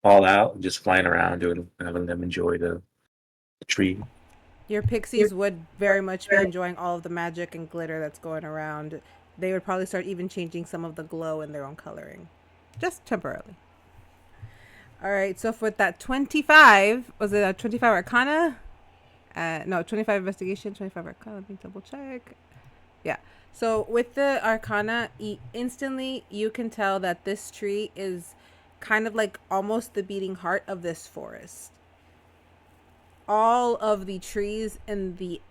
all out, and just flying around, having them enjoy the tree. Your pixies would very much be enjoying all of the magic and glitter that's going around. They would probably start even changing some of the glow in their own coloring, just temporarily. All right, so for that 25, was it a 25 Arcana? No, 25 Investigation, 25 Arcana. Let me double check. Yeah. So with the Arcana, instantly you can tell that this tree is kind of like almost the beating heart of this forest. All of the trees in the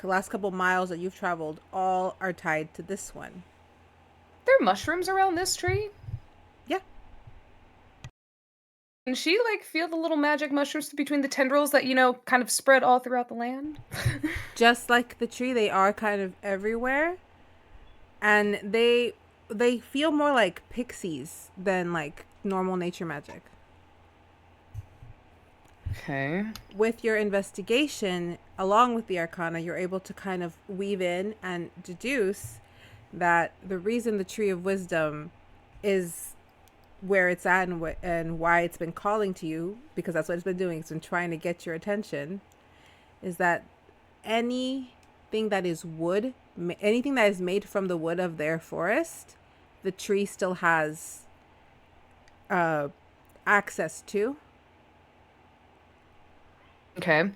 last couple miles that you've traveled, all are tied to this one. There are mushrooms around this tree? Yeah. Can she like feel the little magic mushrooms between the tendrils that, kind of spread all throughout the land? Just like the tree, they are kind of everywhere. And they feel more like pixies than like normal nature magic. Okay. With your investigation, along with the Arcana, you're able to kind of weave in and deduce that the reason the Tree of Wisdom is where it's at and why it's been calling to you, because that's what it's been doing. It's been trying to get your attention, is that anything that is wood, anything that is made from the wood of their forest, the tree still has access to. Okay.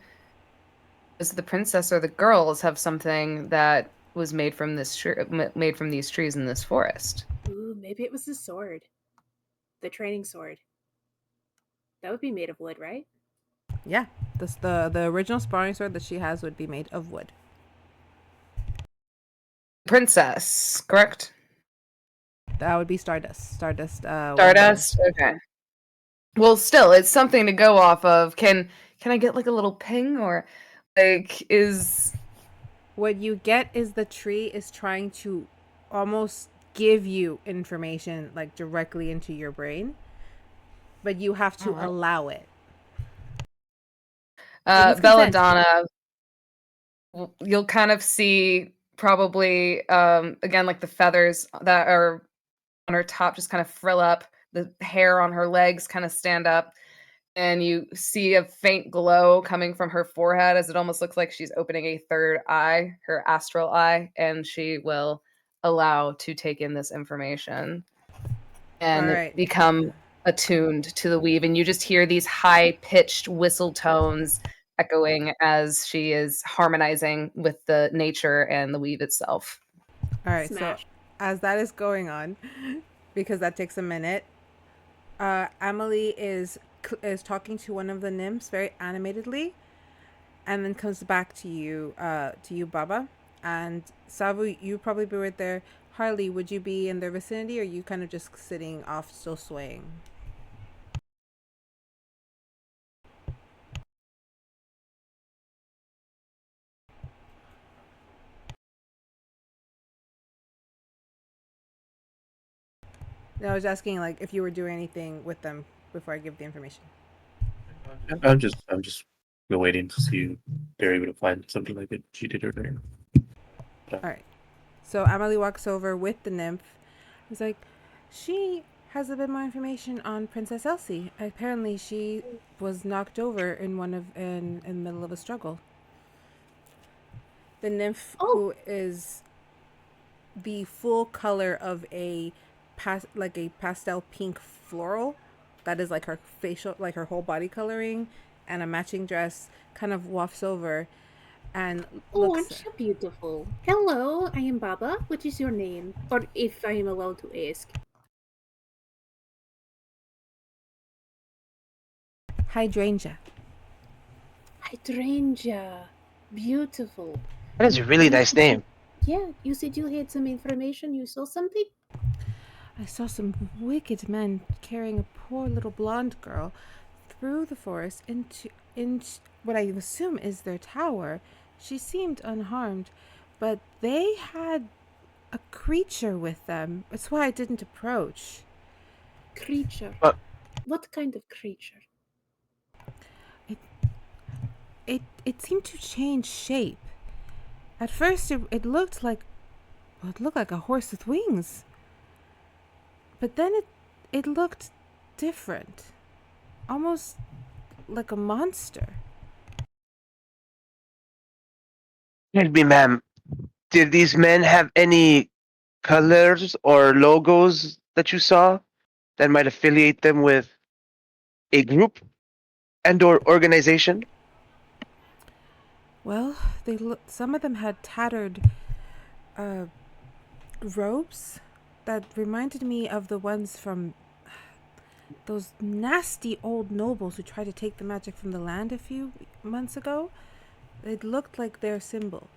Does the princess or the girls have something that was made from these trees in this forest? Ooh, maybe it was the sword. The training sword. That would be made of wood, right? Yeah, the original sparring sword that she has would be made of wood. Princess, correct? That would be Stardust. Stardust? Okay. Well, still, it's something to go off of. Can I get like a little ping, or like is What you get is the tree is trying to almost give you information like directly into your brain, but you have to allow it. Belladonna? You'll kind of see probably again like the feathers that are on her top just kind of frill up, the hair on her legs kind of stand up, and you see a faint glow coming from her forehead as it almost looks like she's opening a third eye, her astral eye, and she will allow to take in this information and become attuned to the weave. And you just hear these high-pitched whistle tones echoing as she is harmonizing with the nature and the weave itself. All right, Smash. so as that is going on, because that takes a minute, Emily is talking to one of the nymphs very animatedly, and then comes back to you, Baba. And Savu, you probably be right there. Harley, would you be in their vicinity, or are you kind of just sitting off, still swaying? No, I was asking like if you were doing anything with them before I give the information. I'm just waiting to see if they're able to find something like it she did earlier. All right. So Emily walks over with the nymph. He's like, she has a bit more information on Princess Elsie. Apparently, she was knocked over in the middle of a struggle. The nymph, Oh. who is the full color of a pastel pink floral, that is like her facial, like her whole body coloring, and a matching dress, kind of wafts over and Oh, looks. aren't you beautiful? Hello, I am Baba. What is your name? Or if I am allowed to ask. Hydrangea. Hydrangea. Beautiful. That is a really nice name. Yeah, you said you had some information. You saw something? I saw some wicked men carrying a poor little blonde girl through the forest into what I assume is their tower. She seemed unharmed, but they had a creature with them. That's why I didn't approach. Creature. But- What kind of creature? It seemed to change shape. At first, it looked like a horse with wings. But then it looked different, almost like a monster. Excuse me, ma'am. Did these men have any colors or logos that you saw that might affiliate them with a group and/or organization? Well, some of them had tattered robes that reminded me of the ones from those nasty old nobles who tried to take the magic from the land a few months ago. It looked like their symbol.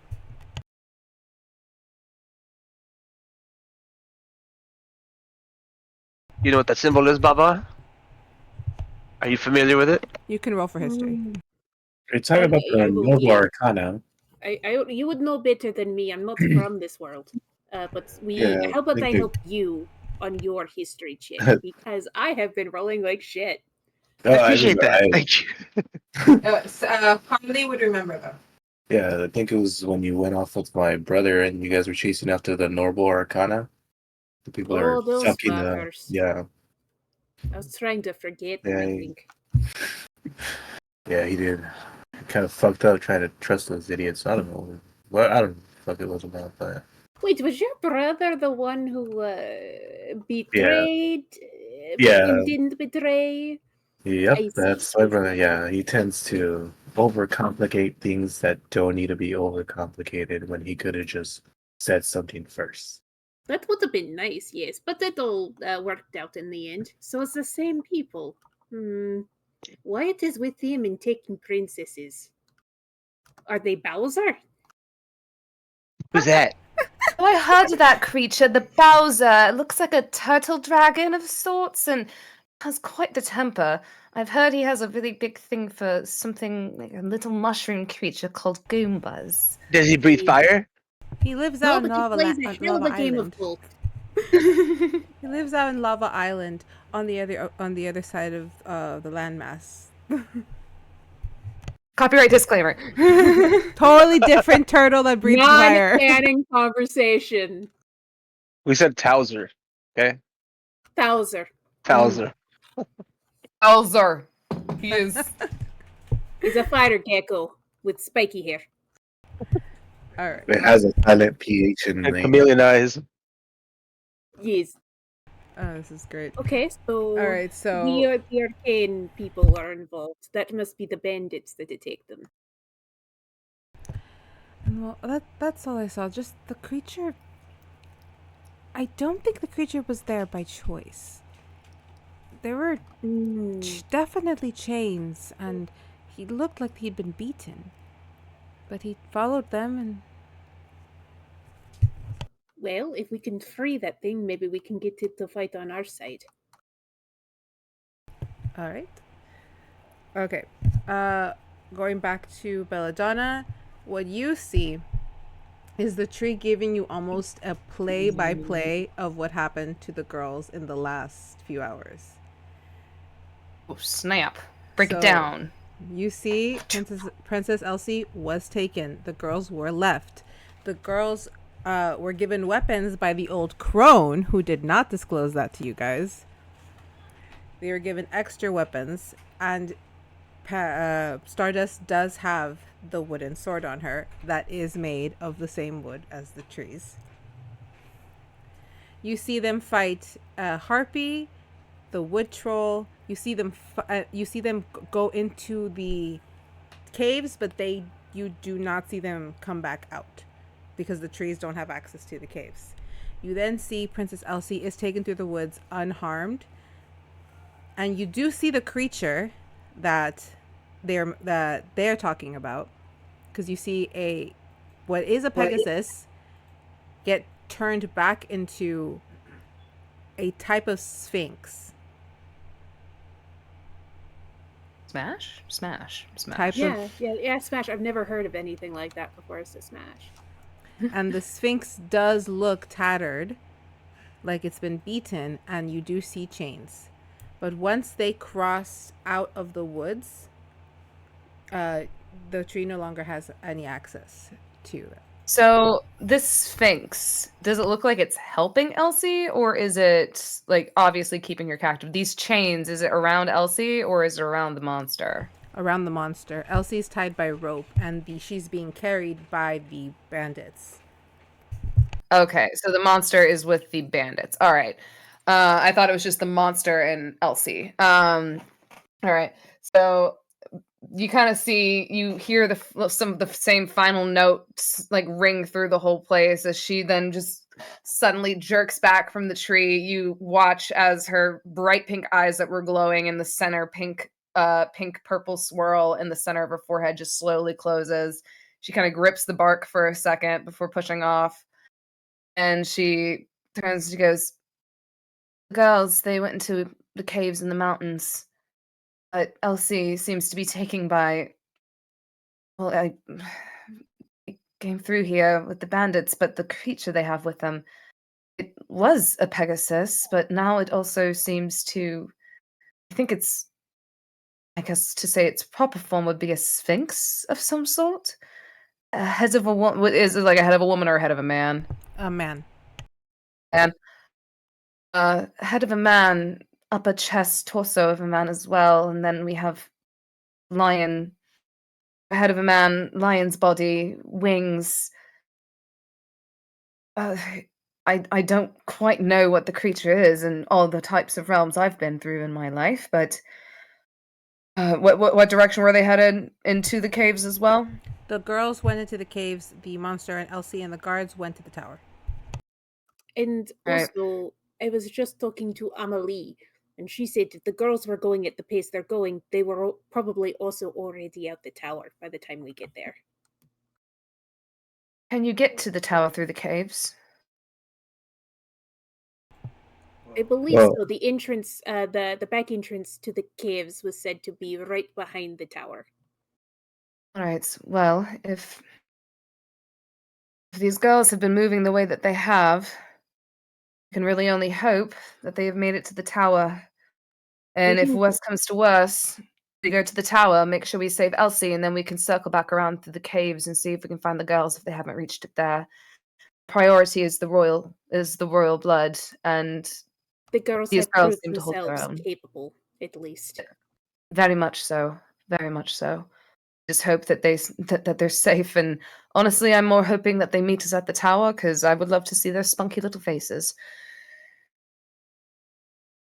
You know what that symbol is, Baba? Are you familiar with it? You can roll for history. You're talking about the I will Noble be- Arcana. You would know better than me. I'm not from this world. But Yeah, how about thank I you. help you on your history check? Because I have been rolling like shit. I appreciate that. Thank you. Harley would remember though. Yeah, I think it was when you went off with my brother and you guys were chasing after the Noble Arcana. The people Oh, are those sucking the. fuckers. Yeah, I was trying to forget them, Yeah, I he- think. yeah, he did. Kind of fucked up trying to trust those idiots. I don't know. Well, I don't know what the fuck it was about, but Wait, was your brother the one who betrayed but Yeah. then didn't betray? yep, I see. that's my brother. Yeah, he tends to overcomplicate things that don't need to be overcomplicated when he could have just said something first. That would have been nice, yes, but that all worked out in the end. So it's the same people. Why it is with him in taking princesses? Are they Bowser? Who's that? Oh, I heard of that creature, the Bowser. It looks like a turtle dragon of sorts and has quite the temper. I've heard he has a really big thing for something like a little mushroom creature called Goombas. Does he breathe fire? He lives No, out in but he Lava, plays a hell of Lava a game of Island. golf. He lives out in Lava Island on the other side of the landmass. Copyright disclaimer. Totally different turtle that breathes fire. Non-canon conversation. We said Towser. Okay? Bowser. Towser. Bowser. He is. He's a fighter gecko with spiky hair. All right. It has a silent PH in the And name. chameleon eyes. Yes. Oh, this is great. Okay, so All right, so the arcane people are involved. That must be the bandits that attacked them. well, that's all I saw. Just the creature. I don't think the creature was there by choice. There were definitely chains, and he looked like he'd been beaten. But he followed them, and Well, if we can free that thing, maybe we can get it to fight on our side. All right. Okay. Going back to Belladonna, what you see is the tree giving you almost a play-by-play of what happened to the girls in the last few hours. Oh, snap. Break So, it down. You see, Princess Elsie was taken. The girls were left. The girls were given weapons by the old crone, who did not disclose that to you guys. They were given extra weapons, and Stardust does have the wooden sword on her that is made of the same wood as the trees. You see them fight Harpy, the wood troll. You see them go into the caves, but you do not see them come back out because the trees don't have access to the caves. You then see Princess Elsie is taken through the woods unharmed, and you do see the creature that they're talking about, because you see what is a Pegasus get turned back into a type of sphinx. Smash? Smash. Smash. Type of, Yeah, Smash. I've never heard of anything like that before, so Smash. and the sphinx does look tattered, like it's been beaten, and you do see chains. But once they cross out of the woods, the tree no longer has any access to them. So this Sphinx, does it look like it's helping Elsie, or is it like obviously keeping her captive? These chains, is it around Elsie or is it around the monster? Around the monster, Elsie's tied by rope, and she's being carried by the bandits. Okay, so the monster is with the bandits. All right. I thought it was just the monster and Elsie. All right. So you kind of you hear some of the same final notes like ring through the whole place as she then just suddenly jerks back from the tree. You watch as her bright pink eyes that were glowing in the center, pink purple swirl in the center of her forehead just slowly closes. She kind of grips the bark for a second before pushing off, and she turns. She goes, "The girls, they went into the caves in the mountains, but Elsie seems to be taken by, well, I came through here with the bandits, but the creature they have with them, it was a Pegasus, but now it also seems to, I think I guess to say its proper form would be a sphinx of some sort. A head of a woman, is it like a head of a woman or a head of a man? A man. And head of a man, upper chest, torso of a man as well, and then we have lion, head of a man, lion's body, wings. Uh, I don't quite know what the creature is and all the types of realms I've been through in my life, but what direction were they headed? Into the caves as well? The girls went into the caves. The monster and Elsie and the guards went to the tower. And Right. also, I was just talking to Amelie, and she said if the girls were going at the pace they're going, they were probably also already out the tower by the time we get there. Can you get to the tower through the caves? I believe Well, so. The entrance, the back entrance to the caves was said to be right behind the tower. All right. Well, if these girls have been moving the way that they have, we can really only hope that they have made it to the tower. And if can- worse comes to worse, we go to the tower, make sure we save Elsie, and then we can circle back around through the caves and see if we can find the girls if they haven't reached it there. Priority is the royal blood, and The girls these have girls proved seem to hold their themselves own. capable, at least. Very much so. Very much so. Just hope that that they're safe. And honestly, I'm more hoping that they meet us at the tower because I would love to see their spunky little faces.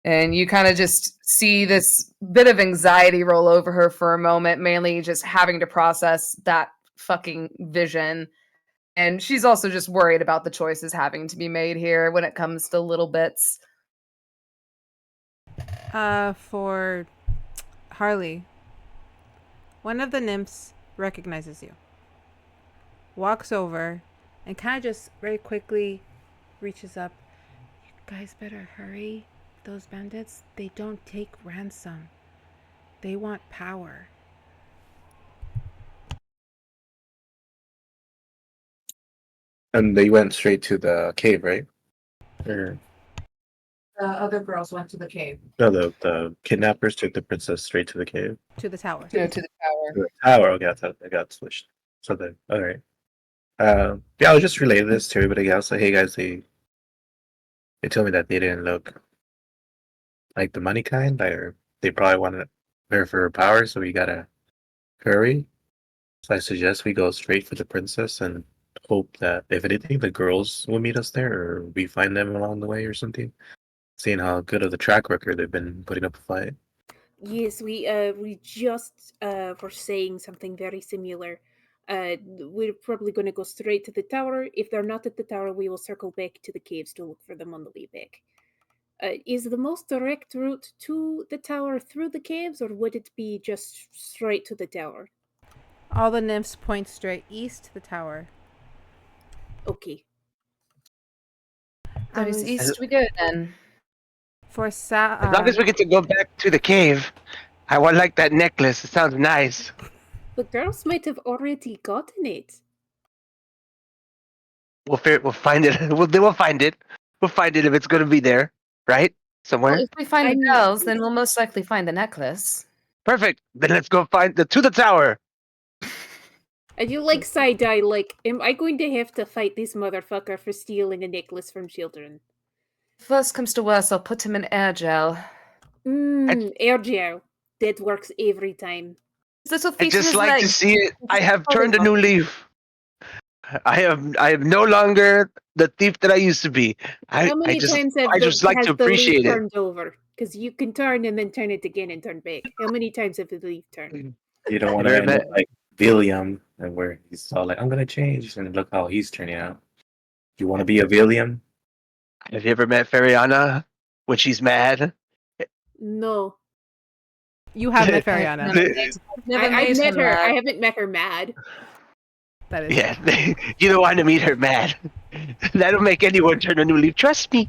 And you kind of just see this bit of anxiety roll over her for a moment, mainly just having to process that fucking vision. And she's also just worried about the choices having to be made here when it comes to little bits. For Harley, one of the nymphs recognizes you, walks over, and kind of just very quickly reaches up. You guys better hurry. Those bandits, they don't take ransom. They want power. And they went straight to the cave, right? Or The other girls went to the cave. no, the kidnappers took the princess straight to the cave. To the tower. No, to the tower. To the tower. Okay, I got switched. So then, all right. Yeah, I'll just relay this to everybody else. Like, hey guys, they told me that they didn't look like the money kind. Or they probably wanted her for her power, so we gotta hurry. So I suggest we go straight for the princess and hope that if anything, the girls will meet us there, or we find them along the way or something. Seeing how good of the track record they've been putting up a fight. Yes, we just were saying something very similar. We're probably going to go straight to the tower. If they're not at the tower, we will circle back to the caves to look for them on the way back. Is the most direct route to the tower through the caves, or would it be just straight to the tower? All the nymphs point straight east to the tower. Okay. That is east we go then. For As long as we get to go back to the cave, I would like that necklace. It sounds nice. The girls might have already gotten it. We'll find it. We'll find it. We'll find it if it's going to be there, right? Somewhere. Well, if we find the girls, then we'll most likely find the necklace. Perfect. Then let's go find to the tower. I do like side-eye, like, am I going to have to fight this motherfucker for stealing a necklace from children? If worst comes to worst, I'll put him in air gel. Air gel. That works every time. Little I feet in just his like to legs. see it. I have turned a new leaf. I am no longer the thief that I used to be. How many times I just like to appreciate the leaf it. turned over? Because you can turn and then turn it again and turn back. How many times have the leaf turned? You don't want to end up like William, and where he's all like, "I'm gonna change," and look how he's turning out. You want to be a William? Have you ever met Fariana when she's mad? No. You have met Fariana. I've met her. I haven't met her mad. That is Yeah, you don't want to meet her mad. That'll make anyone turn a new leaf. Trust me.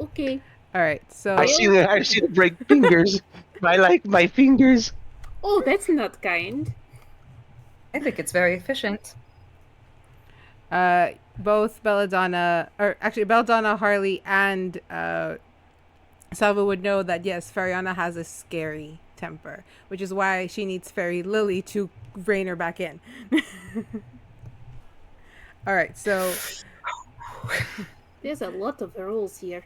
Okay. All right. So I see the break fingers. I like my fingers. Oh, that's not kind. I think it's very efficient. both Belladonna, Harley, and Salva would know that yes, Fariana has a scary temper, which is why she needs Fairy Lily to rein her back in. All right, so there's a lot of rules here.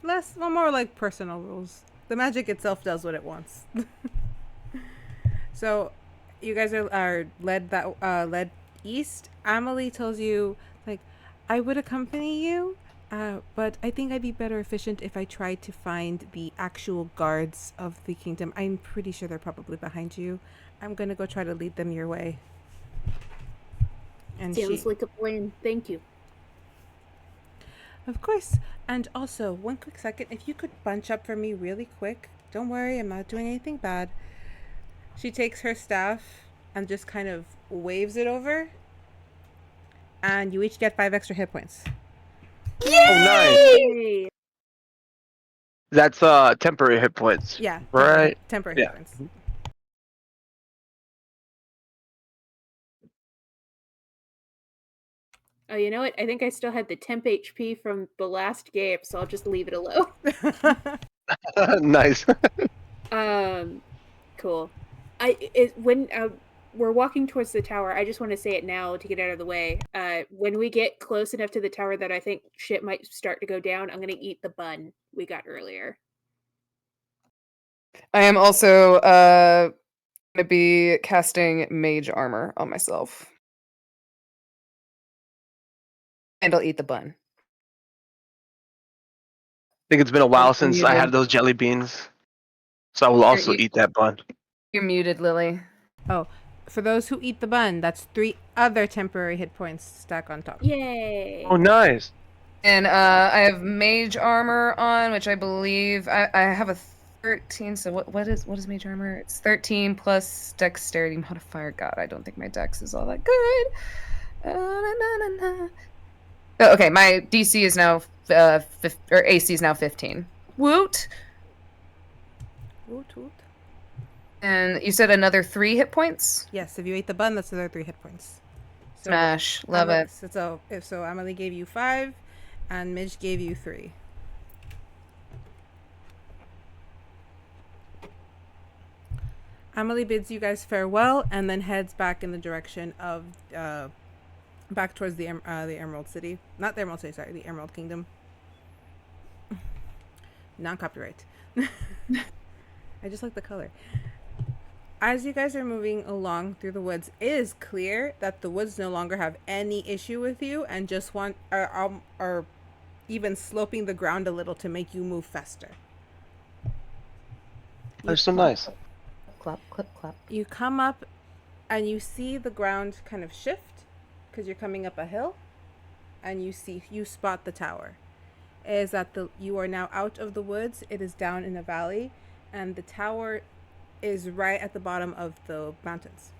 More like personal rules. The magic itself does what it wants. So, you guys are led east. Amelie tells you, like, I would accompany you, but I think I'd be better efficient if I tried to find the actual guards of the kingdom. I'm pretty sure they're probably behind you. I'm gonna go try to lead them your way. And sounds like a plan. Thank you. Of course. And also, one quick second, if you could bunch up for me really quick. Don't worry, I'm not doing anything bad. She takes her staff and just kind of waves it over. And you each get 5 extra hit points. Yay! Oh, nice. That's temporary hit points. Yeah. Right. Temporary hit points. Oh, you know what? I think I still had the temp HP from the last game, so I'll just leave it alone. Nice. Cool. When we're walking towards the tower, I just want to say it now to get out of the way. When we get close enough to the tower that I think shit might start to go down, I'm gonna eat the bun we got earlier. I am also gonna be casting mage armor on myself. And I'll eat the bun. I think it's been a while since I had those jelly beans. So I will also eat that bun. You're muted, Lily. Oh, for those who eat the bun, that's 3 other temporary hit points stack on top. Yay! Oh, nice. And I have mage armor on, which I believe I have a 13. So what is mage armor? It's 13 plus dexterity modifier. God, I don't think my dex is all that good. Oh, okay, my DC is now or AC is now 15. Woot! Woot woot. And you said another 3 hit points? Yes, if you ate the bun, that's another 3 hit points. So Smash. Love it. So Emily gave you 5, and Midge gave you 3. Emily bids you guys farewell and then heads back in the direction of back towards the Emerald City. Not the Emerald City, sorry, the Emerald Kingdom. Non-copyright. I just like the color. As you guys are moving along through the woods, it is clear that the woods no longer have any issue with you and just are even sloping the ground a little to make you move faster. They're so nice. Clap, clap, clap. You come up and you see the ground kind of shift because you're coming up a hill, and you spot the tower. It is that you are now out of the woods. It is down in a valley, and the tower is right at the bottom of the mountains.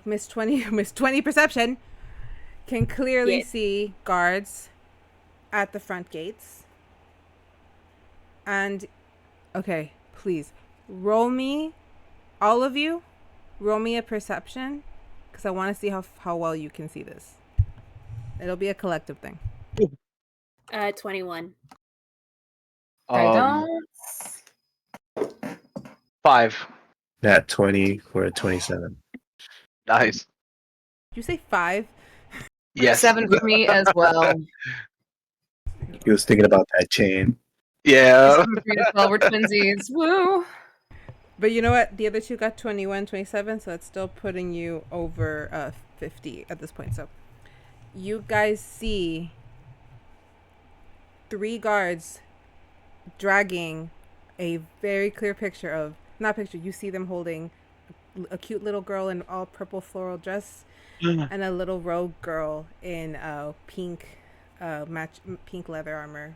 Miss 20 perception can clearly see guards at the front gates. And okay, please roll me, all of you, roll me a perception, because I want to see how well you can see this. It'll be a collective thing. 21. Um, 5. Nat 20 for a 27. Nice. Did you say 5? Yes. 7 for me as well. He was thinking about that chain. Yeah. 7 for me as well. We're twinsies. Woo! But you know what? The other two got 21, 27, so that's still putting you over 50 at this point. So you guys see 3 guards dragging a very clear picture of, not picture, you see them holding a cute little girl in all purple floral dress and a little rogue girl in pink pink leather armor.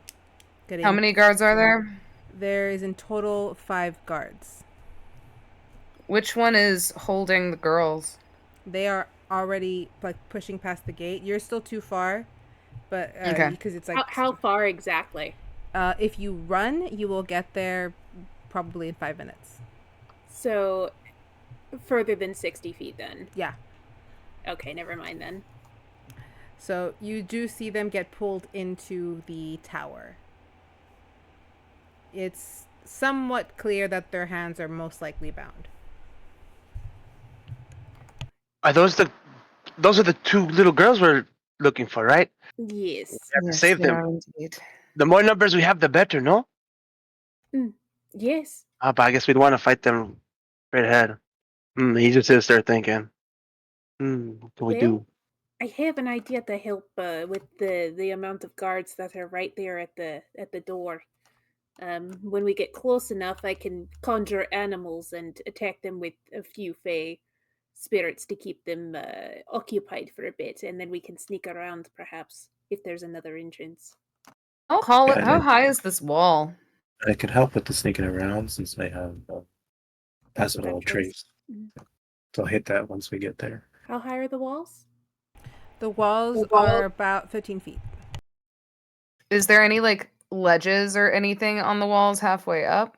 How many guards are there? There is in total 5 guards. Which one is holding the girls? They are already like pushing past the gate. You're still too far, but Okay. because it's like How far exactly? If you run, you will get there probably in 5 minutes. So further than 60 feet then. Yeah. Okay, never mind then. So you do see them get pulled into the tower. It's somewhat clear that their hands are most likely bound. Are those are the 2 little girls we're looking for, right? Yes. We have to Yes, save they them. are indeed. The more numbers we have, the better, no? Yes. But I guess we'd want to fight them right ahead. He just sits there thinking, what can we do? I have an idea to help with the amount of guards that are right there at the door. When we get close enough, I can conjure animals and attack them with a few fey spirits to keep them occupied for a bit, and then we can sneak around, perhaps, if there's another entrance. How high is this wall? I can help with the sneaking around since I have passive little trace. So I'll hit that once we get there. How high are the walls? The walls are about 15 feet. Is there any like ledges or anything on the walls halfway up?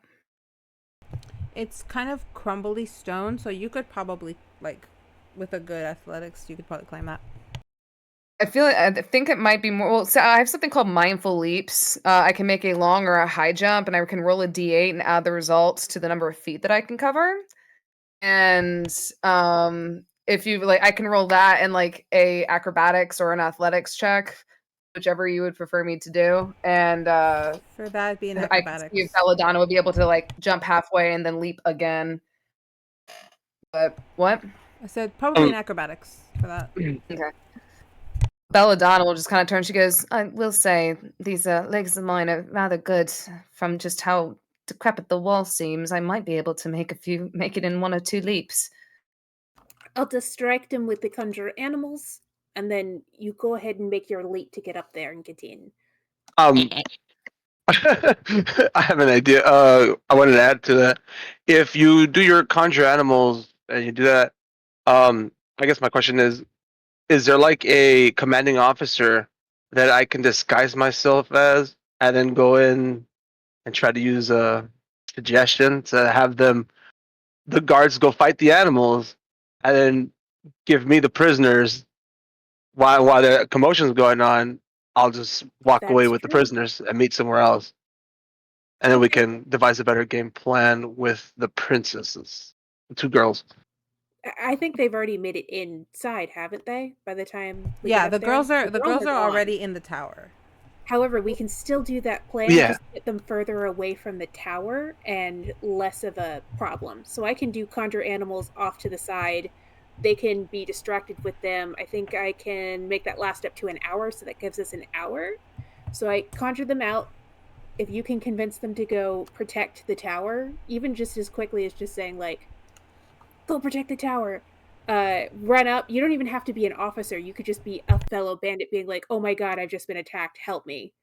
It's kind of crumbly stone, so you could probably, like, with a good athletics, you could probably climb that. I think it might be more. Well, so I have something called mindful leaps. I can make a long or a high jump, and I can roll a d8 and add the results to the number of feet that I can cover. And if you like, I can roll that and like a acrobatics or an athletics check, whichever you would prefer me to do. And For that, it'd be an I can acrobatics. see if Belladonna would be able to like jump halfway and then leap again. But what? I said probably an acrobatics for that. Okay. Belladonna will just kind of turn. She goes, I will say, these legs of mine are rather good from just how decrepit the wall seems. I might be able to make it in 1 or 2 leaps. I'll distract him with the conjure animals, and then you go ahead and make your leap to get up there and get in. I have an idea. I wanted to add to that. If you do your conjure animals and you do that, I guess my question is is there like a commanding officer that I can disguise myself as, and then go in and try to use a suggestion to have the guards go fight the animals, and then give me the prisoners while the commotion's going on. I'll just walk away That's with the true. prisoners and meet somewhere else, and then we Okay. can devise a better game plan with the princesses, the two girls. I think they've already made it inside, haven't they? By the time we Yeah, get up there, the girls are gone. already in the tower. However, we can still do that plan, Yeah. just get them further away from the tower and less of a problem. So I can do conjure animals off to the side. They can be distracted with them. I think I can make that last up to an hour, so that gives us an hour. So I conjure them out. If you can convince them to go protect the tower, even just as quickly as just saying, like, go protect the tower. Run up. You don't even have to be an officer. You could just be a fellow bandit being like, oh my god, I've just been attacked. Help me.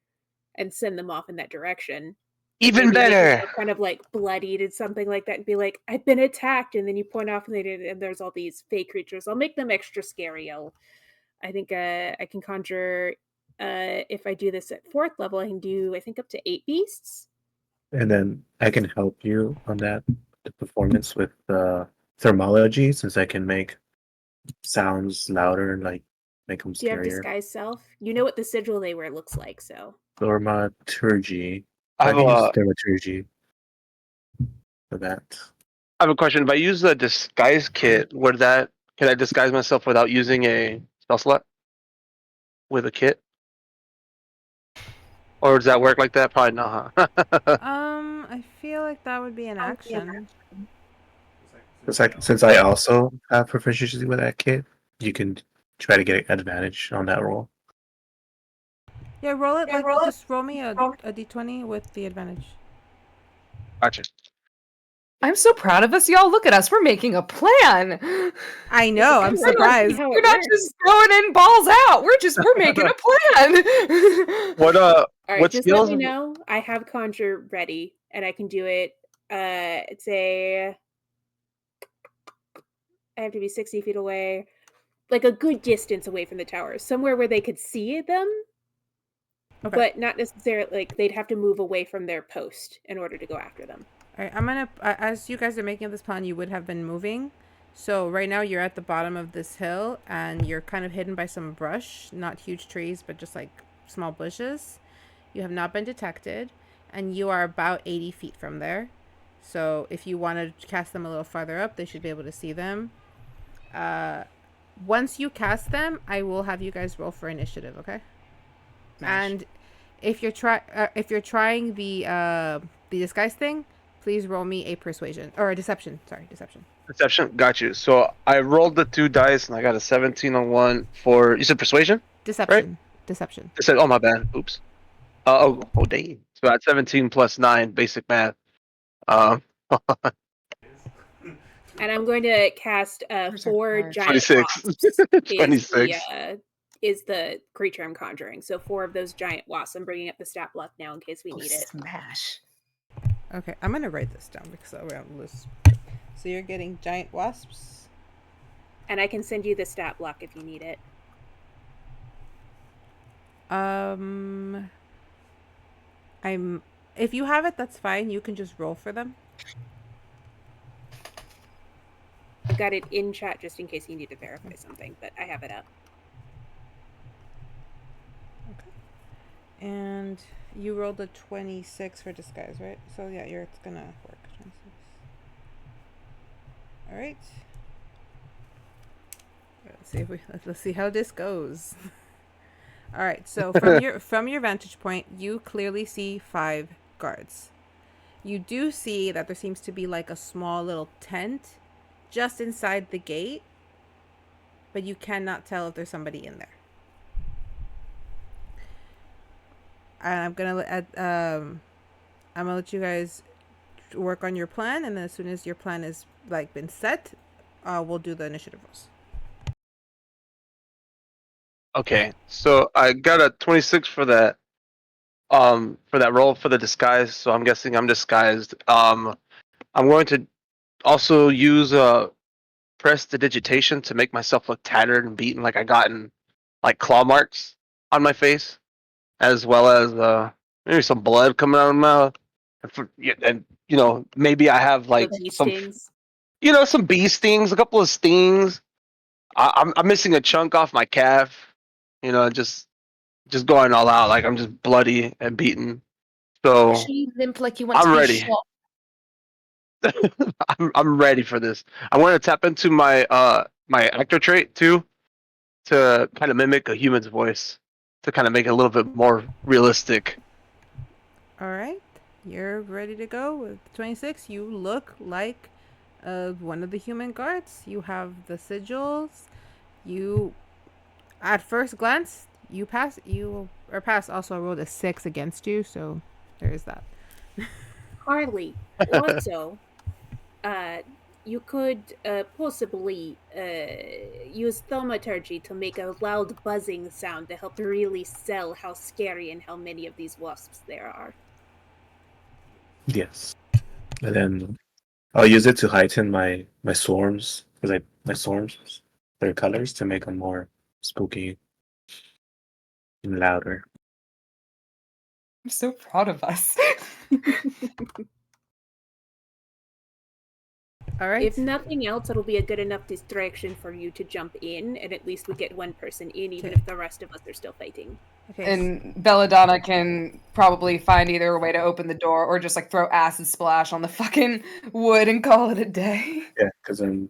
And send them off in that direction. And Even maybe make better. yourself kind of like bloodied and something like that and be like, I've been attacked. And then you point off and there's all these fake creatures. I'll make them extra scary. I think I can conjure, if I do this at 4th level, I can do, I think, up to 8 beasts. And then I can help you on that the performance with thermology, since I can make sounds louder and like make them Do you have scarier. disguise self? You know what the sigil they wear looks like, so. Thaumaturgy. I I have can use a thaumaturgy for that. I have a question. If I use the disguise kit, can I disguise myself without using a spell slot with a kit? Or does that work like that? Probably not, huh? I feel like that would be an action. Since I also have proficiency with that kit, you can try to get an advantage on that roll. Yeah, roll it just roll me a d20 with the advantage. Gotcha. I'm so proud of us, y'all. Look at us. We're making a plan. I know, I'm surprised. We're not just throwing in balls out. We're making a plan. What All right, what just skills? let me know. I have conjure ready, and I can do it. It's a. I have to be 60 feet away, like a good distance away from the tower, somewhere where they could see them, Okay. but not necessarily like they'd have to move away from their post in order to go after them. All right, I'm gonna. As you guys are making this plan, you would have been moving. So right now you're at the bottom of this hill, and you're kind of hidden by some brush, not huge trees, but just like small bushes. You have not been detected, and you are about 80 feet from there. So if you want to cast them a little farther up, they should be able to see them. Once you cast them, I will have you guys roll for initiative, okay? Nice. And if you're trying the disguise thing, please roll me a persuasion or a deception. Sorry, deception. Deception. Got you. So I rolled the 2 dice and I got a 17 on one for. You said persuasion? Deception. Deception. I said, oh my bad. Oops. Oh dang. So I had 17 plus 9 basic math. And I'm going to cast Where's our 4 card? giant 26. wasps. 26. Is the creature I'm conjuring. So 4 of those giant wasps. I'm bringing up the stat block now in case we need it. Smash. Okay, I'm gonna write this down because we're on loose. So you're getting giant wasps. And I can send you the stat block if you need it. If you have it, that's fine. You can just roll for them. I've got it in chat just in case you need to verify something, but I have it up. And you rolled a 26 for disguise, right? So yeah, it's gonna work. 26. All right. Let's see how this goes. All right. So from your vantage point, you clearly see 5 guards. You do see that there seems to be like a small little tent just inside the gate, but you cannot tell if there's somebody in there. And I'm gonna let you guys work on your plan, and then as soon as your plan is like been set, we'll do the initiative rolls. Okay, so I got a 26 for that roll for the disguise. So I'm guessing I'm disguised. I'm going to also use prestidigitation to make myself look tattered and beaten, like I gotten like claw marks on my face, as well as maybe some blood coming out of my mouth, and maybe I have like The bee some stings. some bee stings, a couple of stings. I'm missing a chunk off my calf. Just going all out, like I'm just bloody and beaten. So She limp like you want to I'm be ready. shot. I'm ready for this. I want to tap into my my actor trait too, to kind of mimic a human's voice, to kind of make it a little bit more realistic. All right, you're ready to go with 26. You look like one of the human guards. You have the sigils. You, at first glance, you pass. You or pass. Also, I rolled a 6 against you, so there is that. Harley. Also, you could possibly use thaumaturgy to make a loud buzzing sound to help really sell how scary and how many of these wasps there are. Yes. And then I'll use it to heighten my swarms, because my swarms, their colors, to make them more spooky and louder. I'm so proud of us. All right. If nothing else, it'll be a good enough distraction for you to jump in, and at least we get one person in, even if the rest of us are still fighting. Okay. And Belladonna can probably find either a way to open the door or just like throw acid splash on the fucking wood and call it a day. Yeah, because I'm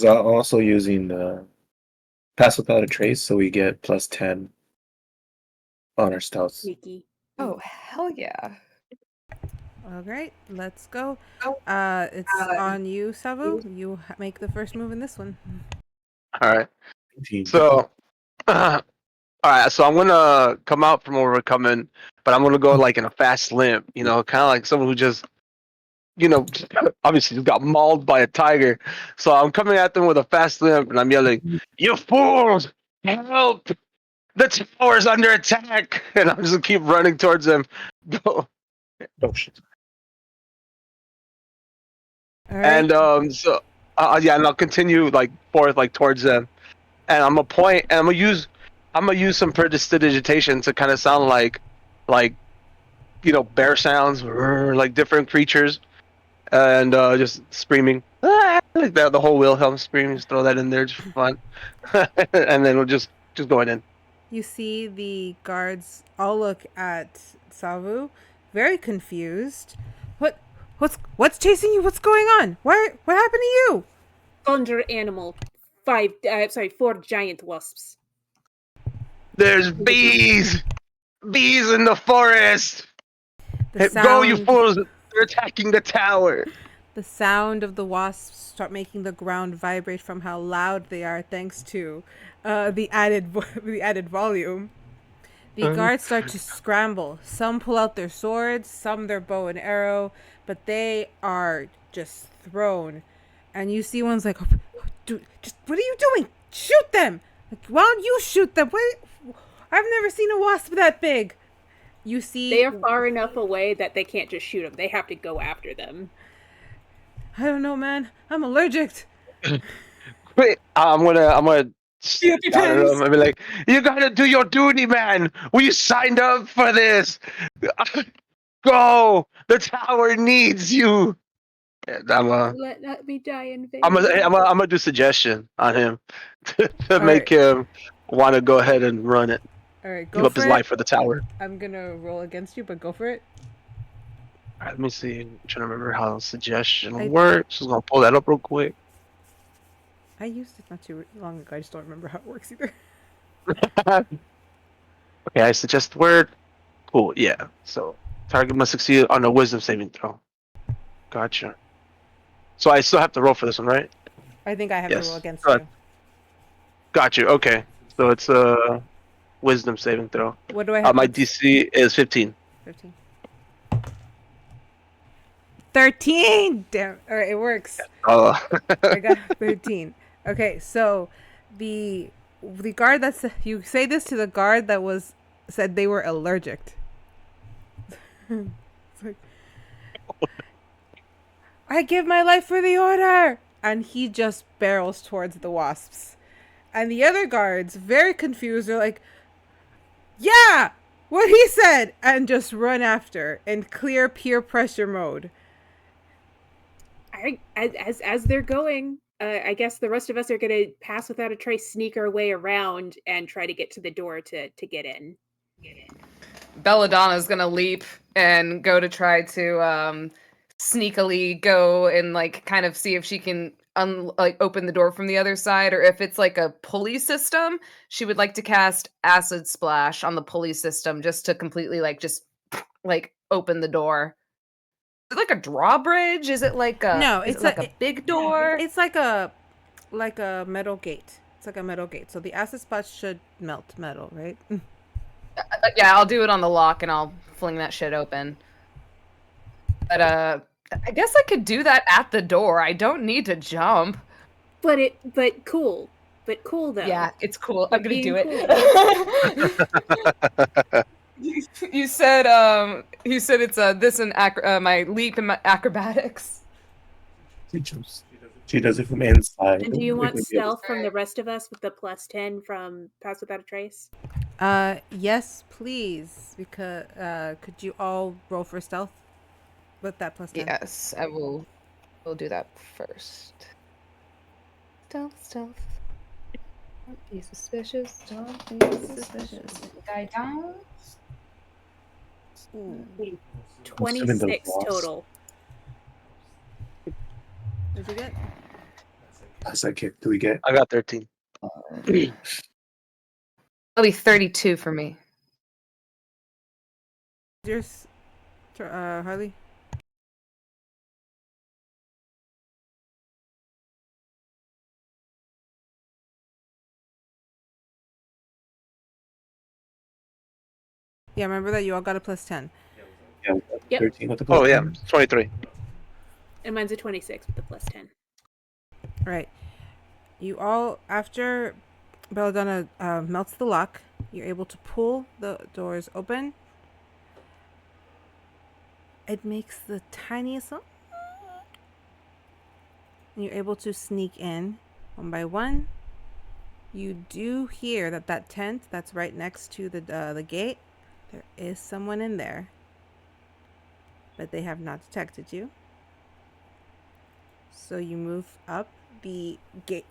also using the pass without a trace, so we get +10 on our stealth. Sneaky. Oh, hell yeah. All right, let's go. It's on you, Savu. You make the first move in this one. All right. 19. So, all right. So I'm gonna come out from where we're coming, but I'm gonna go like in a fast limp. Kind of like someone who just, obviously just got mauled by a tiger. So I'm coming at them with a fast limp, and I'm yelling, "You fools! Help! The tower's under attack!" And I'm just keep running towards them. Oh shit. All right. And and I'll continue like forth like towards them, and I'm gonna point, and I'm gonna use some prestidigitation to kind of sound like bear sounds, or like different creatures, and just screaming, "Ah!" like that, the whole Wilhelm scream. Just throw that in there, just for fun, and then we'll just going in. You see the guards all look at Savu, very confused. What's chasing you? What's going on? What happened to you? Thunder animal. 4 giant wasps. There's bees in the forest. The Go, you sound, fools! They're attacking the tower. the sound of the wasps start making the ground vibrate from how loud they are, thanks to the added volume. The guards start to scramble. Some pull out their swords, some their bow and arrow, but they are just thrown. And you see one's like, what are you doing? Shoot them! Like, why don't you shoot them? I've never seen a wasp that big. You see, They are far enough away that they can't just shoot them. They have to go after them. I don't know, man. I'm allergic. Wait, I'm gonna. You have your I don't pens. know. I mean, like, you gotta do your duty, man. We signed up for this. Go. The tower needs you. Let me die in vain. I'm gonna do suggestion on him to make right. him want to go ahead and run it. All right, Give go up for his it. life for the tower. I'm gonna roll against you, but go for it. All right, let me see. I'm trying to remember how suggestion I- works. Just gonna pull that up real quick. I used it not too long ago. I just don't remember how it works either. Okay, I suggest word. Cool. Yeah. So target must succeed on a wisdom saving throw. Gotcha. So I still have to roll for this one, right? I think I have Yes. to roll against Good. you. Got you. Okay. So it's a wisdom saving throw. What do I have? My DC is 15. 15. 13! Damn. All right, it works. Oh. I got 13. Okay, so the guard that's you say this to the guard that said they were allergic. It's like, I give my life for the order. and he just barrels towards the wasps. And the other guards, very confused, are like, yeah, what he said, and just run after in clear peer pressure mode. As they're going, I guess the rest of us are gonna pass without a trace, sneak our way around, and try to get to the door to get in. Belladonna's gonna leap and go to try to sneakily go and like kind of see if she can open the door from the other side, or if it's like a pulley system, she would like to cast acid splash on the pulley system just to completely like open the door. Is it like a drawbridge? Is it like a No, is it's it like a big door? It's like a metal gate. It's like a metal gate. So the acid splash should melt metal, right? Yeah, I'll do it on the lock and I'll fling that shit open. But I guess I could do that at the door. I don't need to jump. But cool. But cool though. Yeah, it's cool. But I'm gonna do being it. You said it's this and my leap and my acrobatics. She does it from inside. And do you want stealth from the rest of us with the +10 from Pass Without a Trace? Yes, please. Because could you all roll for stealth with that +10? Yes, I will. We'll do that first. Stealth. Don't be suspicious. Don't be suspicious. Die down. 26 total. What'd you get? How's that kick? Do we get? I got 13. That'll be 32 for me. Yours, Harley? Yeah, remember that you all got a +10. Yeah, Yep. 13 with the Oh yeah, 10. 23. And mine's a 26 with the +10. Right. You all, after Belladonna melts the lock, you're able to pull the doors open. It makes the tiniest sound. And you're able to sneak in one by one. You do hear that tent that's right next to the gate, there is someone in there, but they have not detected you. So you move up. The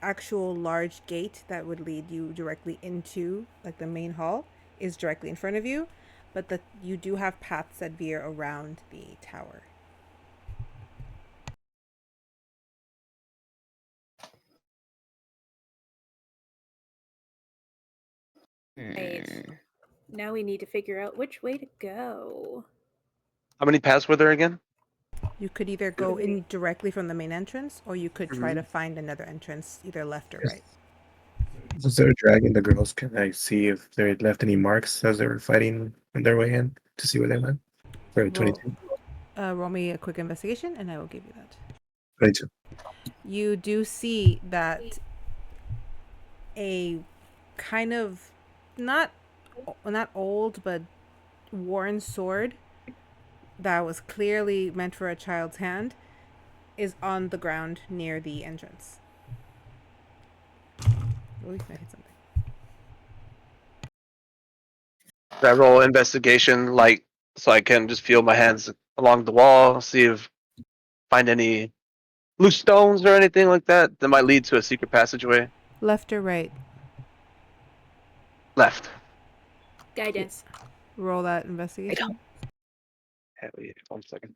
actual large gate that would lead you directly into like the main hall is directly in front of you, but you do have paths that veer around the tower. Right. Now we need to figure out which way to go. How many paths were there again? You could either go in directly from the main entrance, or you could try to find another entrance, either left or right. As they're dragging the girls, can I see if they left any marks as they were fighting on their way in to see where they went? For 22. Roll me a quick investigation, and I will give you that. 22. You do see that a kind of not old but worn sword that was clearly meant for a child's hand is on the ground near the entrance. Oh, I hit something. Did I roll investigation, like, so I can just feel my hands along the wall, see if find any loose stones or anything like that that might lead to a secret passageway? Left or right? Left. Guidance. Roll that investigation. Hell yeah, 1 second.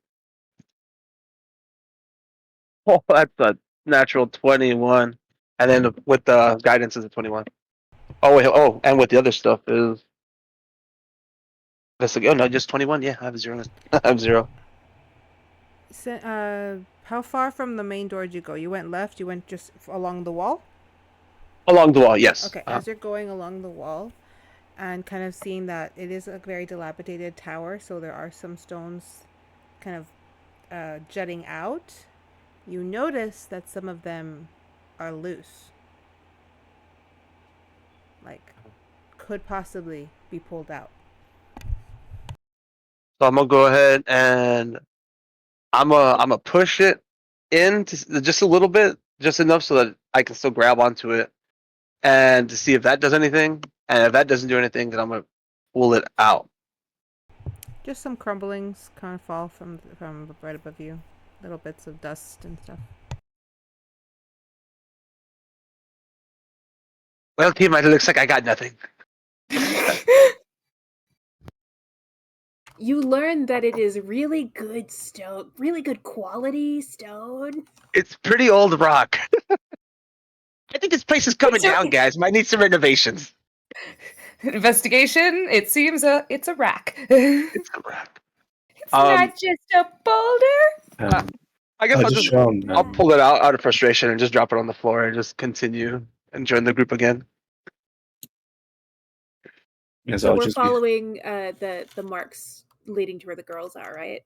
Oh, that's a natural 21. And then with the guidance is a 21. Oh, wait. Oh, and with the other stuff is. Oh, no, just 21. Yeah, I have 0. I have 0. So, how far from the main door did you go? You went left? You went just along the wall? Along the wall, yes. Okay, as you're going along the wall and kind of seeing that it is a very dilapidated tower, so there are some stones kind of jutting out, you notice that some of them are loose. Like, could possibly be pulled out. So I'm gonna go ahead and I'm gonna push it in just a little bit just enough so that I can still grab onto it and to see if that does anything. And if that doesn't do anything, then I'm gonna pull it out. Just some crumblings kind of fall from right above you, little bits of dust and stuff. Well, team, it looks like I got nothing. You learn that it is really good stone, really good quality stone. It's pretty old rock. I think this place is coming down, guys. Might need some renovations. Investigation. It seems it's a rack. It's a rock. It's not just a boulder. I guess I'll I'll just just show him. I'll pull it out of frustration and just drop it on the floor and just continue and join the group again. Yes, So I'll we're just be following the marks leading to where the girls are, right?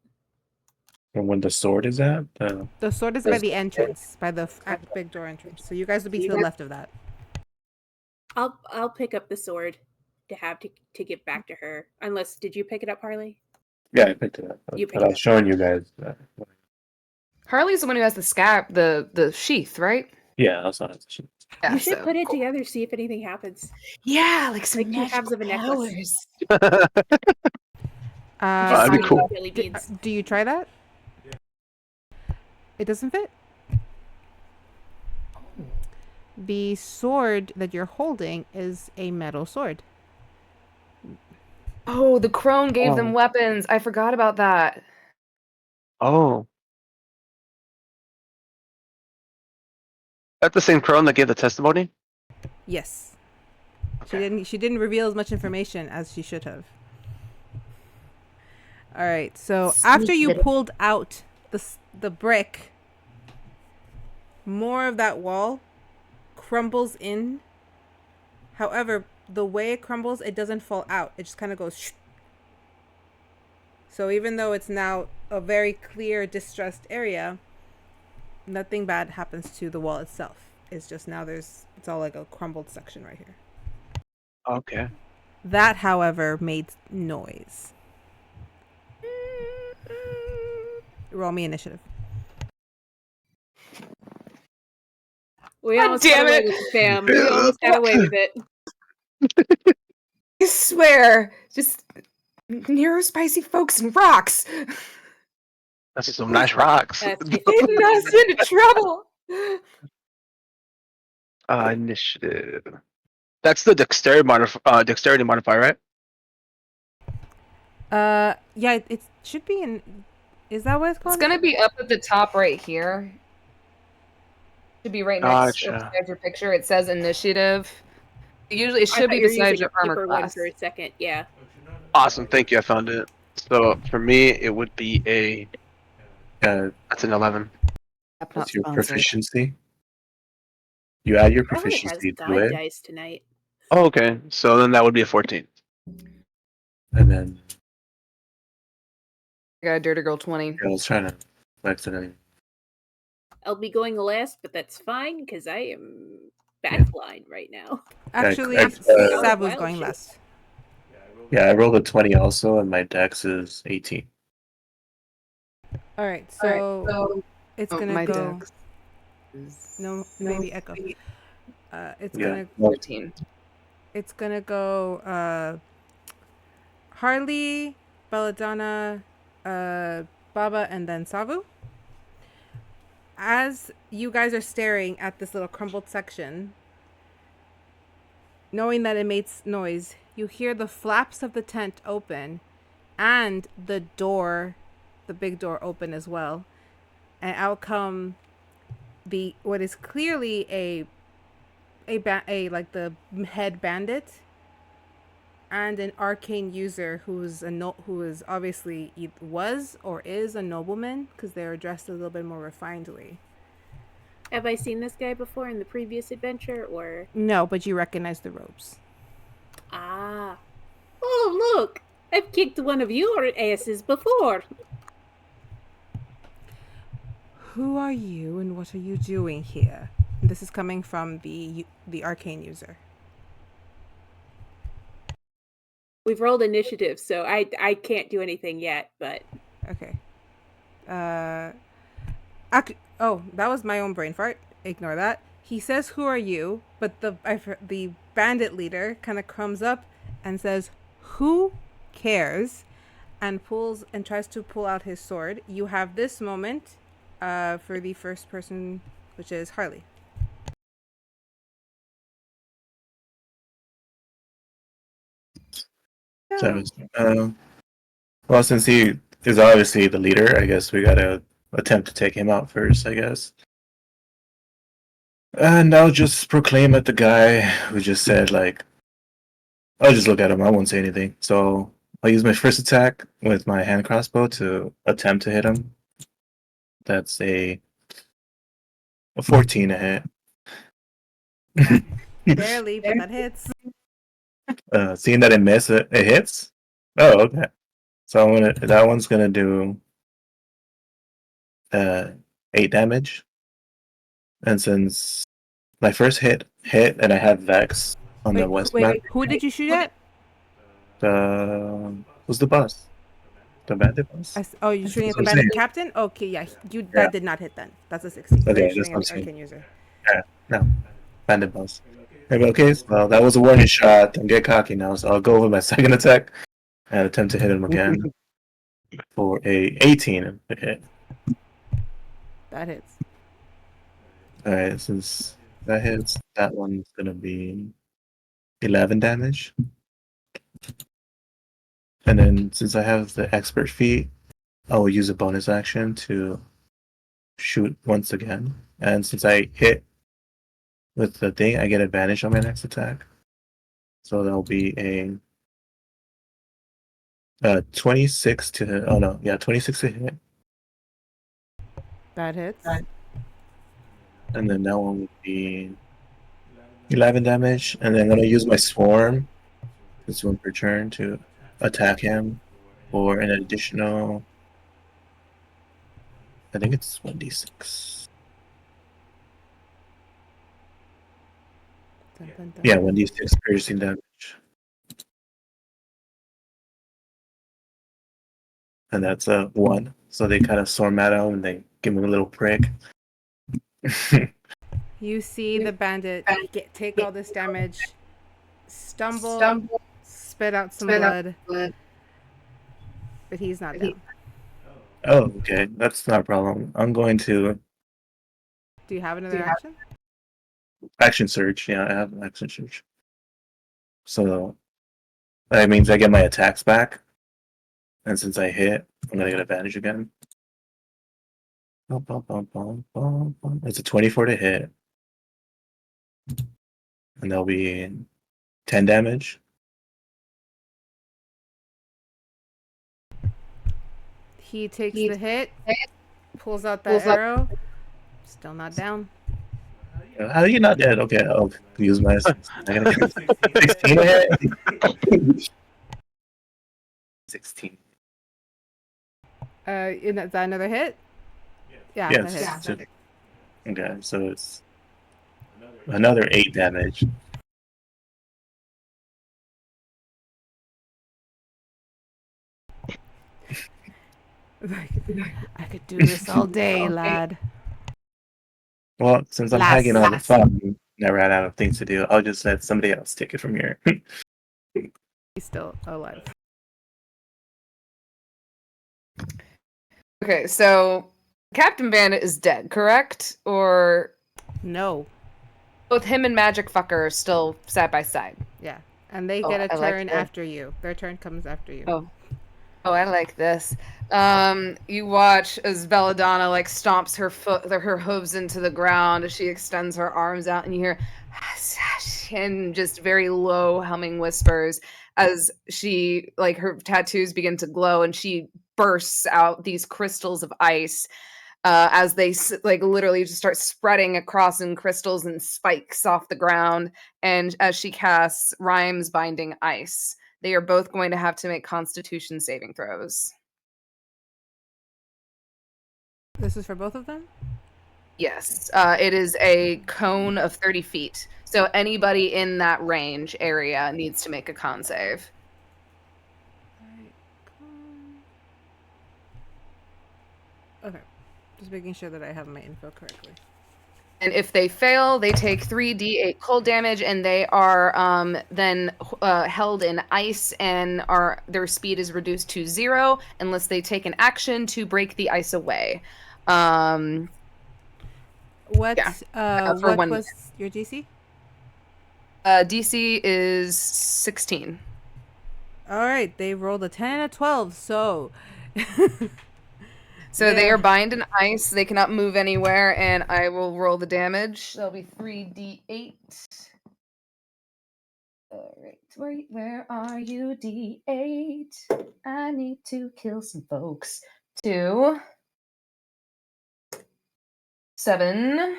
from when the sword is at. The sword is by the entrance, by the big door entrance. So you guys would be to the left of that. I'll pick up the sword to have to give back to her. Unless, did you pick it up, Harley? Yeah, I picked it up. You But picked I it was up. showing you guys. Harley's the one who has the the sheath, right? Yeah, I was on it. Yeah, You should so put it cool. together, see if anything happens. Yeah, like some Like 2 halves of a necklace. powers. That'd be cool. Jelly beans. Do you try that? It doesn't fit. The sword that you're holding is a metal sword. Oh, the crone gave them weapons. I forgot about that. Oh. That's the same crone that gave the testimony? Yes. Okay. She didn't reveal as much information as she should have. All right. So after you pulled out the brick, more of that wall crumbles in. However, the way it crumbles, it doesn't fall out. It just kind of goes. Shh. So even though it's now a very clear, distressed area, nothing bad happens to the wall itself. It's just now it's all like a crumbled section right here. Okay. That, however, made noise. Roll me initiative. We God almost damn got away it. with it, fam. We almost got away with it. I swear, just neurospicy folks and rocks. That's some nice rocks. That's Getting us into trouble. Initiative. That's the dexterity modifier, right? Yeah, it should be in. Is that what it's called? It's gonna be up at the top right here. Should be right next Gotcha. beside your picture. It says initiative. Usually, it I should thought be you were beside using your a armor paper one class. for a second. Yeah. Awesome. Thank you. I found it. So for me, it would be a. That's an 11. What's your proficiency? You add your Harley has proficiency to God it, dice tonight. Oh, okay. So then that would be a 14. and then I got a dirty girl 20. I was trying to accidentally. I'll be going last, but that's fine because I am backline right now. Actually, I- Sabu's going last. Yeah, I rolled a 20 also, and my dex is 18. All right, so it's gonna my go. dex is No, maybe echo. It's Yeah. gonna. 15. It's gonna go. Harley, Belladonna, Baba, and then Savu. As you guys are staring at this little crumbled section, knowing that it makes noise, you hear the flaps of the tent open and the big door open as well. And out come what is clearly a like the head bandit and an arcane user who is obviously was or is a nobleman because they're dressed a little bit more refinedly. Have I seen this guy before in the previous adventure, or? No, but you recognize the robes. Ah. Oh, look! I've kicked one of your asses before. Who are you and what are you doing here? This is coming from the arcane user. We've rolled initiative, so I can't do anything yet, but... Okay. That was my own brain fart. ignore that. He says, "Who are you?" But the bandit leader kind of comes up and says, "Who cares?" and pulls and tries to pull out his sword. You have this moment for the first person, which is Harley. So, well, since he is obviously the leader, I guess we gotta attempt to take him out first, I guess. And I'll just proclaim at the guy who just said, like, I'll just look at him, I won't say anything. So I'll use my first attack with my hand crossbow to attempt to hit him. That's a 14 to hit. Barely, but that hits. Seeing that it missed, it hits? Oh, okay. So that one's gonna do 8 damage. And since my first hit and I have Vex on the west map, Who did you shoot at? who's the boss? The bandit boss? Oh, you're shooting at the That's what I'm bandit saying. captain? Okay, yeah. Yeah. That did not hit then. That's a 16. Okay, You're that's shooting what I'm at the saying. arcane user. Yeah, no. Bandit boss. Okay, well, that was a warning shot. Don't get cocky now, so I'll go with my second attack and attempt to hit him again for a 18 to hit. That hits. Alright, since that hits, that one's gonna be 11 damage. And then since I have the expert feat, I will use a bonus action to shoot once again. And since I hit with the thing, I get advantage on my next attack. So that'll be a 26 to hit. Oh no, yeah, 26 to hit. That hits. And then that one would be 11 damage. And then I'm gonna use my swarm this one per turn to attack him for an additional, I think it's 1d6. Dun, dun, dun. Yeah, 1d6 piercing damage. And that's a 1. So they kind of swarm at him and they give him a little prick. You see the bandit take all this damage, stumble, spit out some blood, but he's not down. Oh, okay. That's not a problem. I'm going to Do you have another action? action search. Yeah, I have an action search. So that means I get my attacks back. And since I hit, I'm going to get advantage again. It's a 24 to hit. And that'll be 10 damage. He takes the hit, pulls out that arrow, still not down. How are you not dead? Okay, I'll use my 16 to hit. 16. Is that another hit? Yeah, Yes. that hits. Okay, so it's another 8 damage. I could do this all day, lad. Well, since I'm hanging on the fun and I ran out of things to do, I'll just let somebody else take it from here. He's still alive. Okay, so Captain Bandit is dead, correct? Or No. both him and Magic Fucker are still side by side? Yeah. And they Oh, get a I like turn that. after you. Their turn comes after you. Oh, I like this. You watch as Belladonna like stomps her hooves into the ground as she extends her arms out, and you hear and just very low humming whispers as she like her tattoos begin to glow, and she bursts out these crystals of ice as they like literally just start spreading across in crystals and spikes off the ground. And as she casts Rhymes Binding Ice, they are both going to have to make Constitution saving throws. This is for both of them? Yes, it is a cone of 30 feet. So anybody in that range area needs to make a con save. Okay. Just making sure that I have my info correctly. And if they fail, they take 3d8 cold damage, and they are then held in ice, and their speed is reduced to 0 unless they take an action to break the ice away. What for what 1 was your DC? DC is 16. All right, they rolled a 10 and a 12, so So they Yeah. are bind in ice. They cannot move anywhere, and I will roll the damage. That'll be 3d8. All right, where are you, D8? I need to kill some folks. 2, 7,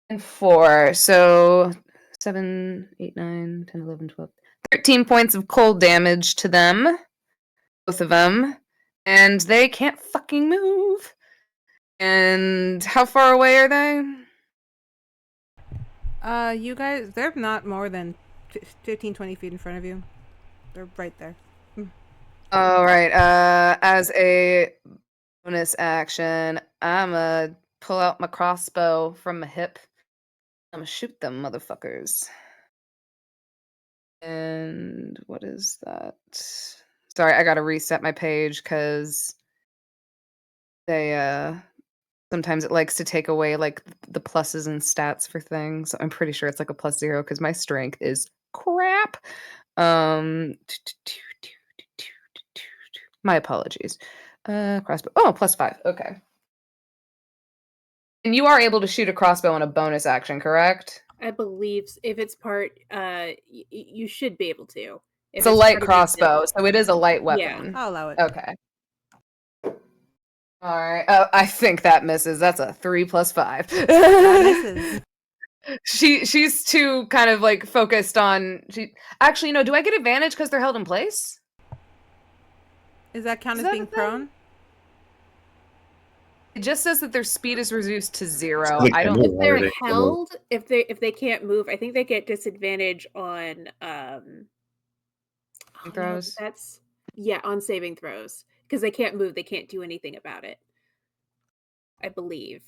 and 4. So 7, 8, 9, 10, 11, 12, 13 points of cold damage to them, both of them, and they can't fucking move. And how far away are they? You guys, they're not more than 15, 20 feet in front of you. They're right there. All right. As a bonus action, I'ma pull out my crossbow from my hip. I'ma shoot them motherfuckers. And what is that? Sorry, I gotta reset my page because they sometimes it likes to take away like the pluses and stats for things. So I'm pretty sure it's like a +0 because my strength is crap. My apologies. Crossbow. Oh, +5. Okay. And you are able to shoot a crossbow on a bonus action, correct? I believe if it's part, you should be able to. If It's a light part of your crossbow, build. so it is a light Yeah. weapon. I'll allow it. Okay. All right. I think that misses. That's a 3 + 5. That misses. She's too kind of like focused on. Actually, no. Do I get advantage because they're held in place? Is that count Is as that being a thing? prone? It just says that their speed is reduced to 0. So they I can don't. move, If they're or they can move. held, if they can't move, I think they get disadvantage on no, Throws. that's on saving throws because they can't move. They can't do anything about it. I believe.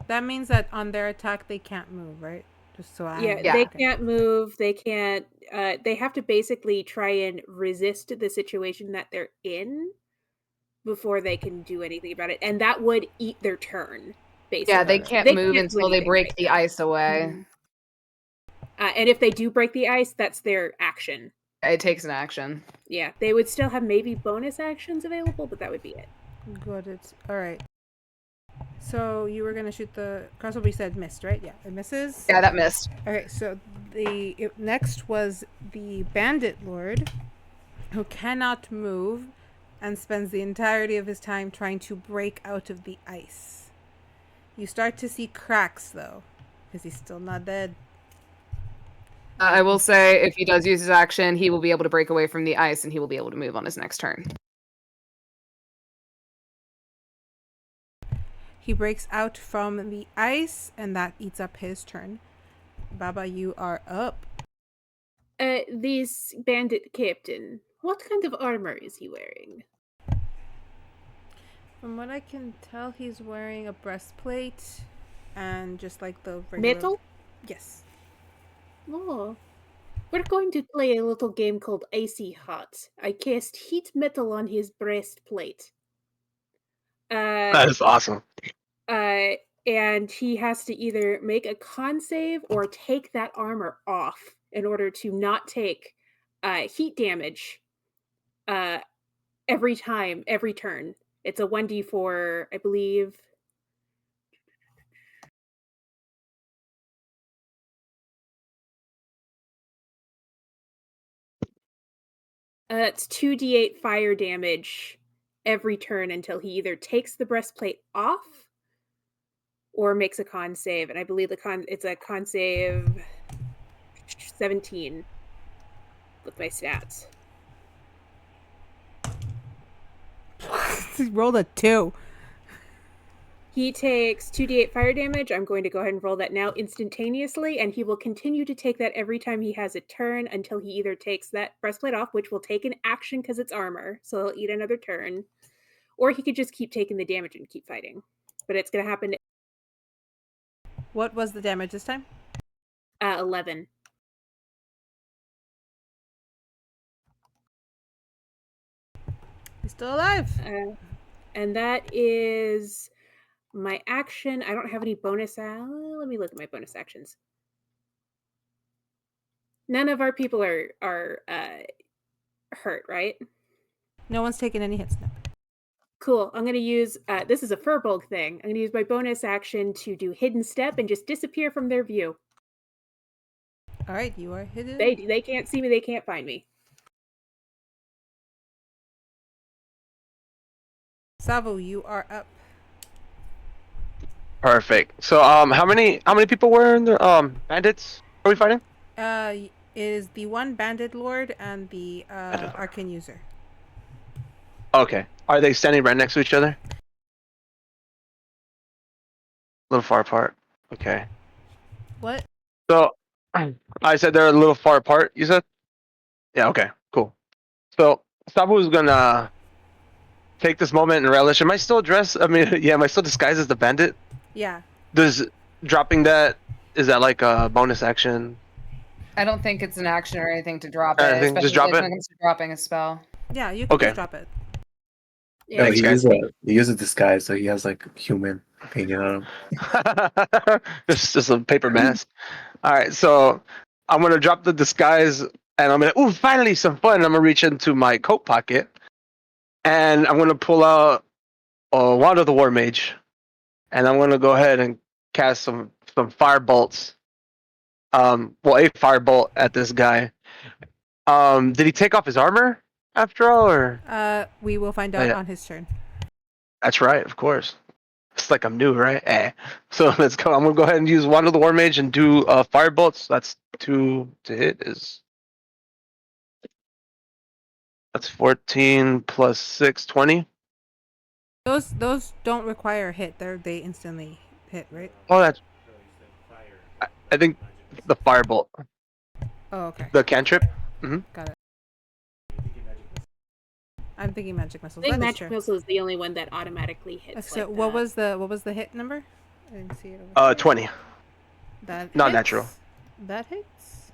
That means that on their attack they can't move, right? Just so I Yeah, Yeah. they okay. can't move. They can't. They have to basically try and resist the situation that they're in before they can do anything about it, and that would eat their turn. Basically, Yeah, they Okay. can't They move can't do until they anything break right the now. ice away. Mhm. And if they do break the ice, that's their action. It takes an action. Yeah, they would still have maybe bonus actions available, but that would be it. Good. It's all right. So you were gonna shoot the crossbow. We said missed, right? Yeah, it misses. Yeah, that missed. Okay, so next was the bandit lord, who cannot move, and spends the entirety of his time trying to break out of the ice. You start to see cracks though, because he's still not dead. I will say, if he does use his action, he will be able to break away from the ice, and he will be able to move on his next turn. He breaks out from the ice, and that eats up his turn. Baba, you are up. This bandit captain, what kind of armor is he wearing? From what I can tell, he's wearing a breastplate and just like the regular Metal? Yes. Oh. We're going to play a little game called Icy Hot. I cast heat metal on his breastplate. That is awesome. And he has to either make a con save or take that armor off in order to not take heat damage every turn. It's a 1d4, I believe. It's 2d8 fire damage every turn until he either takes the breastplate off or makes a con save. And I believe it's a con save 17 with my stats. He rolled a 2. He takes 2d8 fire damage. I'm going to go ahead and roll that now instantaneously, and he will continue to take that every time he has a turn until he either takes that breastplate off, which will take an action because it's armor, so he'll eat another turn, or he could just keep taking the damage and keep fighting. But it's going to happen What was the damage this time? 11. He's still alive. And that is my action. I don't have any bonus. Let me look at my bonus actions. None of our people are hurt, right? No one's taken any hits now. Cool. I'm going to use, this is a Furbolg thing. I'm going to use my bonus action to do Hidden Step and just disappear from their view. All right, you are hidden. They can't see me. They can't find me. Savo, you are up. Perfect. So how many people were in the bandits are we fighting? It is the one bandit lord and the arcane user. Okay. Are they standing right next to each other? A little far apart. Okay. What? So I said they're a little far apart, you said? Yeah, okay, cool. So Sabu's gonna take this moment and relish. Am I still dressed? I mean, yeah, am I still disguised as the bandit? Yeah. Does dropping that, is that like a bonus action? I don't think it's an action or anything to drop I it, think just especially drop when it? it comes to dropping a spell. Yeah, you can Okay. just drop it. Yeah. No, Thanks, he guys. uses disguise, so he has like human opinion on him. Just a paper mask. All right, so I'm gonna drop the disguise, and I'm gonna finally some fun. I'm gonna reach into my coat pocket, and I'm gonna pull out a wand of the war mage, and I'm gonna go ahead and cast some fire bolts. Well, a firebolt at this guy. Did he take off his armor after all, or? We will find out Yeah. on his turn. That's right, of course. It's like I'm new, right? So let's go. I'm gonna go ahead and use Wand of the War Mage and do fire bolts. That's 2 to hit. That's 14 plus 6, 20. Those don't require a hit. They instantly hit, right? Oh, I think the firebolt, Oh, okay. the cantrip. Got it. I'm thinking magic missiles. I think That is Magic true. Missile is the only one that automatically hits. So like what that. was the hit number? I didn't see it over here. 20. That Not hits. natural. That hits.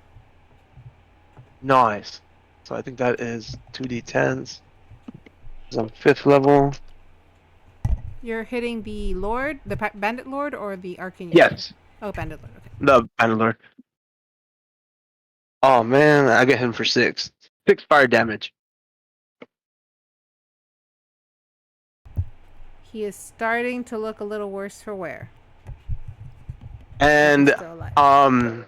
Nice. So I think that is 2d10s. It's on 5th level. You're hitting the lord, the bandit lord, or the arcane user? Yes, Oh, bandit lord. Okay. the Bannerlord. Oh man, I get him for 6. 6 fire damage. He is starting to look a little worse for wear. And He's still alive.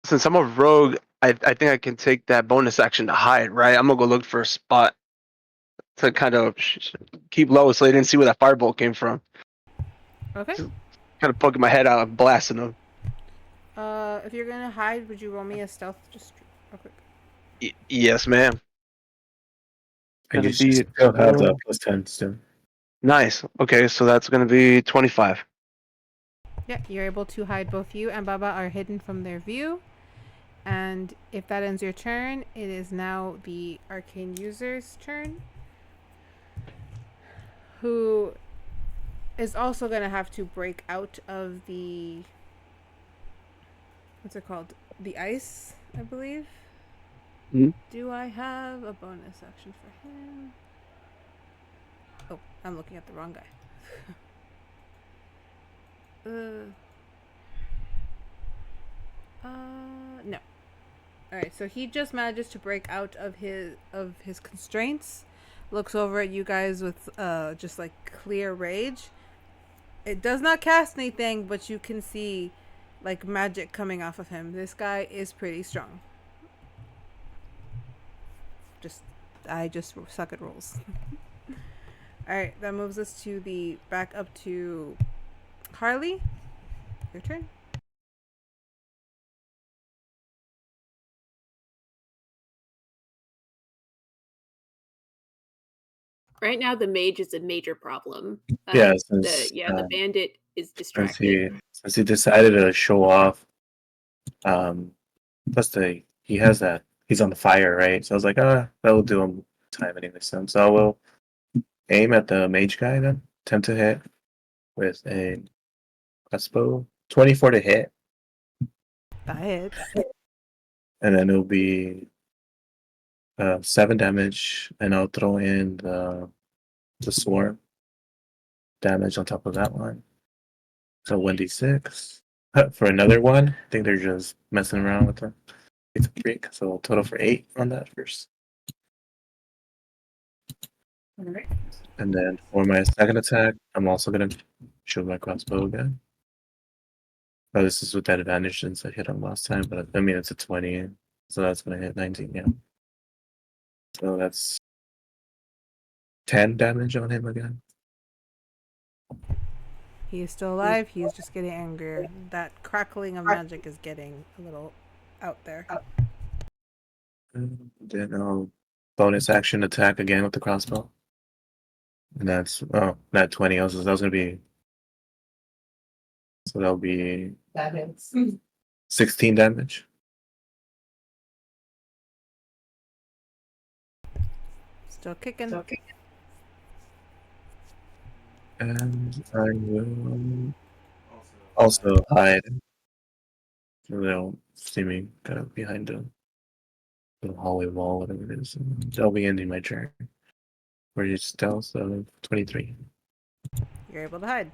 since I'm a rogue, I think I can take that bonus action to hide, right? I'm gonna go look for a spot to kind of keep low so they didn't see where that firebolt came from. Okay. Kind of poking my head out and blasting them. If you're gonna hide, would you roll me a stealth just real quick? Yes, ma'am. And you Gonna be still have the +10 still. nice. Okay, so that's gonna be 25. Yeah, you're able to hide. Both you and Baba are hidden from their view. And if that ends your turn, it is now the arcane user's turn, who is also going to have to break out of the, what's it called? The ice, I believe. Mhm. Do I have a bonus action for him? Oh, I'm looking at the wrong guy. No. All right, so he just manages to break out of his constraints. Looks over at you guys with just like clear rage. It does not cast anything, but you can see like magic coming off of him. This guy is pretty strong. I just suck at rolls. All right, that moves us to the back up to Harley. Your turn. Right now, the mage is a major problem. Yeah, The bandit is distracted. since he decided to show off. Plus he's on the fire, right? So I was like, that will do him time anyway. So I will aim at the mage guy then. Attempt to hit with a crossbow. 24 to hit, That hits. and then it'll be 7 damage, and I'll throw in the swarm damage on top of that one. So 1d6 for another one. I think they're just messing around with them. It's a freak. So total for 8 on that first. All right. And then for my second attack, I'm also gonna shoot my crossbow again. Oh, this is with that advantage since I hit him last time, but I mean it's a 20, so that's gonna hit 19, yeah. So that's 10 damage on him again. He is still alive. He's just getting angrier. That crackling of magic is getting a little out there. And then I'll bonus action attack again with the crossbow. And that's not 20. That was gonna be, so that'll be That hits. 16 damage. Still kicking. Okay. And I will also hide. So they don't see me kind of behind the little hallway wall, whatever it is. And that'll be ending my turn. For your stealth of 23. You're able to hide.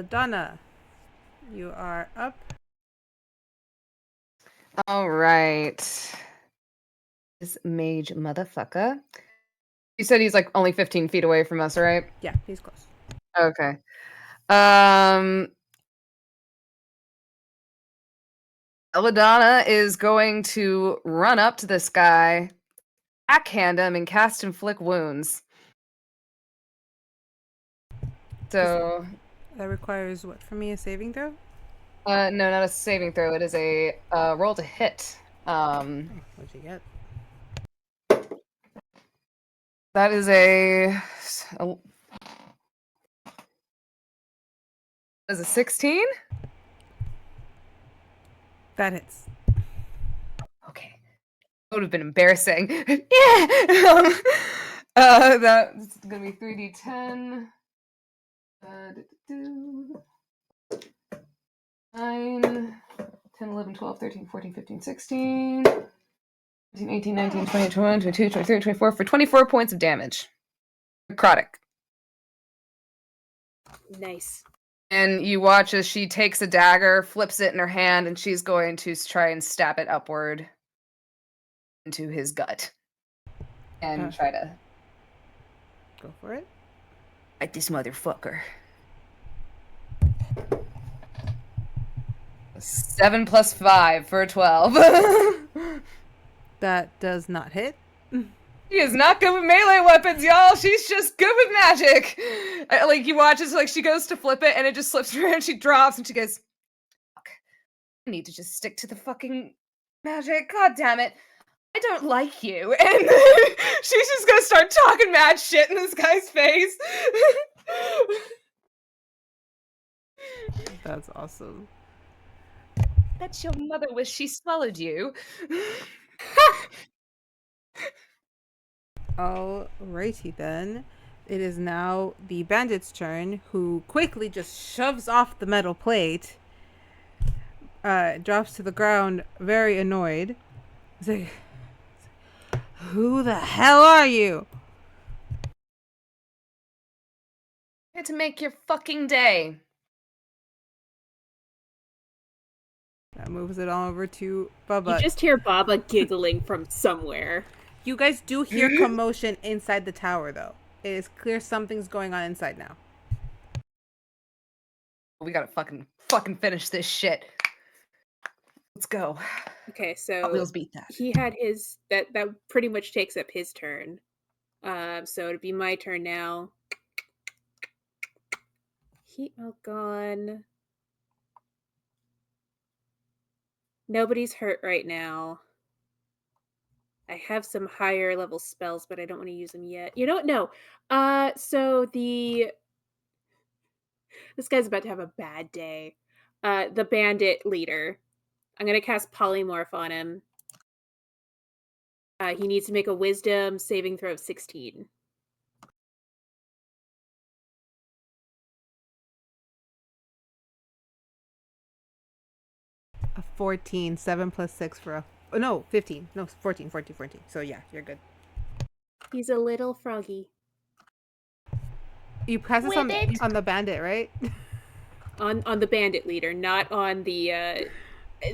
Donna, you are up. All right. This mage motherfucker. You said he's like only 15 feet away from us, right? Yeah, he's close. Okay. Belladonna is going to run up to this guy, backhand him, and cast Inflict Wounds. So, That requires what for me? A saving throw? no, not a saving throw. It is a roll to hit. What'd you get? That is a 16? That hits. Okay. That would have been embarrassing. Yeah! That's going to be 3d10. 9, 10, 11, 12, 13, 14, 15, 16, 17, 18, 19, 20, 21, 22, 23, 24 for 24 points of damage. Necrotic. Nice. And you watch as she takes a dagger, flips it in her hand, and she's going to try and stab it upward into his gut. And try to Go for it. fight this motherfucker. 7 plus 5 for a 12. That does not hit. She is not good with melee weapons, y'all. She's just good with magic. Like, you watch as like she goes to flip it, and it just slips her hand. She drops, and she goes, "Fuck! I need to just stick to the fucking magic. God damn it! I don't like you." And she's just gonna start talking mad shit in this guy's face. That's awesome. Bet your mother wish she swallowed you. Alrighty then. It is now the bandit's turn, who quickly just shoves off the metal plate, drops to the ground, very annoyed. He's like, "Who the hell are you?" Here to make your fucking day. That moves it on over to Bubba. You just hear Baba giggling from somewhere. You guys do hear commotion inside the tower, though. It is clear something's going on inside now. We gotta fucking finish this shit. Let's go. Okay, Hot so Wheels beat that. he had his that pretty much takes up his turn. So it'd be my turn now. Oh god. Nobody's hurt right now. I have some higher level spells, but I don't want to use them yet. You know what? No. So this guy's about to have a bad day. The bandit leader. I'm gonna cast polymorph on him. He needs to make a wisdom saving throw of 16. A 14. 7 plus 6 for a. Oh, no, 15. No, 14, 14, 14. So yeah, you're good. He's a little froggy. You press this on the bandit, right? On the bandit leader, not on the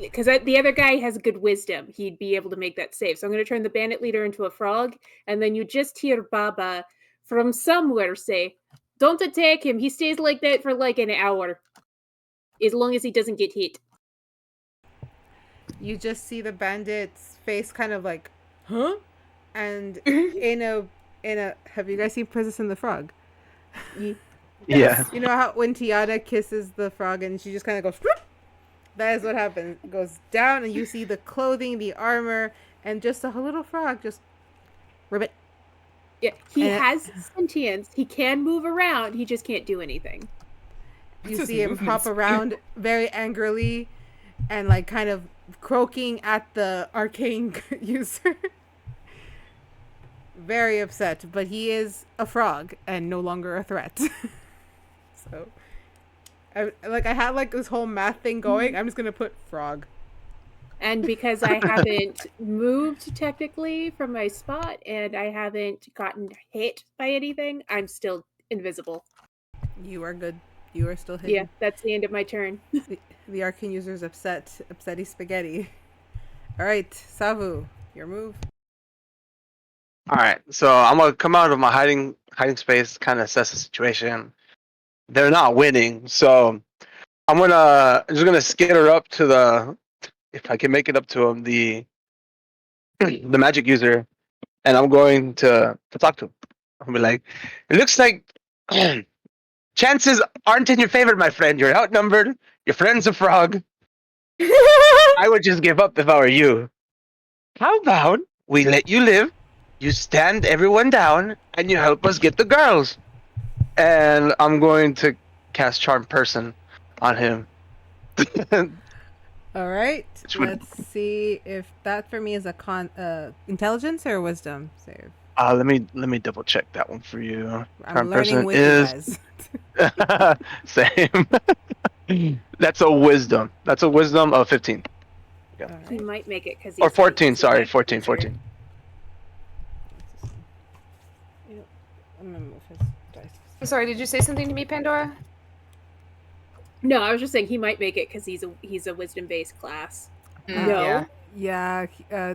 because the other guy has good wisdom. He'd be able to make that save. So I'm going to turn the bandit leader into a frog, and then you just hear Baba from somewhere say, "Don't attack him. He stays like that for like an hour, as long as he doesn't get hit." You just see the bandit's face kind of like, huh? And in a have you guys seen Princess and the Frog? Yeah. You know how when Tiara kisses the frog and she just kind of goes, whoop? That is what happens. It goes down and you see the clothing, the armor, and just a little frog just ribbit. Yeah, he And- has sentience. He can move around. He just can't do anything. You His see him movement hop around very angrily and like kind of croaking at the arcane user. Very upset, but he is a frog and no longer a threat. So, I had like this whole math thing going. I'm just gonna put frog. And because I haven't moved technically from my spot and I haven't gotten hit by anything, I'm still invisible. You are good. You are still hidden. Yeah, that's the end of my turn. The arcane user is upset. Upsetty spaghetti. All right, Savu, your move. All right, so I'm gonna come out of my hiding space, kind of assess the situation. They're not winning, so I'm just gonna skitter up to the, if I can make it up to him, the magic user, and I'm going to talk to him. I'll be like, it looks like chances aren't in your favor, my friend. You're outnumbered. Your friend's a frog. I would just give up if I were you. How about we let you live? You stand everyone down, and you help us get the girls. And I'm going to cast Charm Person on him. All right. Which would- Let's see if that for me is a intelligence or wisdom save. Let me double check that one for you. I'm Charm learning Person with is you guys. same. That's a wisdom. That's a wisdom of 15. All He right. might make it because Or 14, sorry, 14, 14. I'm gonna move his dice. I'm sorry, did you say something to me, Pandora? No, I was just saying he might make it because he's a wisdom based class. No. Yeah. Yeah,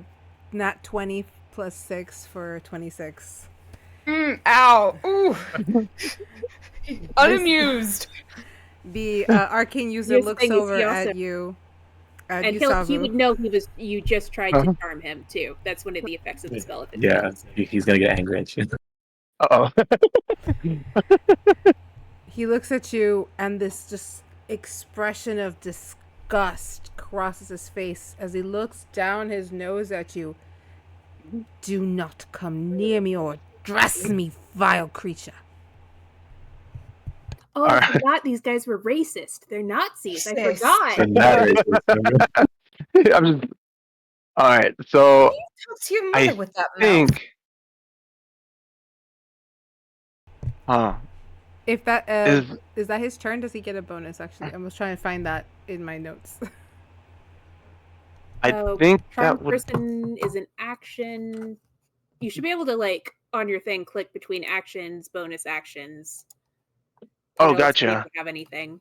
nat 20 plus 6 for 26. Ow. Ooh. Unamused. The arcane user This looks thing is over he at also- you. At And you, he Savu. would know you just tried Uh-huh. to charm him too. That's one of the effects of the spell. If it Yeah, fails. he's gonna get angry at you. Uh-oh. He looks at you, and this just expression of disgust crosses his face as he looks down his nose at you. Do not come near me or address me, vile creature. Oh, I Alright. forgot these guys were racist. They're Nazis. I Racist. forgot. So now it is, remember? I'm just... All right, so Talk to your I mother with that mouth. think. If that Is is that his turn? Does he get a bonus? Actually, I was trying to find that in my notes. I think Charm that would. person is an action. You should be able to on your thing click between actions, bonus actions. to Oh, know if gotcha. you have anything.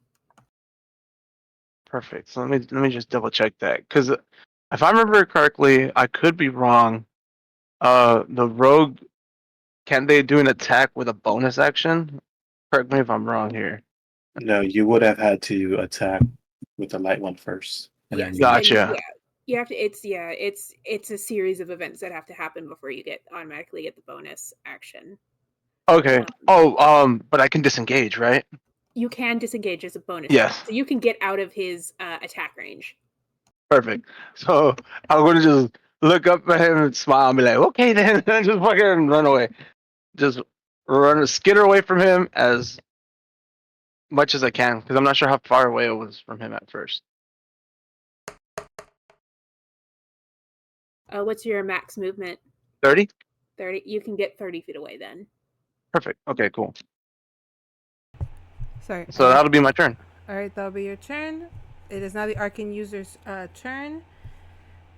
Perfect. So let me just double check that, because if I remember correctly, I could be wrong. The rogue, can they do an attack with a bonus action? Correct me if I'm wrong here. No, you would have had to attack with the light one first. And Yes. then Gotcha. And, you have to. It's a series of events that have to happen before you automatically get the bonus action. Okay. But I can disengage, right? You can disengage as a bonus. Yes. action, so you can get out of his attack range. Perfect. So I'm gonna just look up at him and smile and be like, "Okay, then," and just fucking run away. Just skitter away from him as much as I can, because I'm not sure how far away it was from him at first. What's your max movement? 30. 30. You can get 30 feet away then. Perfect. Okay, cool. Sorry. So that'll be my turn. All right, that'll be your turn. It is now the arcane user's turn,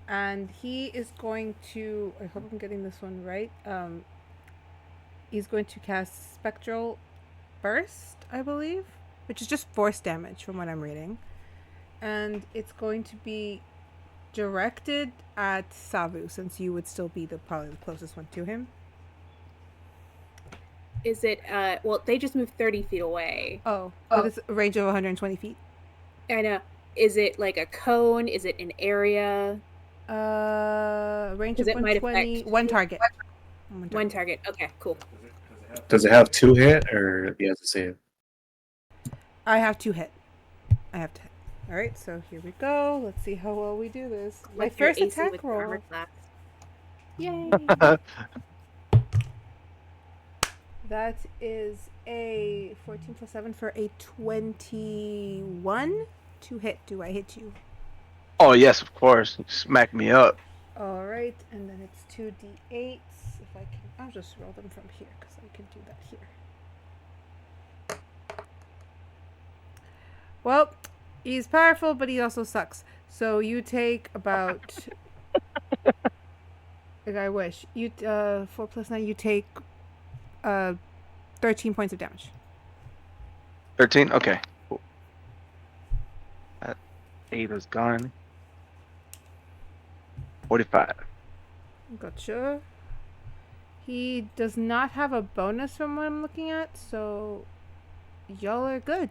and he is going to. I hope I'm getting this one right. He's going to cast Spectral Burst, I believe, which is just force damage from what I'm reading, and it's going to be directed at Savu, since you would still be probably the closest one to him. Is it, well, they just moved 30 feet away. But it's a range of 120 feet. I know. Is it like a cone? Is it an area? Range of Because it might 120. affect One target. one target. Okay, cool. Does it have 2 hit, or he has to save? I have 2 hit. I have to hit. All right, so here we go. Let's see how well we do this. My What's your first AC attack with roll. armor class? Yay! That is a 14 plus 7 for a 21 to hit. Do I hit you? Oh yes, of course. Smack me up. All right, and then it's 2d8s. If I can, I'll just roll them from here because I can do that here. Well, he's powerful, but he also sucks. So you take about. Like I wish you 4 plus 9. You take 13 points of damage. 13. Okay. Cool. That 8 is gone. 45. Gotcha. He does not have a bonus from what I'm looking at, so y'all are good.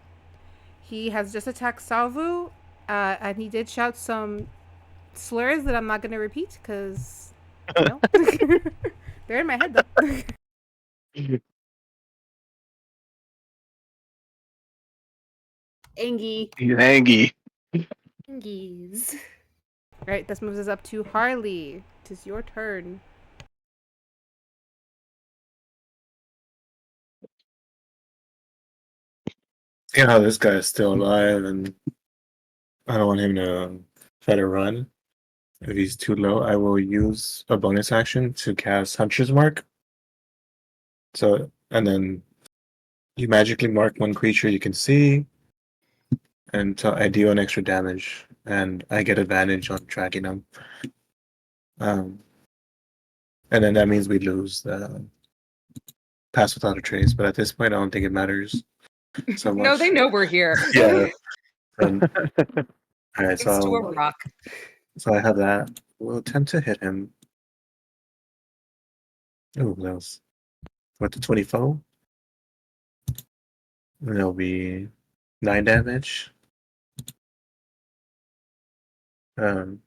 He has just attacked Salvu, and he did shout some slurs that I'm not going to repeat because, you know, they're in my head though. Angie. He's angry. Thingies. Right, this moves us up to Harley. It is your turn. See how this guy is still alive, and I don't want him to try to run. If he's too low, I will use a bonus action to cast Hunter's Mark. So, and then you magically mark one creature you can see, and so I deal an extra damage, and I get advantage on tracking them. And then that means we lose the pass without a trace. But at this point, I don't think it matters so much. No, they know we're here. Yeah. All right, Thanks to a rock. so I have that. We'll attempt to hit him. Oh, that was what, the 24? And it'll be 9 damage.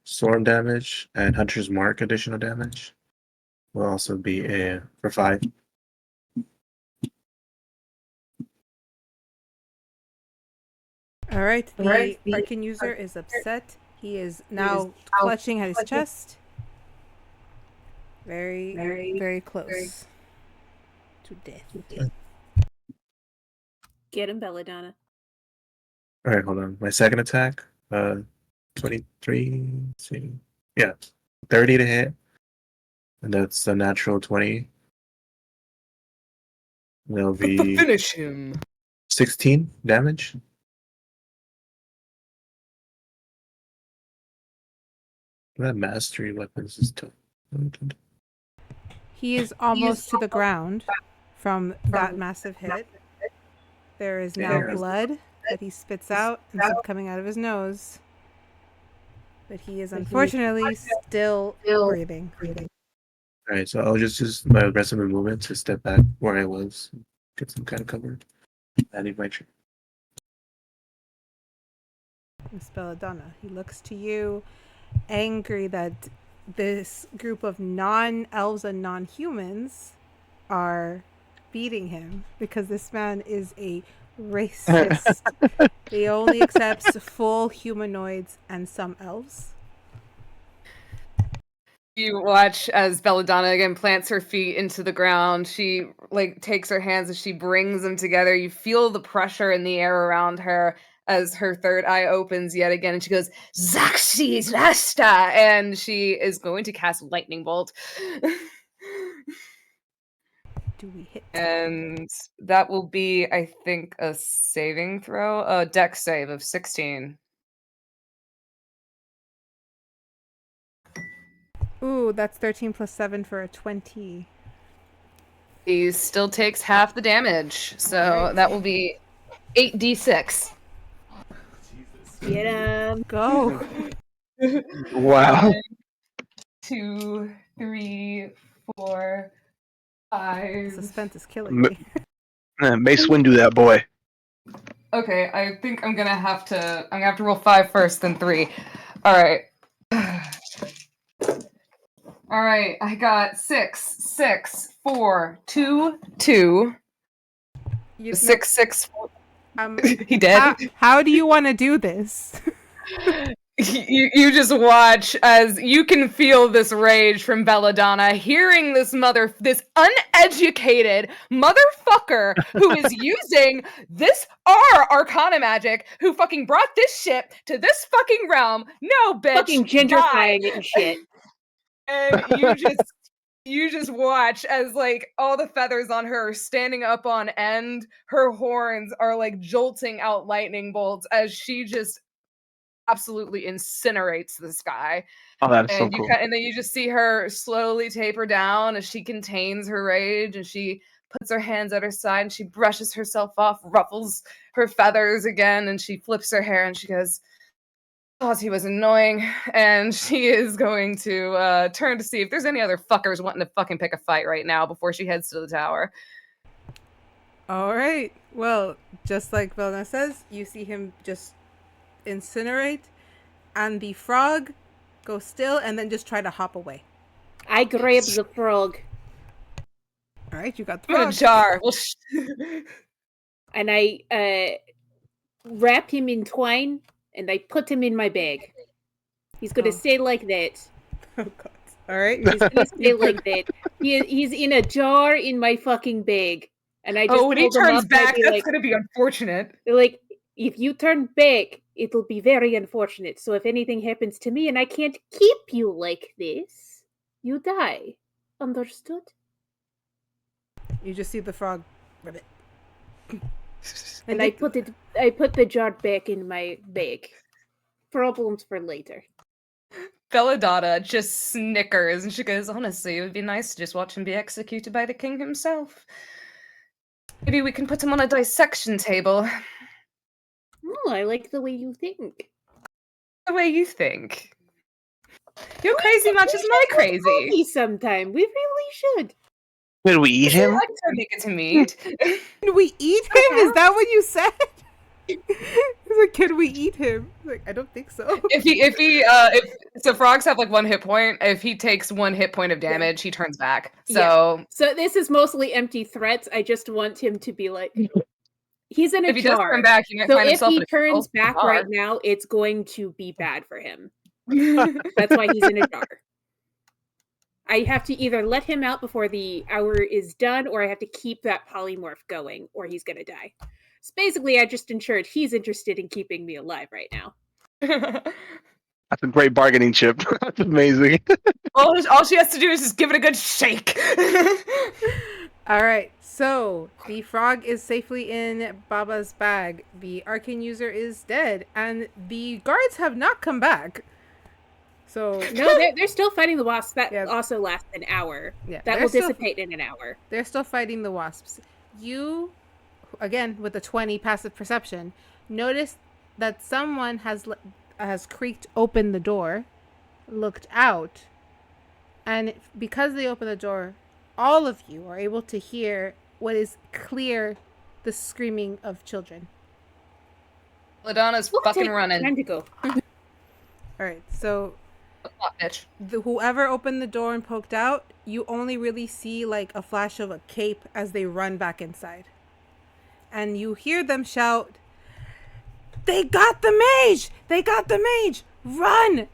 Storm damage and Hunter's Mark additional damage will also be for 5. All right, the arcane user is upset. He is now clutching at his chest. Very, very close to death. Get him, Belladonna. All right, hold on. My second attack, 23. Let's see, yeah, 30 to hit, and that's a natural 20. That'll be Finish him. 16 damage. That mastery weapons is tough. He is almost to the ground from that massive hit. There is now blood that he spits out and some coming out of his nose. But he is unfortunately still breathing. All right, so I'll just use my rest of my movement to step back where I was, get some kind of cover. I need my turn. Miss Belladonna, he looks to you, angry that this group of non-elves and non-humans are beating him because this man is a racist. He only accepts full humanoids and some elves. You watch as Belladonna again plants her feet into the ground. She takes her hands and she brings them together. You feel the pressure in the air around her as her third eye opens yet again, and she goes, "Zaxi Rasta!" And she is going to cast Lightning Bolt. Do we hit? And that will be, I think, a saving throw, a dex save of 16. Ooh, that's 13 plus 7 for a 20. He still takes half the damage, so Alright. that will be 8d6. Get him. Go. Wow. 2, 3, 4, 5. Suspense is killing me. Mace Windu, that boy. Okay, I think I'm gonna have to roll 5 first, then 3. Alright. Alright, I got 6, 6, 4, 2, 2. You, 6, 6, 4. He how, dead. how do you want to do this? You just watch as you can feel this rage from Belladonna, hearing this uneducated motherfucker who is using this arcana magic, who fucking brought this shit to this fucking realm. No, bitch, Fucking gentrifying it and shit. And you just watch as like all the feathers on her are standing up on end. Her horns are like jolting out lightning bolts as she just absolutely incinerates this guy. Oh, that's so And cool. and then you just see her slowly taper down as she contains her rage, and she puts her hands at her side and she brushes herself off, ruffles her feathers again, and she flips her hair and she goes, he was annoying, and she is going to turn to see if there's any other fuckers wanting to fucking pick a fight right now before she heads to the tower. All right. Well, just like Velna says, you see him just incinerate, and the frog go still and then just try to hop away. I grab the frog. All right, you got the I'm in a frog. jar. And I wrap him in twine and I put him in my bag. He's gonna stay like that. Oh god. All right. He's gonna stay like that. He's in a jar in my fucking bag. And I just when he hold him turns up, back, I'd be that's like, gonna be unfortunate. like, if you turn back, it'll be very unfortunate. So if anything happens to me and I can't keep you like this, you die. Understood? You just see the frog ribbit. And I put the jar back in my bag. Problems for later. Belladonna just snickers and she goes, honestly, it would be nice to just watch him be executed by the king himself. Maybe we can put him on a dissection table. Oh, I like the way you think. The way you think. You're crazy much as my crazy. Coffee sometime. We really should. Did we eat him? I like to make it to meat. Can we eat him? Is that what you said? He's like, can we eat him? Like, I don't think so. If frogs have like 1 hit point, if he takes 1 hit point of damage, he turns back. So So this is mostly empty threats. I just want him to be like, he's in a if he does jar. turn back, he might So find if himself he in a turns back jar. right now, it's going to be bad for him. That's why he's in a jar. I have to either let him out before the hour is done, or I have to keep that polymorph going, or he's gonna die. So basically, I just ensured he's interested in keeping me alive right now. That's a great bargaining chip. That's amazing. all she has to do is just give it a good shake. All right. So the frog is safely in Baba's bag. The arcane user is dead, and the guards have not come back. So No, they're still fighting the wasps. That Yeah. also lasts an hour. Yeah, That they're will still- dissipate in an hour. they're still fighting the wasps. You, again with a 20 passive perception, notice that someone has creaked open the door, looked out, and because they opened the door, all of you are able to hear what is clear the screaming of children. Ladonna's fucking running. Time to go. All right, so Bitch. whoever opened the door and poked out, you only really see like a flash of a cape as they run back inside. And you hear them shout, "They got the mage! They got the mage! Run!"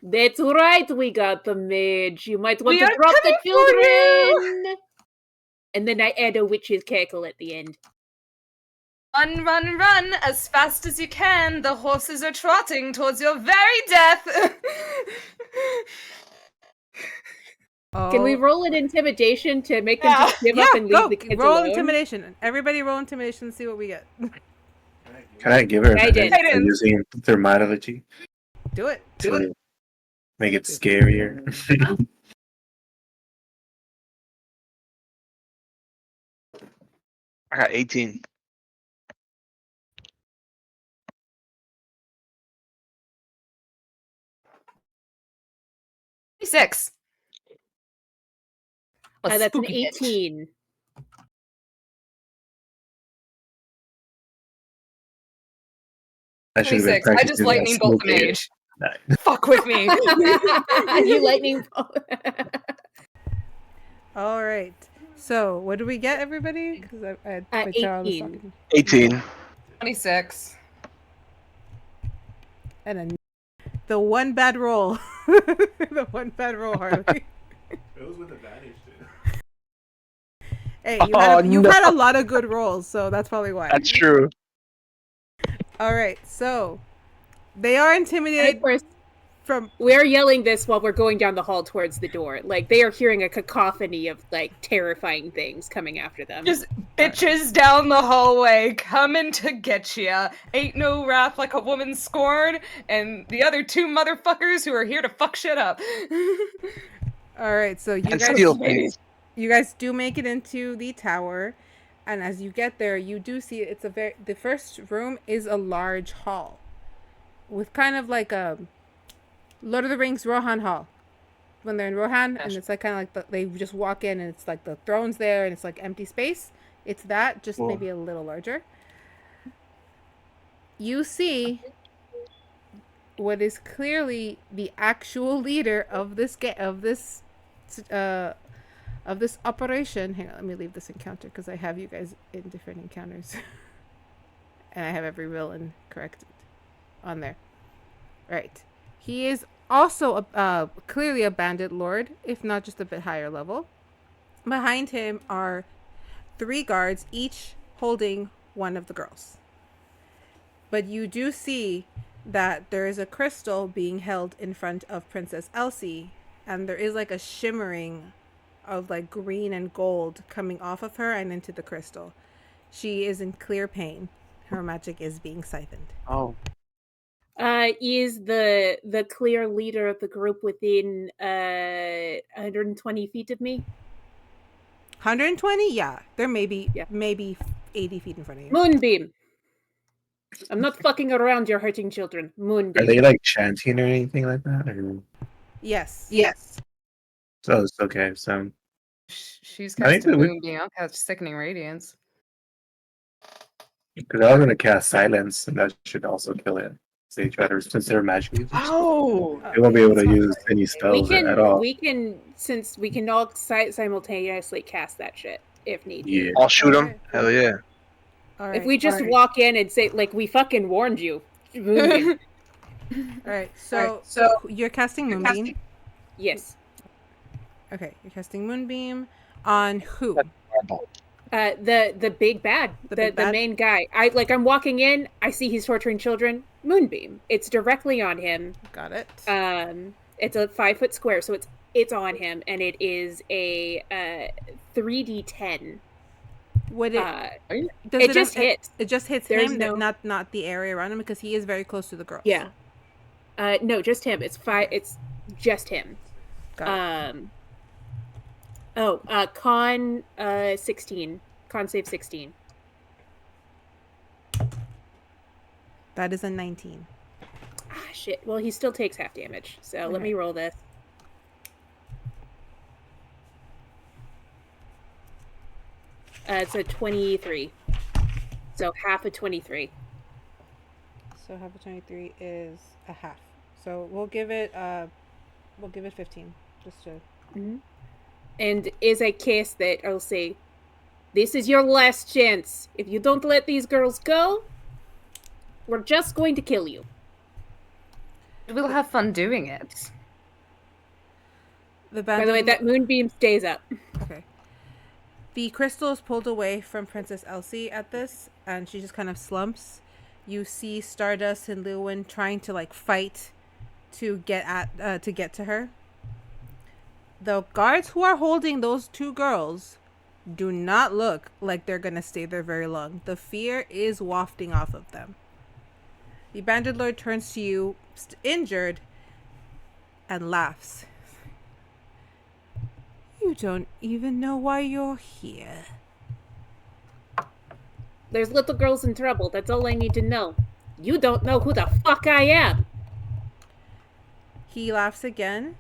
That's right, we got the mage. You might want We to are drop the coming for you. children. And then I add a witch's cackle at the end. Run, run, run as fast as you can. The horses are trotting towards your very death. Can we roll an intimidation to make them Yeah. just give Yeah, up and leave go the kids roll alone? intimidation. Everybody roll intimidation and see what we get. Can I give her I did. advantage for using thermatology? Do it. To Make it scarier. I got 18. 26. A That's an spooky bitch. 18. I should have been 26. I just practicing that lightning bolt the smoke mage. Nice. Fuck with me. You lightning bolt. All right. So, what do we get, everybody? Because my child was 18. talking. 18. 26. And then the one bad roll. The one bad roll, Harley. It was with advantage, too. Hey, Oh, you've no. had a lot of good rolls, so that's probably why. That's true. All right. So, they are And intimidated of course, from. we're yelling this while we're going down the hall towards the door. Like, they are hearing a cacophony of, like, terrifying things coming after them. Just bitches down the hallway coming to get ya. Ain't no wrath like a woman scorned, and the other two motherfuckers who are here to fuck shit up. All right. So And steel things. you guys do make it into the tower, and as you get there, you do see the first room is a large hall with kind of like a Lord of the Rings Rohan hall. When they're in Rohan, and it's like kind of like they just walk in, and it's like the throne's there, and it's like empty space. It's that, just maybe a little larger. You see what is clearly the actual leader of this operation. Hang on, let me leave this encounter because I have you guys in different encounters, and I have every villain corrected on there. Right, he is also clearly a bandit lord, if not just a bit higher level. Behind him are 3 guards, each holding one of the girls. But you do see that there is a crystal being held in front of Princess Elsie, and there is like a shimmering of like green and gold coming off of her and into the crystal. She is in clear pain. Her magic is being siphoned. Oh. Is the clear leader of the group within 120 feet of me? 120? Yeah. There may be Yeah. maybe 80 feet in front of you. Moonbeam. I'm not fucking around. You're hurting children. Moonbeam. Are they like chanting or anything like that? Or... Yes. So it's okay. So She's I think casting that we- Moonbeam. I'll cast Sickening Radiance. because I was gonna cast silence, and that should also kill it. So they try to, since they're magic users, Oh! they won't be able to That's use any spells at all. Since we can all simultaneously cast that shit if need be. Yeah. I'll shoot him. Alright. Hell yeah. All right. If we just walk in and say like we fucking warned you. Moonbeam. All right. So you're casting Moonbeam. Yes. Okay, you're casting Moonbeam on who? The big bad, The the big bad? main guy. I'm walking in. I see he's torturing children. Moonbeam. It's directly on him. Got it. It's a 5-foot square, so it's on him, and it is a 3d10. Would it? Does It just hits. It just hits There's him, no- not the area around him, because he is very close to the girls. Yeah. No, just him. It's It's just him. Got it. Con 16. Con save 16. That is a 19. Ah, shit. Well, he still takes half damage. So let me roll this. It's a 23. So half a 23. So half of 23 is a half. So we'll give it 15, just to. And is a case that I'll say, this is your last chance. If you don't let these girls go, we're just going to kill you. We'll have fun doing it. By the way, that moonbeam stays up. Okay. The crystal is pulled away from Princess Elsie at this, and she just kind of slumps. You see Stardust and Lewin trying to like fight to get to her. The guards who are holding those 2 girls do not look like they're gonna stay there very long. The fear is wafting off of them. The Bandit Lord turns to you, injured, and laughs. You don't even know why you're here. There's little girls in trouble. That's all I need to know. You don't know who the fuck I am. He laughs again,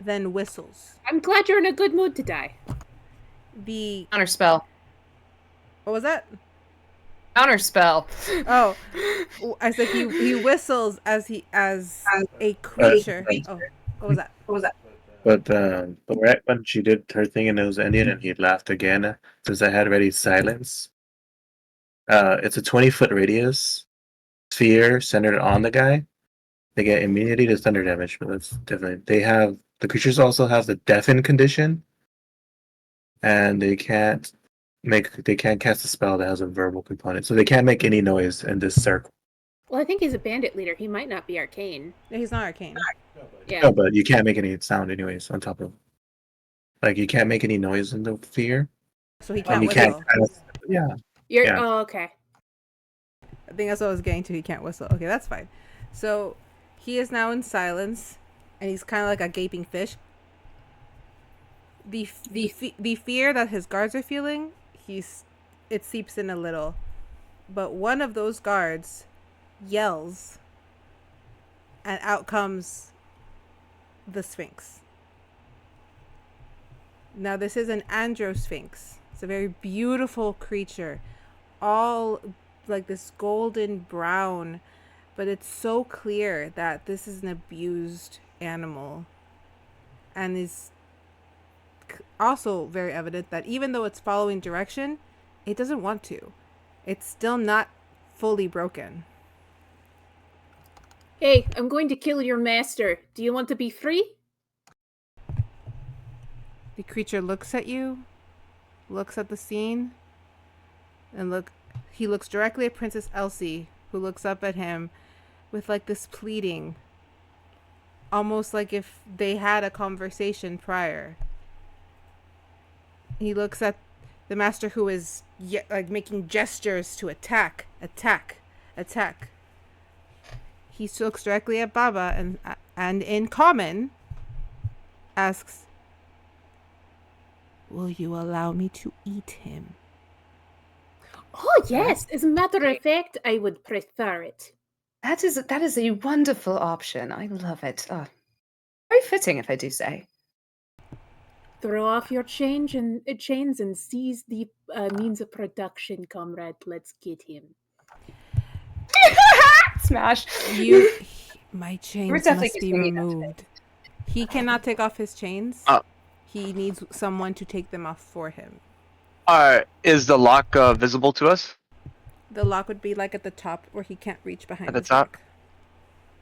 then whistles. I'm glad you're in a good mood today. The Counterspell. what was that? Counterspell. Oh, I said he whistles as a creature. Oh, what was that? But right when she did her thing and it was ending and he laughed again, since I had already silence, it's a 20-foot radius sphere centered on the guy. They get immunity to thunder damage, but that's different. The creatures also have the deafen condition, and they can't cast a spell that has a verbal component, so they can't make any noise in this circle. Well, I think he's a bandit leader. He might not be arcane. Yeah, he's not arcane. Yeah. No, but you can't make any sound anyways. On top of, like, you can't make any noise in the sphere. So he And can't you whistle. yeah. You're Yeah. oh, okay. I think that's what I was getting to. He can't whistle. Okay, that's fine. So he is now in silence, and he's kind of like a gaping fish. The fear that his guards are feeling, it seeps in a little, but one of those guards yells, and out comes the Sphinx. Now this is an androsphinx. It's a very beautiful creature, all like this golden brown, but it's so clear that this is an abused animal, and is also very evident that even though it's following direction, it doesn't want to. It's still not fully broken. Hey, I'm going to kill your master. Do you want to be free? The creature looks at you, looks at the scene, and he looks directly at Princess Elsie, who looks up at him with like this pleading, almost like if they had a conversation prior. He looks at the master, who is like making gestures to attack. He looks directly at Baba and in common asks, "Will you allow me to eat him?" Oh yes. As a matter of fact, I would prefer it. That is a wonderful option. I love it. Very fitting, if I do say. Throw off your chains and seize the means of production, comrade. Let's get him. Smash. My chains definitely must be getting me removed. He cannot take off his chains. Oh. He needs someone to take them off for him. Is the lock visible to us? The lock would be like at the top where he can't reach behind At the his top? back.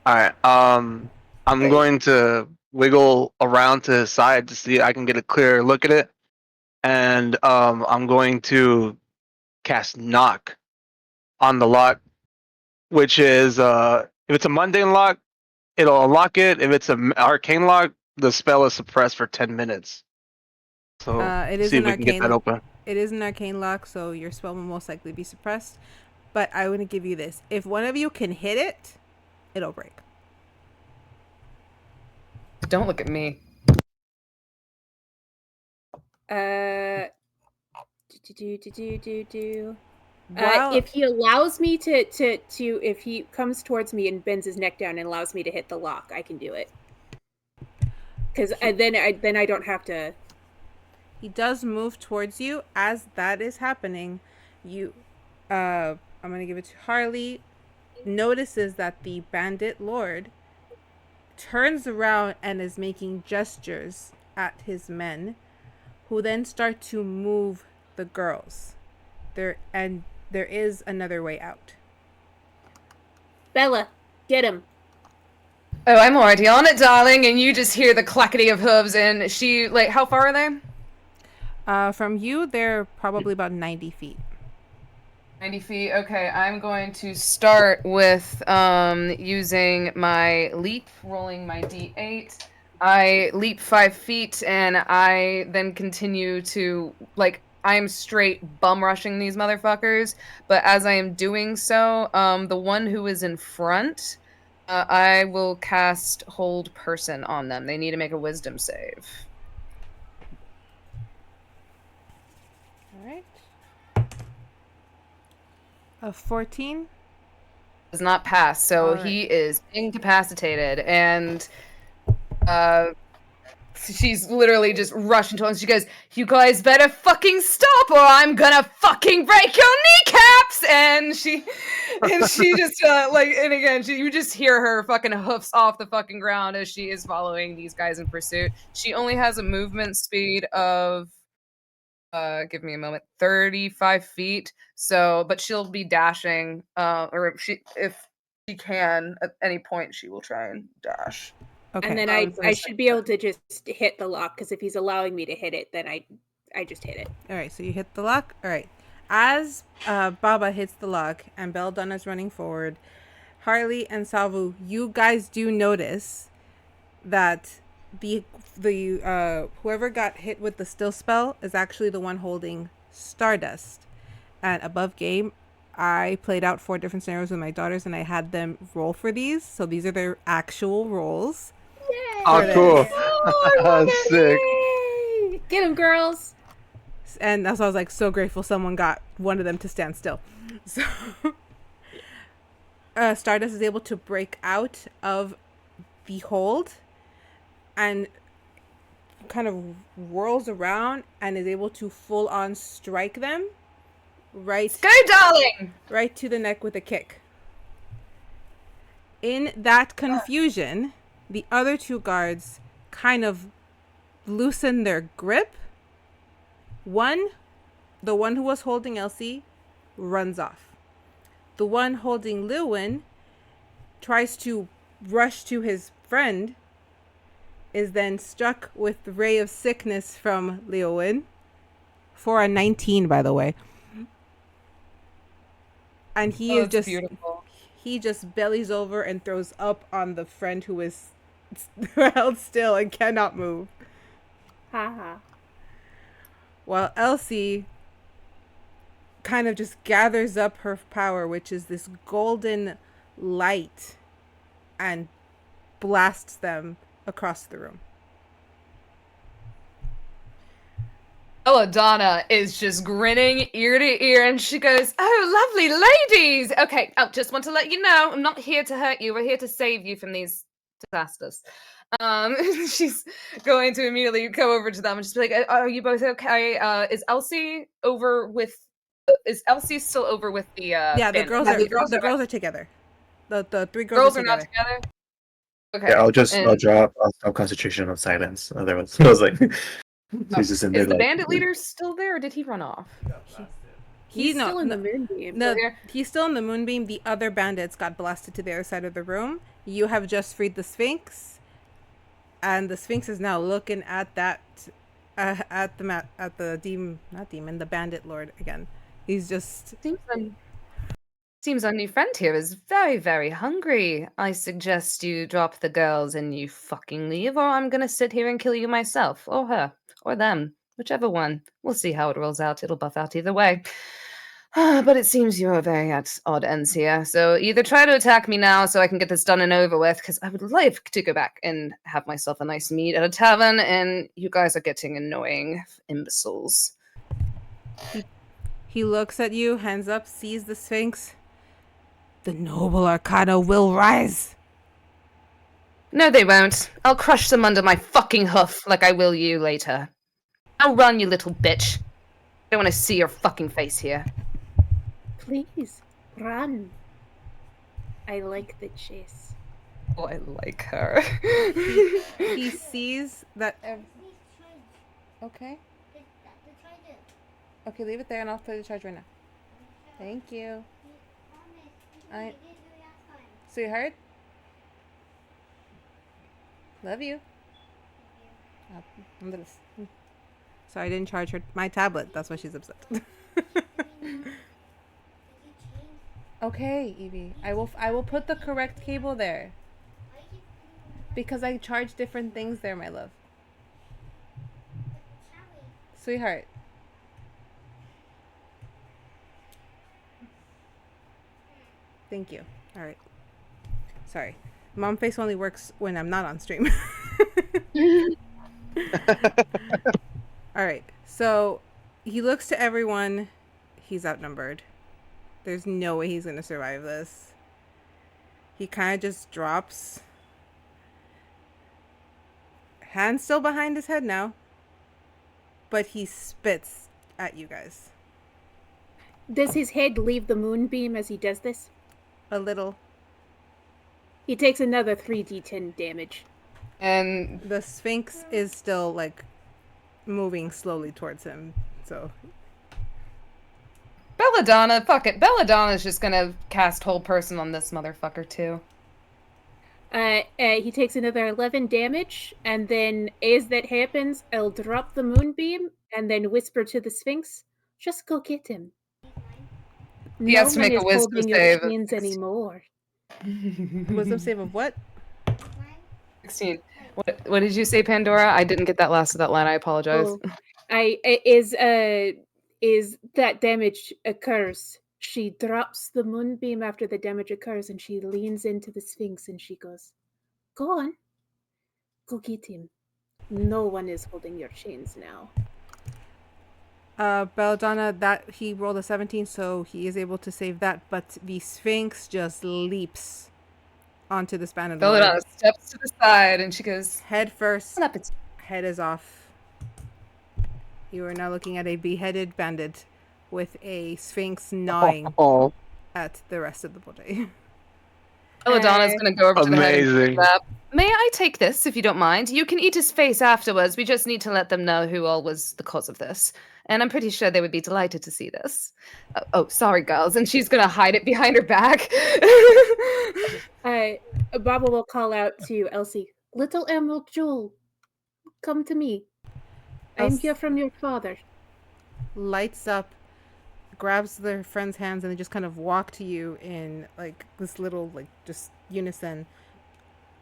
Alright, I'm going to wiggle around to his side to see if I can get a clear look at it. And I'm going to cast knock on the lock, which is if it's a mundane lock, it'll unlock it. If it's an arcane lock, the spell is suppressed for 10 minutes. So It is see if an we can get that open. It is an arcane lock, so your spell will most likely be suppressed. But I want to give you this: if one of you can hit it, it'll break. Don't look at me. If he allows me to if he comes towards me and bends his neck down and allows me to hit the lock, I can do it. Because then I don't have to. He does move towards you. As that is happening, I'm gonna give it to Harley. Notices that the bandit lord turns around and is making gestures at his men, who then start to move the girls. There is another way out. Bella, get him. Oh, I'm already on it, darling, and you just hear the clackety of hooves, and she, like, how far are they? From you, they're probably about 90 feet. 90 feet. Okay, I'm going to start with using my leap, rolling my d8. I leap 5 feet, and I then continue to, like, I'm straight bum rushing these motherfuckers. But as I am doing so, the one who is in front, I will cast Hold Person on them. They need to make a Wisdom save. All right. A 14. Does not pass, so All right. he is incapacitated, and she's literally just rushing to him. She goes, "You guys better fucking stop, or I'm gonna fucking break your kneecaps!" And she just and again, you just hear her fucking hoofs off the fucking ground as she is following these guys in pursuit. She only has a movement speed of give me a moment, 35 feet. So, but she'll be dashing, or if she can at any point, she will try and dash. Okay. And then I should be able to just hit the lock, because if he's allowing me to hit it, then I just hit it. All right. So you hit the lock. All right. As Baba hits the lock and Belladonna's running forward, Harley and Salvu, you guys do notice that the whoever got hit with the still spell is actually the one holding Stardust. And above game, I played out 4 different scenarios with my daughters, and I had them roll for these. So these are their actual rolls. Yay! Oh, cool. Oh, Sick. yay! Get him, girls! And that's why I was like so grateful someone got one of them to stand still. So Stardust is able to break out of the hold and kind of whirls around and is able to full on strike them Go, darling! right to the neck with a kick. In that confusion, the other 2 guards kind of loosen their grip. The one who was holding Elsie, runs off. The one holding Lewin tries to rush to his friend, is then struck with the ray of sickness from Lewin for a 19, by the way. And he is just beautiful. He just bellies over and throws up on the friend who is held still and cannot move. Haha. While Elsie kind of just gathers up her power, which is this golden light, and blasts them across the room. Belladonna is just grinning ear to ear, and she goes, "Oh, lovely ladies! Okay, just want to let you know, I'm not here to hurt you. We're here to save you from these disasters." She's going to immediately go over to them and just be like, "Are you both okay? Is Elsie over with? Is Elsie still over with the?" Yeah, the girls are together. The 3 girls are are not together. together. Okay. Yeah, I'll drop concentration of silence. Otherwise, I was like, he's just in there. Is the like, bandit leader still there, or did he run off? He's still in the moonbeam. No, he's still in the moonbeam. The other bandits got blasted to the other side of the room. You have just freed the Sphinx, and the Sphinx is now looking at that, at the bandit lord again. He's just Seems our new friend here is very, very hungry. I suggest you drop the girls and you fucking leave, or I'm gonna sit here and kill you myself, or her, or them, whichever one. We'll see how it rolls out. It'll buff out either way. But it seems you are very at odd ends here. So either try to attack me now so I can get this done and over with, because I would love to go back and have myself a nice meal at a tavern, and you guys are getting annoying imbeciles. He looks at you, hands up, sees the Sphinx. The noble arcana will rise. No, they won't. I'll crush them under my fucking hoof like I will you later. I'll run, you little bitch. I don't want to see your fucking face here. Please, run. I like the chase. Oh, I like her. He sees that... Okay. Okay, leave it there and I'll play the charge right now. Thank you. Sweetheart. Love you. Sorry, I didn't charge her my tablet. That's why she's upset. Okay, Evie. I will put the correct cable there. Because I charge different things there, my love. Sweetheart. Thank you. All right. Sorry. Mom face only works when I'm not on stream. All right. So he looks to everyone. He's outnumbered. There's no way he's going to survive this. He kind of just drops. Hand still behind his head now. But he spits at you guys. Does his head leave the moonbeam as he does this? A little. He takes another 3d10 damage. And The Sphinx is still, like, moving slowly towards him. So, Belladonna, fuck it. Belladonna's just gonna cast whole person on this motherfucker too. He takes another 11 damage, and then as that happens, I'll drop the moonbeam and then whisper to the Sphinx, "Just go get him." He has to make a wisdom holding your save. chains anymore. wisdom save of what? 16. What did you say, Pandora? I didn't get that last of that line. I apologize. Oh, is that damage occurs, she drops the moonbeam after the damage occurs, and she leans into the Sphinx and she goes, "Go on, go get him. No one is holding your chains now." Belladonna, that he rolled a 17, so he is able to save that, but the Sphinx just leaps onto the span of the Belladonna road. steps to the side and she goes, Head first. "What up, it's Head is off. You are now looking at a beheaded bandit with a Sphinx gnawing Oh, at the rest of the body. Belladonna's gonna go over to the head and amazing. grab. May I take this, if you don't mind? You can eat his face afterwards. We just need to let them know who all was the cause of this. And I'm pretty sure they would be delighted to see this. Oh, sorry, girls. And she's gonna hide it behind her back. Baba will call out to Elsie, "Little Emerald Jewel, come to me. I'm Elsie- here from your father." Lights up, grabs their friend's hands, and they just kind of walk to you in like this little, like, just unison.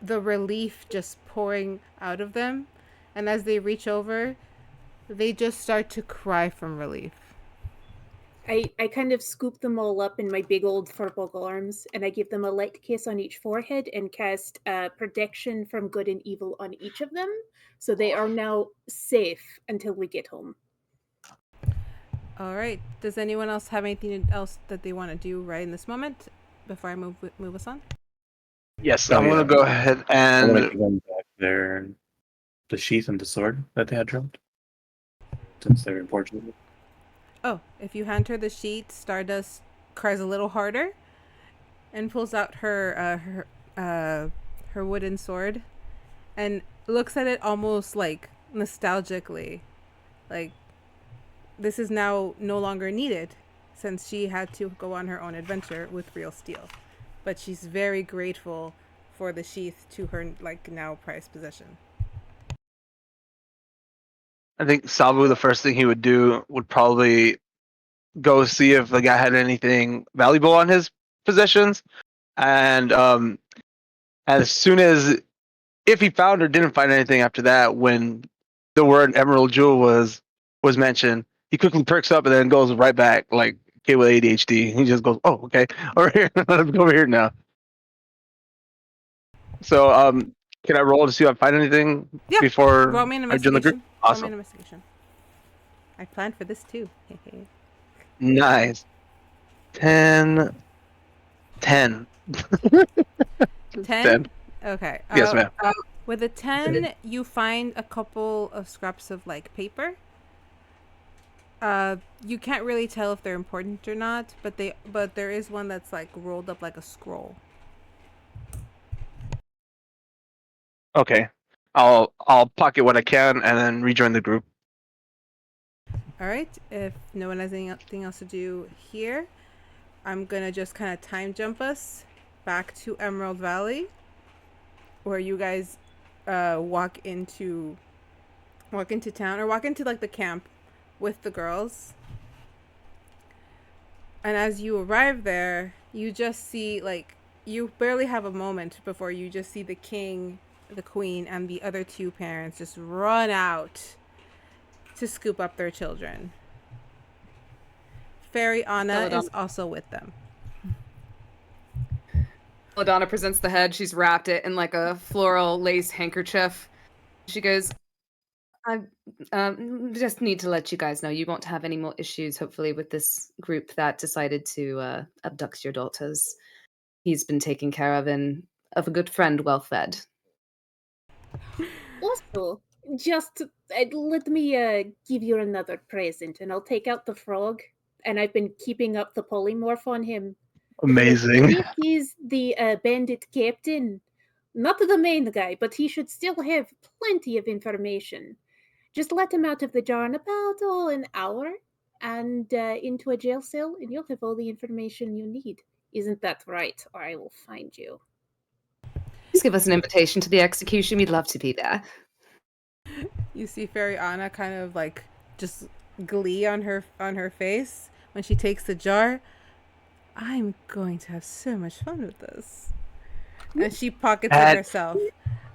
The relief just pouring out of them, and as they reach over, they just start to cry from relief. I kind of scoop them all up in my big old furbolg arms, and I give them a light kiss on each forehead and cast protection from good and evil on each of them, so they are now safe until we get home. All right. Does anyone else have anything else that they want to do right in this moment before I move us on? Yes, Oh, I'm gonna yeah. go ahead I want to and give them back the sheath and the sword that they had dropped, since they're important. Oh, if you hand her the sheet, Stardust cries a little harder and pulls out her wooden sword and looks at it almost like nostalgically, like this is now no longer needed since she had to go on her own adventure with real steel. But she's very grateful for the sheath to her, like, now prized possession. I think Sabu, the first thing he would do would probably go see if the guy had anything valuable on his possessions, and as soon as if he found or didn't find anything after that, when the word Emerald Jewel was mentioned, he quickly perks up and then goes right back like kid with ADHD. He just goes, "Oh, okay, over here, let's go over here now." So, can I roll to see if I find anything Yeah. before Roll me an I join the group? investigation. Roll me an Awesome, investigation. I planned for this too. nice. 10. 10. 10? 10. Okay. Yes, ma'am. With a 10, you find a couple of scraps of, like, paper. You can't really tell if they're important or not, but there is one that's, like, rolled up like a scroll. Okay, I'll pocket what I can and then rejoin the group. All right. If no one has anything else to do here, I'm gonna just kind of time jump us back to Emerald Valley, where you guys walk into town, or walk into, like, the camp with the girls. And as you arrive there, you just see, like, you barely have a moment before you just see the king, the queen, and the other two parents just run out to scoop up their children. Fairy Anna is also with them. Belladonna presents the head. She's wrapped it in like a floral lace handkerchief. She goes, I just need to let you guys know you won't have any more issues, hopefully, with this group that decided to abduct your daughters. He's been taken care of and of a good friend, well fed. Also, just let me give you another present, and I'll take out the frog. And I've been keeping up the polymorph on him. Because Amazing. if he's the bandit captain, not the main guy, but he should still have plenty of information. Just let him out of the jar in about an hour and into a jail cell, and you'll have all the information you need. Isn't that right? Or I will find you. Please give us an invitation to the execution. We'd love to be there. You see Fairy Anna kind of like just glee on her face when she takes the jar. I'm going to have so much fun with this. And she pockets it herself.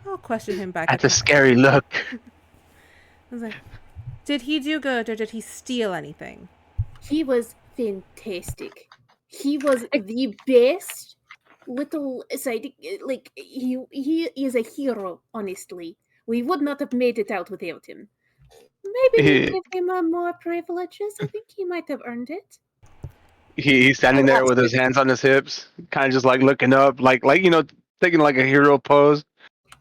I'll question him back. That's a scary look. I was like, did he do good or did he steal anything? He was fantastic. He was the best little side. Like he is a hero. Honestly, we would not have made it out without him. Maybe we give him more privileges. I think he might have earned it. He's standing there with his hands on his hips, kind of just like looking up, like taking like a hero pose.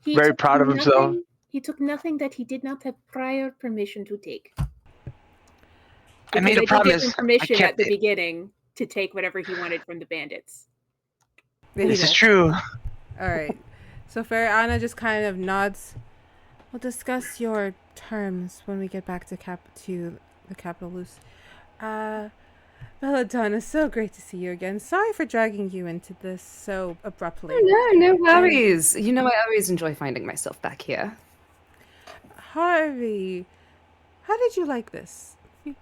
Very proud of himself. He took nothing that he did not have prior permission to take. I made a promise. Give him permission at the beginning to take whatever he wanted from the bandits. This is true. All right. So Fairy Anna just kind of nods. We'll discuss your terms when we get back to the capital, Luce. Belladonna, so great to see you again. Sorry for dragging you into this so abruptly. No worries. You know, I always enjoy finding myself back here. Harvey, how did you like this?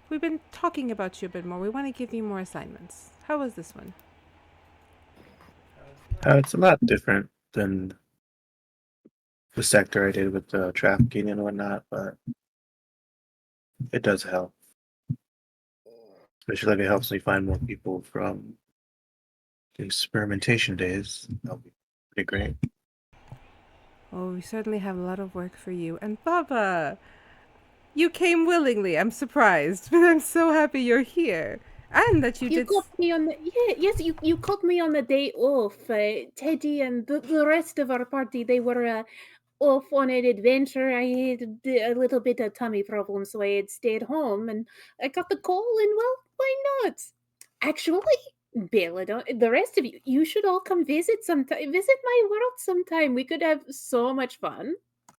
We've been talking about you a bit more. We want to give you more assignments. How was this one? It's a lot different than the sector I did with the trafficking and whatnot, but it does help. Especially if it helps me find more people from the experimentation days. That'll be pretty great. Well, we certainly have a lot of work for you. And Baba, you came willingly. I'm surprised, but I'm so happy you're here. And that you called me on the you called me on the day off. Teddy and the rest of our party, they were off on an adventure. I had a little bit of tummy problems, so I had stayed home, and I got the call, and well, why not? Actually, Belladonna, the rest of you should all come visit sometime. Visit my world sometime. We could have so much fun.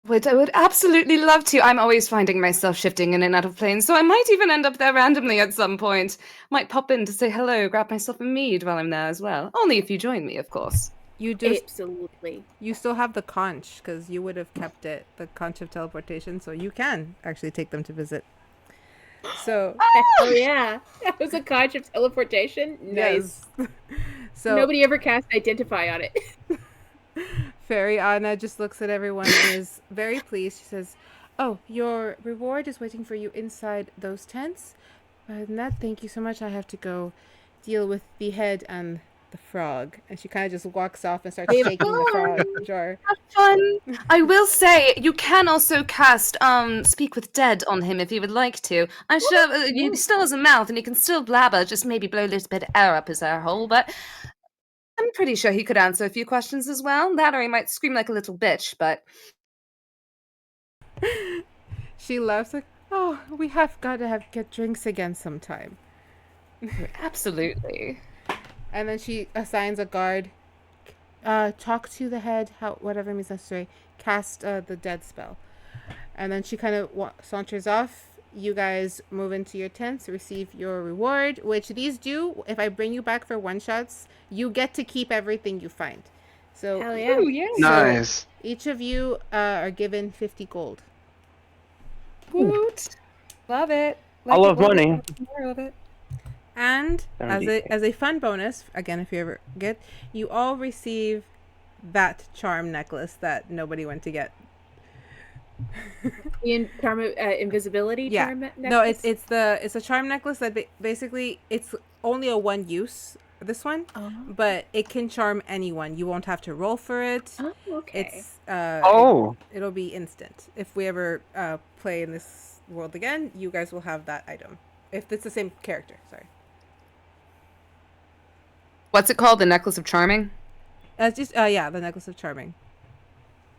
I would absolutely love to. I'm always finding myself shifting in and out of planes, so I might even end up there randomly at some point. Might pop in to say hello, grab myself a mead while I'm there as well. Only if you join me, of course. You do. Absolutely. You still have the conch, because you would have kept it, the conch of teleportation, so you can actually take them to visit. So. Oh yeah, that was a conch of teleportation. Nice. Yes. So nobody ever cast Identify on it. Fairy Anna just looks at everyone and is very pleased. She says, "Oh, your reward is waiting for you inside those tents. But Nat, thank you so much. I have to go deal with the head and the frog." And she kind of just walks off and starts shaking the frog jar. Have fun. I will say you can also cast Speak with Dead on him if you would like to. I'm sure he still has a mouth and he can still blabber, just maybe blow a little bit of air up his air hole, but I'm pretty sure he could answer a few questions as well. That or he might scream like a little bitch, but She laughs like, "Oh, we have got to get drinks again sometime." absolutely. And then she assigns a guard. Talk to the head, whatever means necessary. Cast the dead spell. And then she kind of saunters off. You guys move into your tents, receive your reward, which these do. If I bring you back for one-shots, you get to keep everything you find. So, hell yeah. Ooh, yes. Nice. Each of you are given 50 gold. Woot. Love it. I love money. More of it. And as a fun bonus, again, if you ever get, you all receive that charm necklace that nobody went to get. The charm invisibility charm necklace? No, it's a charm necklace that basically it's only a one use. this one, Oh. but it can charm anyone. You won't have to roll for it. Oh, okay. It's it'll be instant. If we ever play in this world again, you guys will have that item. If it's the same character, sorry. What's it called? The Necklace of Charming? It's just the Necklace of Charming.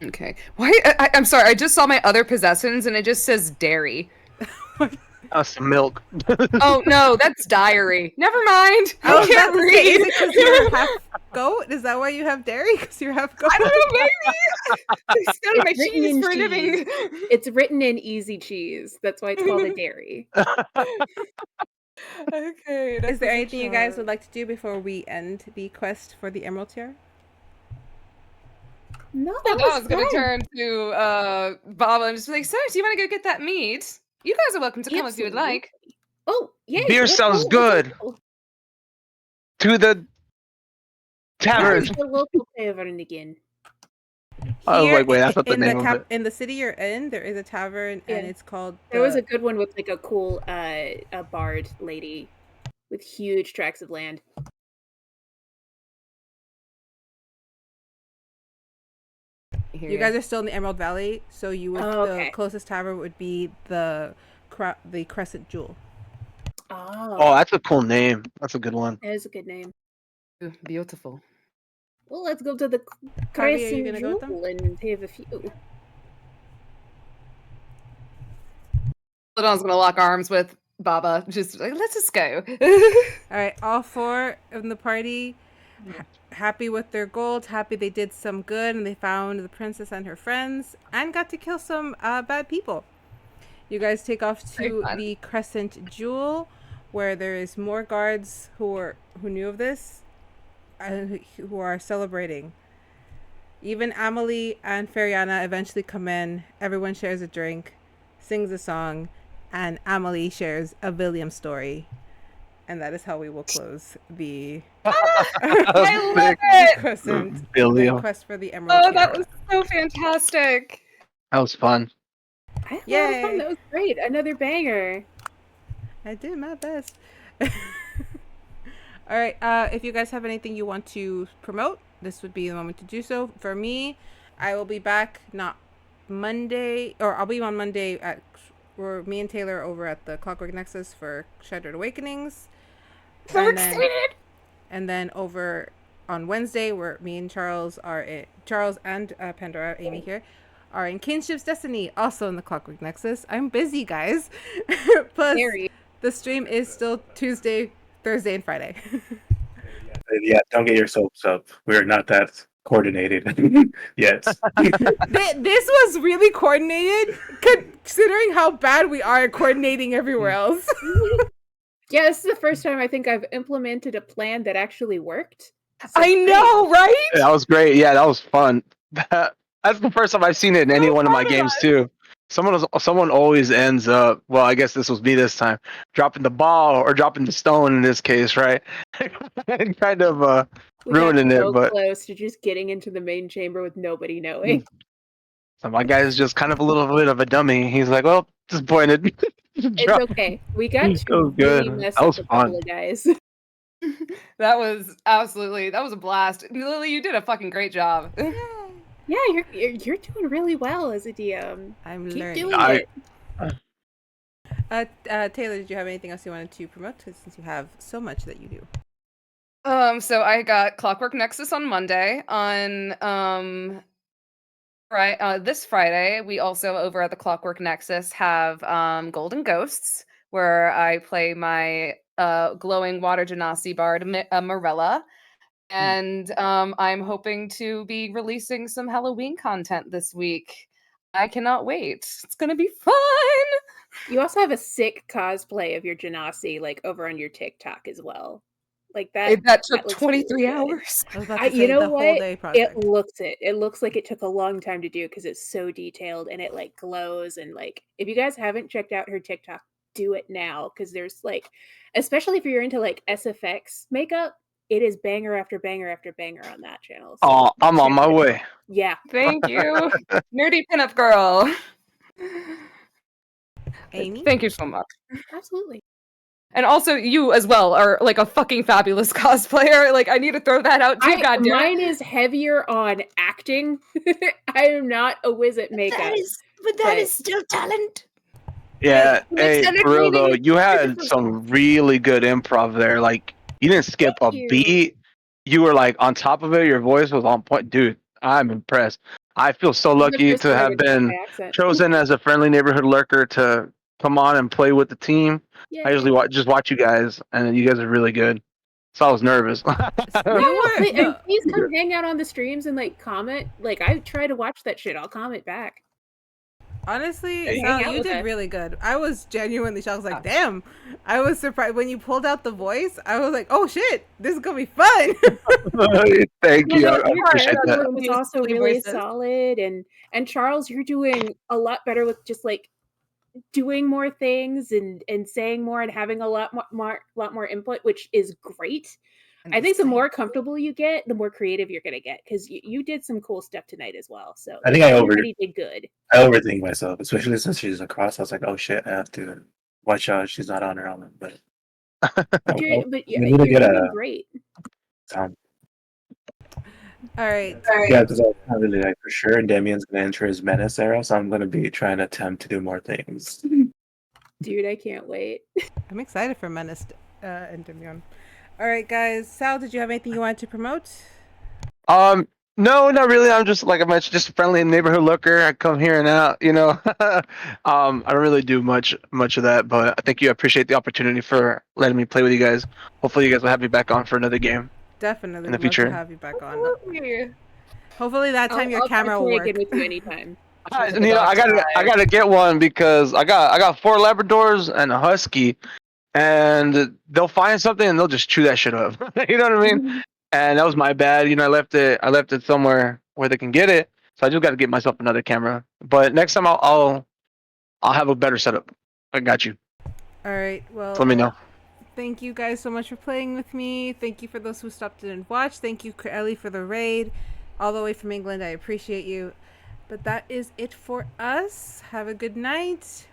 Okay. Why? I'm sorry. I just saw my other possessions and it just says dairy. Some milk. Oh no, that's diary. Never mind. I I was can't about to say, read. is it because you're half goat? Is that why you have dairy? Because you're half goat? I don't know, maybe. I study my It's written cheese in for a cheese. living. It's written in easy cheese. That's why it's called a dairy. Okay. Is there anything you guys would like to do before we end the quest for the Emerald Tiara? No, Well, that Dawn's gonna turn to Baba and just be like, "So, do you want to go get that meat? You guys are welcome to come if you would like." Oh, yeah. Beer sounds good. To the tavern. The local tavern again. I was Here, like, wait, that's not the in name of it. in the city you're in, there is a tavern, and it's called. There was a good one with like a cool a bard lady with huge tracts of land. You guys are still in the Emerald Valley, so you would the closest tavern would be the Crescent Jewel. Oh, that's a cool name. That's a good one. That is a good name. Beautiful. Well, let's go to the Harvey, are you Crescent gonna go with them? Jewel and have a few. Dawn's gonna lock arms with Baba. Just like, let's just go. All right, all four in the party, happy with their gold, happy they did some good and they found the princess and her friends and got to kill some bad people. You guys take off to the Crescent Jewel, where there is more guards who knew of this and who are celebrating. Even Amelie and Feriana eventually come in. Everyone shares a drink, sings a song, and Amelie shares a William story. And that is how we will close the I love it. Crescent, William. the quest for the Emerald Oh, that Tiara. was so fantastic. That was fun. I had a lot of fun. Yay. That was great. Another banger. I did my best. All right. If you guys have anything you want to promote, this would be the moment to do so. For me, I will be back not Monday, or I'll be on Monday where me and Taylor are over at the Clockwork Nexus for Shattered Awakenings. So excited. And then over on Wednesday, where me and Charles and Pandora, Amy here, are in Kinship's Destiny, also in the Clockwork Nexus. I'm busy, guys. Plus, the stream is still Tuesday, Thursday, and Friday. Yeah, don't get your hopes up. We're not that coordinated yet. This was really coordinated, considering how bad we are at coordinating everywhere else. Yeah, this is the first time I think I've implemented a plan that actually worked. So I know, right? Yeah, that was great. Yeah, that was fun. That's the first time I've seen it in any one of my games too. Someone always ends up. Well, I guess this was me this time, dropping the ball or dropping the stone in this case, right? And kind of ruining so it. But close to just getting into the main chamber with nobody knowing. so my guy's just kind of a little bit of a dummy. He's like, well, disappointed. It's okay. We got So good. really mess That was up a fun. couple of guys. That was a blast. Lily, you did a fucking great job. Yeah, you're doing really well as a DM. I'm Keep learning. doing it. Taylor, did you have anything else you wanted to promote? Since you have so much that you do. So I got Clockwork Nexus on Monday. On this Friday, we also over at the Clockwork Nexus have Golden Ghosts, where I play my glowing water genasi bard Morella. And I'm hoping to be releasing some Halloween content this week. I cannot wait. It's gonna be fun. You also have a sick cosplay of your Genasi, like over on your TikTok as well. Like that. That took looks 23 really good. hours. I was about to say You know the what? whole day project. It looks like it took a long time to do because it's so detailed and it like glows and like if you guys haven't checked out her TikTok, do it now because there's like, especially if you're into like SFX makeup, it is banger after banger after banger on that channel. So Oh, I'm on my way. yeah. Thank you, nerdy pinup girl. Amy? Thank you so much. Absolutely. And also, you as well are like a fucking fabulous cosplayer. Like, I need to throw that out too. God damn Mine it. is heavier on acting. I am not a whiz at makeup. That is still talent. Yeah, It hey, makes for real though, entertaining. you had some really good improv there. Like, you didn't skip a you. beat. You were like on top of it. Your voice was on point, dude. I'm impressed. I feel so This is the lucky first to time I've have ever done been my accent. chosen as a friendly neighborhood lurker to come on and play with the team. I usually just watch you guys, and you guys are really good. So I was nervous. No, were- and no. please come hang out on the streams and like comment. Like I try to watch that shit. I'll comment back. Honestly, Hey. Sal, Hang out you with did us. really good. I was genuinely shocked. I was like, damn. I was surprised when you pulled out the voice. I was like, oh shit, this is gonna be fun. Thank Well, you. no, I appreciate your that. work was These also silly really voices. solid, and Charles, you're doing a lot better with just like doing more things and saying more and having a lot more input, which is great. I think the more comfortable you get, the more creative you're gonna get because you did some cool stuff tonight as well. So I think everybody did good. I overthink myself, especially since she's across. I was like, oh shit, I have to watch out. She's not on her own. But But we you're need to get doing a great. sound. All right. Yeah, because I can't really like for sure. Damien's gonna enter his menace era, so I'm gonna be trying to attempt to do more things. Dude, I can't wait. I'm excited for Menace and Demion. All right, guys. Sal, did you have anything you wanted to promote? No, not really. I'm just like I mentioned, just a friendly neighborhood looker. I come here and out, you know. I don't really do much of that, but I think you appreciate the opportunity for letting me play with you guys. Hopefully, you guys will have me back on for another game Definitely in the would love to future. have you back on. Absolutely. Hopefully that time your I'll camera will play work. again with you anytime. You know, I gotta get one because I got 4 Labradors and a Husky, and they'll find something and they'll just chew that shit up. You know what I mean? And that was my bad. You know, I left it somewhere where they can get it. So I just got to get myself another camera. But next time I'll have a better setup. I got you. All right. Well, So let me know. thank you guys so much for playing with me. Thank you for those who stopped in and watched. Thank you, Ellie, for the raid. All the way from England. I appreciate you. But that is it for us. Have a good night.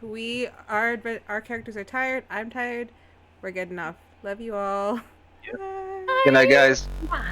Our characters are tired. I'm tired. We're getting off. Love you all. Bye. Good night, guys. Bye.